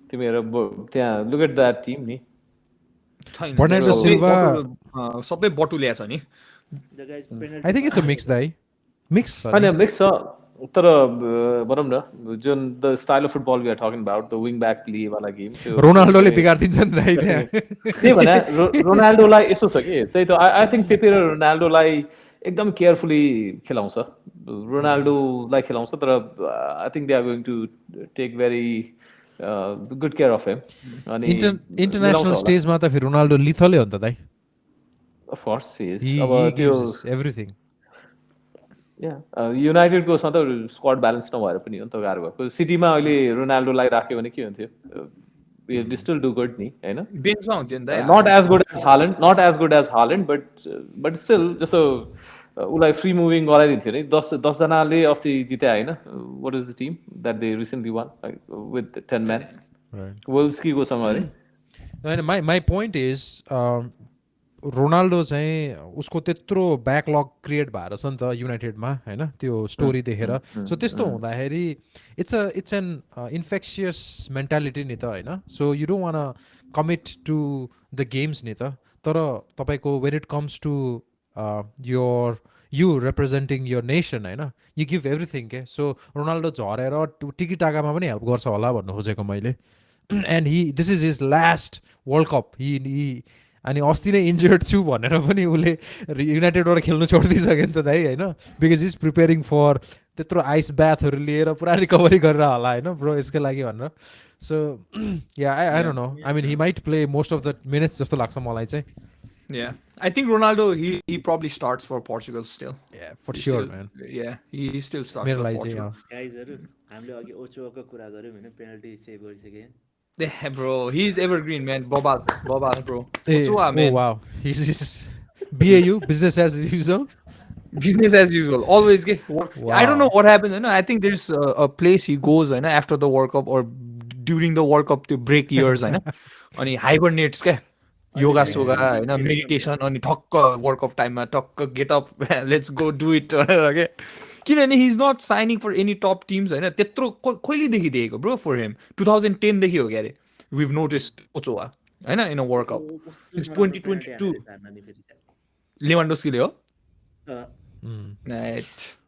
तिमीहरू त्यहाँ लुक एट द्याट टिम नि। बर्नार्डो सिल्वा सबै बटुल्या छ नि। I think it's a mix दाइ, मिक्स होइन मिक्स छ, तर भनौँ न जुन the style of football we are talking about the wing back लिएवाला गेम रोनाल्डोले बिगारिदिन्छ नि दाइ त्यहाँ। त्यही भने रोनाल्डोलाई यस्तो छ कि त्यही त आई थिङ्क पेपे र रोनाल्डोलाई एकदम केयरफुली खेलाउँछ, रोनाल्डोलाई खेलाउँछ। तर I think they are going to take very good care of him अनि इन्टरनेसनल स्टेजमा त फेरि रोनाल्डो लिथलै हो नि त दाइ अफ कोर्स इज he अब he त्यो gives everything युनाइटेडको सधैँ स्क्वाड ब्यालेन्स नभएर पनि हो नि त गाह्रो भएको सिटीमा अहिले रोनाल्डोलाई राख्यो भने के हुन्थ्यो स्टिल डु गुड नि होइन बेन्चमा हुन्थ्यो नि त not as good as Haaland but still जस्तो उसलाई फ्री मुभिङ गराइदिन्थ्यो नि 10जनाले अस्ति जिते होइन what is the team that they recently won with 10 man वुल्स्कीको सँग अरे होइन माई पोइन्ट इज रोनाल्डो चाहिँ उसको त्यत्रो ब्याकलग क्रिएट भएर छ नि त युनाइटेडमा होइन त्यो स्टोरी देखेर सो त्यस्तो हुँदाखेरि इट्स एन इन्फेक्सियस मेन्टालिटी नि त होइन so you don't want commit to the games नि त तर तपाईँको when it comes to you representing your nation होइन यु गिभ एभ्रिथिङ के सो रोनाल्डो झरेर टिकी टाकामा पनि हेल्प गर्छ होला भन्नु खोजेको मैले and this is his last world cup अनि अस्ति नै इन्जर्ड छु भनेर पनि उसले युनाइटेडबाट खेल्नु छोडिदिइसक्यो नि त दाइ होइन बिकज इज प्रिपेरिङ फर त्यत्रो आइस ब्याथहरू लिएर पुरा रिकभरी गरेर होला होइन ब्रो यसकै लागि भनेर so yeah I don't know I mean he might play most of the minutes जस्तो लाग्छ मलाई चाहिँ Yeah, I think Ronaldo he probably starts for Portugal still. Yeah, for sure, man. Yeah, he still starts for Portugal. गाइजहरु हामीले अघि ओचोको कुरा गर्यौं हैन पेनल्टी सेभ गरिसके Yeah, bro, he's evergreen, man. Bobal, bro. Hey, Ochoa, man. Oh wow, he's BAU, business as usual. Business as usual. Always get work. Wow. I don't know what happened. You know, I think there's a place he goes, you know, after the World Cup or during the World Cup to break years, you know, and he hibernates, ke. Yoga soga, you know, meditation, अनि ठक्क World Cup time मा ठक्क get up, let's go do it, okay. किनभने he's not signing for any top teams होइन त्यत्रो कहिलेदेखि देखेको bro for him 2010 देखि हो क्या अरे we've noticed Ochoa होइन in a World Cup it's 2022 लेवान्डोस्कीले हो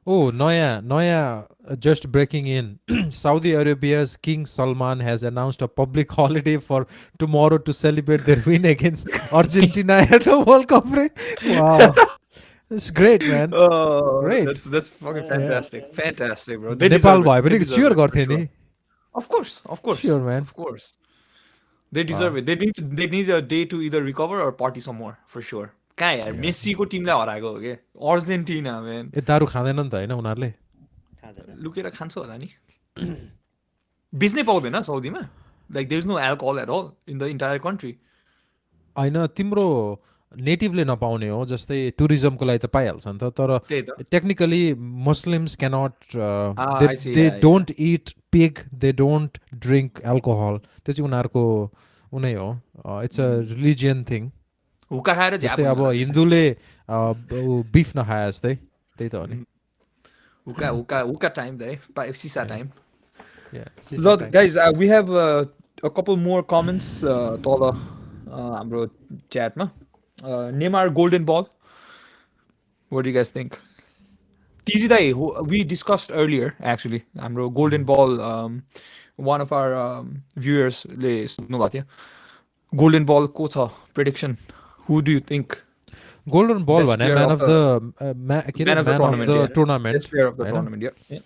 Oh, Noya, just breaking in. Saudi Arabia's King Salman has announced a public holiday for tomorrow to celebrate their win against Argentina at the World Cup. Wow. That's great, man. Great. That's fucking fantastic. Yeah. Fantastic, bro. Nepal boy, but sure got sure. Of course. Sure, man. Of course. They deserve it. They need a day to either recover or party some more, for sure. कहाँ यार मेसीको टिमलाई हराएको हो के अर्जेन्टिना म्यान ए दारु खाँदैन नि त हैन उनीहरुले लुकेर खान्छ होला नि बिज्नै पाउँदैन साउदीमा like there is no alcohol at all in the entire country हैन तिम्रो नेटिभले नपाउने हो जस्तै टुरिज्मको लागि त पाइहाल्छ नि त तर technically Muslims cannot they don't it pig they don't drink alcohol त्यो चाहिँ उनीहरूको उनै हो इट्स अ रिलिजियन थिङ हुक्का खाएर जस्तै अब हिन्दूले बिफ नखाए जस्तै त्यही त हो नि हुक्का टाइम द सिसा टाइम ल guys we have a couple more comments तल हाम्रो च्याटमा Neymar Golden Ball what do you guys think टिजी दाइ वी डिस्कस्ड अर्लियर एक्चुली हाम्रो Golden Ball one of our भ्युयर्सले सोध्नुभएको थियो गोल्डन बल को छ prediction Who do you think? Golden Ball one, man of the tournament. Best player of the tournament, yeah.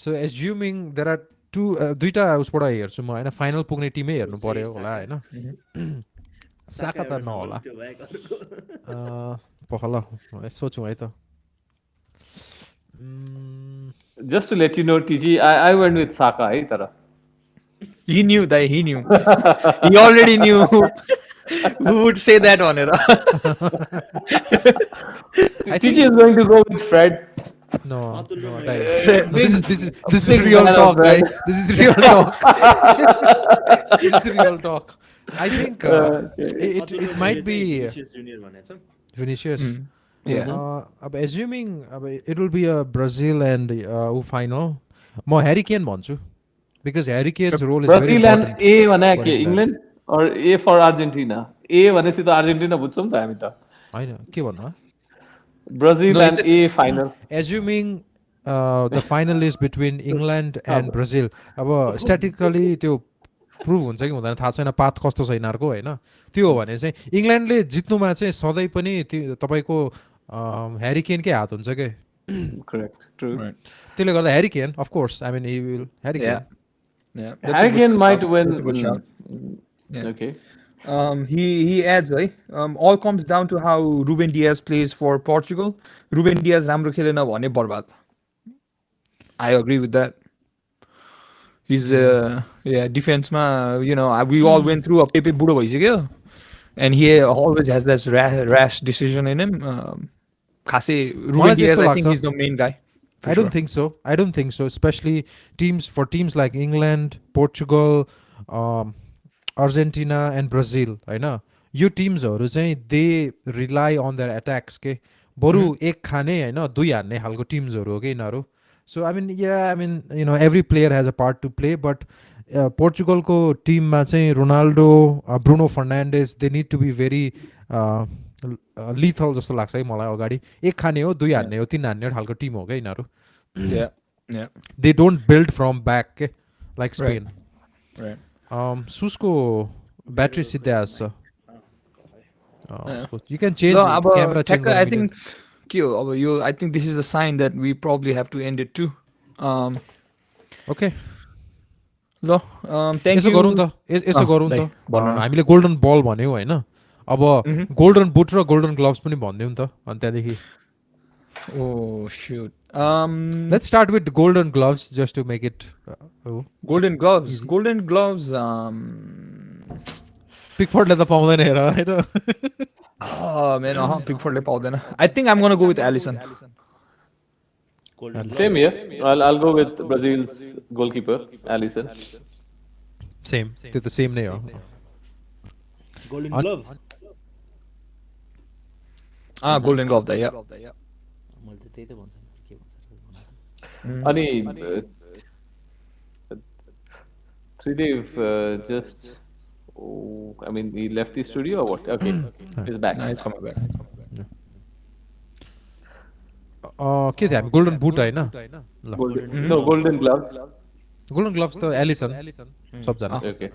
So assuming there are दुईटा उसबाट हेर्छु म हैन फाइनल पुग्ने टिमै हेर्नु पर्यो होला हैन साका त नहोला पखल सोचौँ है त Just to let you know, TG, I went with Saka है तर He knew. He already knew who would say that on it. I think he's going to go with Fred. No, this is real talk, guys. This is real talk. This is real talk. I think it might be Vinicius. Yeah. Assuming it will be a Brazil and final. म Harry Kane भन्छु. Because Harry Kane's role is Brazil very important. Brazil and A भने के England or A for Argentina. A भनेपछि त अर्जेन्टिना बुझ्छौँ त हामी त. हैन के भन्नु? Brazil and A final. Assuming the final is between England and Brazil. अब स्ट्याटिकली त्यो प्रुभ हुन्छ कि हुँदैन थाहा छैन पाथ कस्तो छ यिनीहरूको हैन त्यो हो भने चाहिँ इङ्ल्यान्डले जित्नुमा चाहिँ सधैँ पनि तपाईको ह्यारी केनकै हात हुन्छ के करेक्ट ट्रु त्यसले गर्दा Harry Kane of course I mean he will Harry Kane Yeah, Harry Kane might win. that's a good shout. Yeah. Okay. He adds है all comes down to how Ruben Diaz plays for Portugal. Ruben Diaz राम्रो खेलेन भने बर्बाद. I agree with that. He's yeah, defense ma, you know, we all went through a Pepe बुढो भइसक्यो, and he always has this rash decision in him. खासै Ruben मलाई Diaz, त्यस्तो I think लाग्छ. he's the main guy. I don't think so. I don't think so. Especially teams like England, Portugal, Argentina, and Brazil. I know. यो टिम्सहरू चाहिँ they rely on their attacks के बरु एक खाने होइन दुई हान्ने खालको टिम्सहरू हो कि यिनीहरू so I mean you know every player has a part to play but पोर्चुगलको टिममा चाहिँ Ronaldo Bruno Fernandes they need to be very lethal जस्तो लाग्छ है मलाई अगाडि एक खाने हो दुई हान्ने हो तिन हान्ने खालको टिम हो क्या यिनीहरू they don't build from back के लाइक स्पेन सुसको ब्याट्री सिधै आएको छ you can change No, it, camera change I गर्नु think के हो अब यो I think this is a sign that we probably have to end it too. Okay. ल thank यसो you. गरौँ त यसो गरौँ ल, त भन्नु न। हामीले गोल्डन बल भन्यौँ होइन अब गोल्डन बुट र गोल्डन ग्लोभ्स पनि भनिदिउँ त अनि त्यहाँदेखि Oh shoot. Let's start with golden gloves just to make it Golden gloves. Golden gloves. पिकफोर्डले त पाउँदैन हेर होइन Oh man, Pickfordले पाउँदैन. I think I'm gonna go with Alisson. Golden Same here. I'll go with Brazil's goalkeeper, Alisson. Same त्यो त सेम नै हो Golden glove. Golden glove त yeah. मैले त त्यही त भन्छु नि, के भन्छ Ani Tridev just. Oh, I mean, he left the studio or what? Okay, he's back. No, it's coming back. के थियो हामी गोल्डन बुट होइन ल No, golden gloves. Golden gloves त एलिसन सबजना Okay.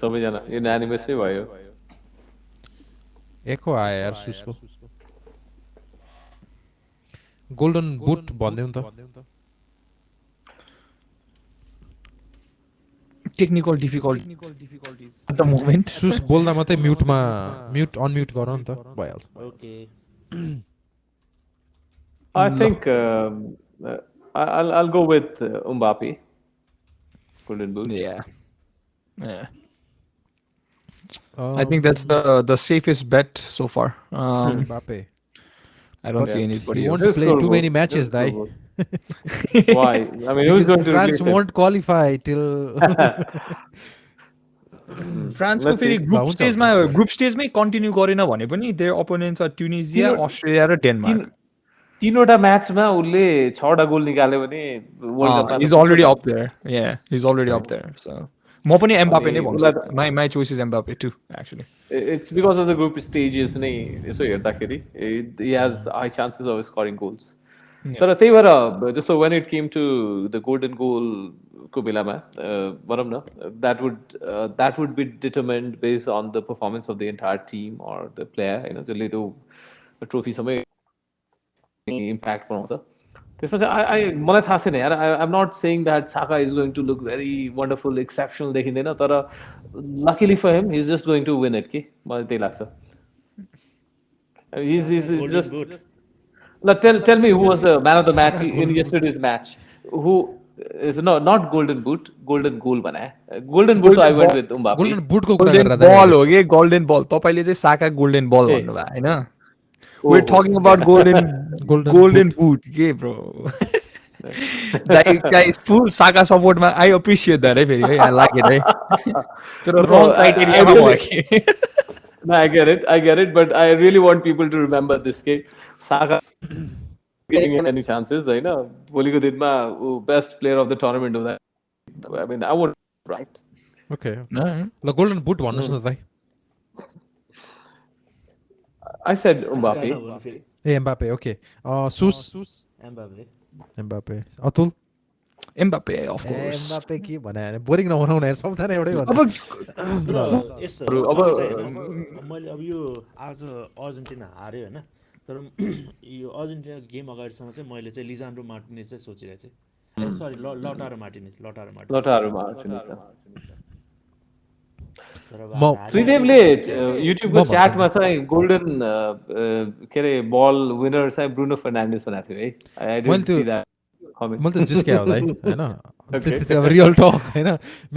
सबैजना unanimous नै भयो. एको आयो यार सुसको गोल्डन बुट भनिदिउँ त Technical difficulties at the moment. सुस बोल्दा मात्रै म्युटमा अनम्युट गर नि त भइहाल्छ Okay. I think I'll go with Mbappe. Golden boot. Yeah. I think that's the safest bet so far. Mbappe. I don't see anybody He else. won't play too many matches, Just Dai. scoreboard. Why? I mean, who's going to France replace him? won't qualify till France को Let's फेरि see. ग्रुप स्टेजमै कन्टिन्यू गरेन भने पनि देयर अपोनेन्ट्स आर ट्युनिसिया, अस्ट्रेलिया र डेनमार्क. तीनवटा म्याचमा उसले 6वटा गोल निकाल्यो भने वर्ल्ड कपमा He's already up there. Yeah, he's already up there. So म पनि एम्बापे नै भन्छु. My choice is Mbappe too, actually. It's because of the group stages नै यसो हेर्दाखेरि he has high chances of scoring goals. तर त्यही भएर जस्तो when it came to the golden goal को बेलामा भनौँ न that would be determined based on the performance of the entire team or the player हैन जसले त्यो ट्रोफी सबै इम्प्याक्ट बनाउँछ त्यसमा चाहिँ मलाई थाहा छैन यार I'm not saying that Saka is going to look very wonderful exceptional देखिँदैन तर luckily for him he's just going to win it के मलाई त्यही लाग्छ he's just tell me who was the man of the match in yesterday's match who is not golden boot golden goal बनाए golden boot I went with Mbappe golden बुटको कुरा गोल्डन गर्दा बल हो कि गोल्डन बल तपाईँले चाहिँ साका गोल्डन बल भन्नुभयो हैन we're talking about golden boot के bro that guy is full Saka support ma I appreciate that है फेरि I like it है तर wrong criteria मा भयो कि No, I get it, but I really want people to remember this game. Saka getting any chances, I know. भोलिको दिनमा best player of the tournament of that. I mean, I won't be surprised. Okay ल गोल्डन बुट भन्नुहोस् न दाइ I said Mbappe. ए एम्बापे ओके सुस Mbappe. Mbappe Atul Mbappe of course Mbappe के भने बोरिङ नबनाउनु यार सबजना एउटै भन्छ अब यस्तो अब मैले अब यो आज अर्जेन्टिना हार्यो होइन तर यो अर्जेन्टिना गेम अगाडिसम्म चाहिँ मैले चाहिँ लिजान्ड्रो मार्टिनेज चाहिँ सोचिरहेको थिएँ सरी लटारो मार्टिनेज Lautaro Martinez. तर अब म श्रीदेवले युट्युबको म भन्छु च्याटमा चाहिँ गोल्डन के अरे बल विनर चाहिँ ब्रुनो फर्नान्डेस बनाएको थियो है आई मैले डिडन्ट त्यो सी द्याट कमिङ मैले त जिस्के होला है होइन Okay. त्यति अब रियल टक होइन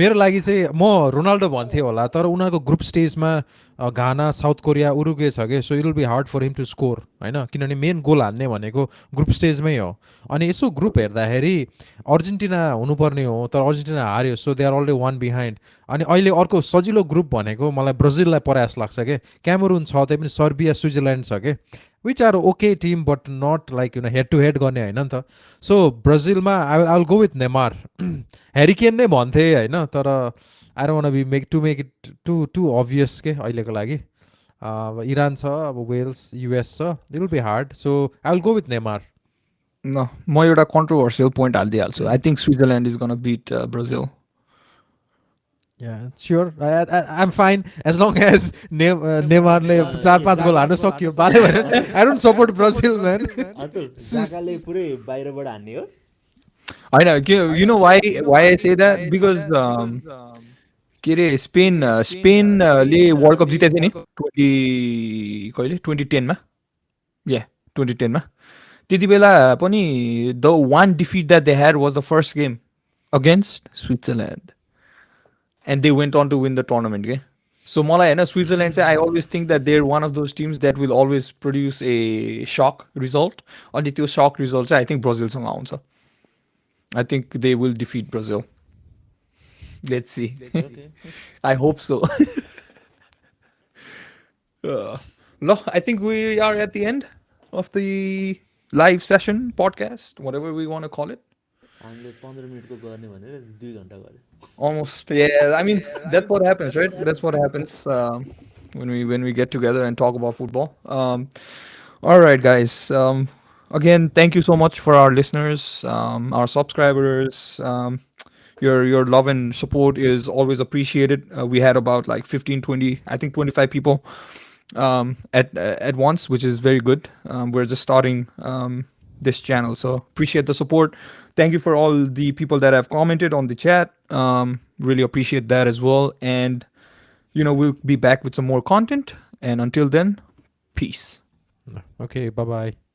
मेरो लागि चाहिँ म रोनाल्डो भन्थेँ होला तर उनीहरूको ग्रुप स्टेजमा घाना साउथ कोरिया उरुगे छ कि so it will be hard for him to score होइन किनभने मेन गोल हान्ने भनेको ग्रुप स्टेजमै हो अनि यसो ग्रुप हेर्दाखेरि अर्जेन्टिना हुनुपर्ने हो तर अर्जेन्टिना हार्यो so they are already one behind अनि अहिले अर्को सजिलो ग्रुप भनेको मलाई ब्राजिललाई परे जस्तो लाग्छ कि क्यामेरुन छ त्यही पनि सर्बिया स्विजरल्यान्ड छ कि which are okay team but not like head to head गर्ने होइन नि त सो ब्राजिलमा I will go with Neymar Harry Kane नै भन्थे होइन तर I don't want be make it too obvious के अहिलेको लागि अब इरान छ अब वेल्स युएस छ it will be hard so I will go with Neymar न म एउटा कन्ट्रोभर्सियल पोइन्ट हालिदिइहाल्छु I think Switzerland is gonna beet Brazil Yeah, sure. I'm fine as long as नेमारले 4-5 गोल हान्न सक्यो बाले भनेर I don't support Brazil man जाकाले पुरै बाहिरबाट हान्ने हो होइन you know why I say that because के अरे स्पेनले वर्ल्ड कप जितेको थियो नि कहिले 2010मा या 2010मा त्यति बेला पनि the one defeat that they had was the first game against Switzerland and they went on to win the tournament. Okay? So Malay and Switzerland say I always think that they're one of those teams that will always produce a shock result. On the shock results, I think Brazil answer. I think they will defeat Brazil. Let's see. I hope so. No, I think we are at the end of the live session podcast, whatever we want to call it. हामीले 15 मिनेटको गर्ने भनेर 2 घण्टा गरे Almost, yeah. I mean, that's what happens, right? That's what happens when we get together and talk about football. All right, guys. Again, thank you so much for our listeners, our subscribers. Your love and support is always appreciated. We had about like 15, 20, I think 25 people at once, which is very good. We're just starting this channel, so appreciate the support. Thank you for all the people that have commented on the chat. Really appreciate that as well. And, we'll be back with some more content. And until then, peace. Okay, bye-bye.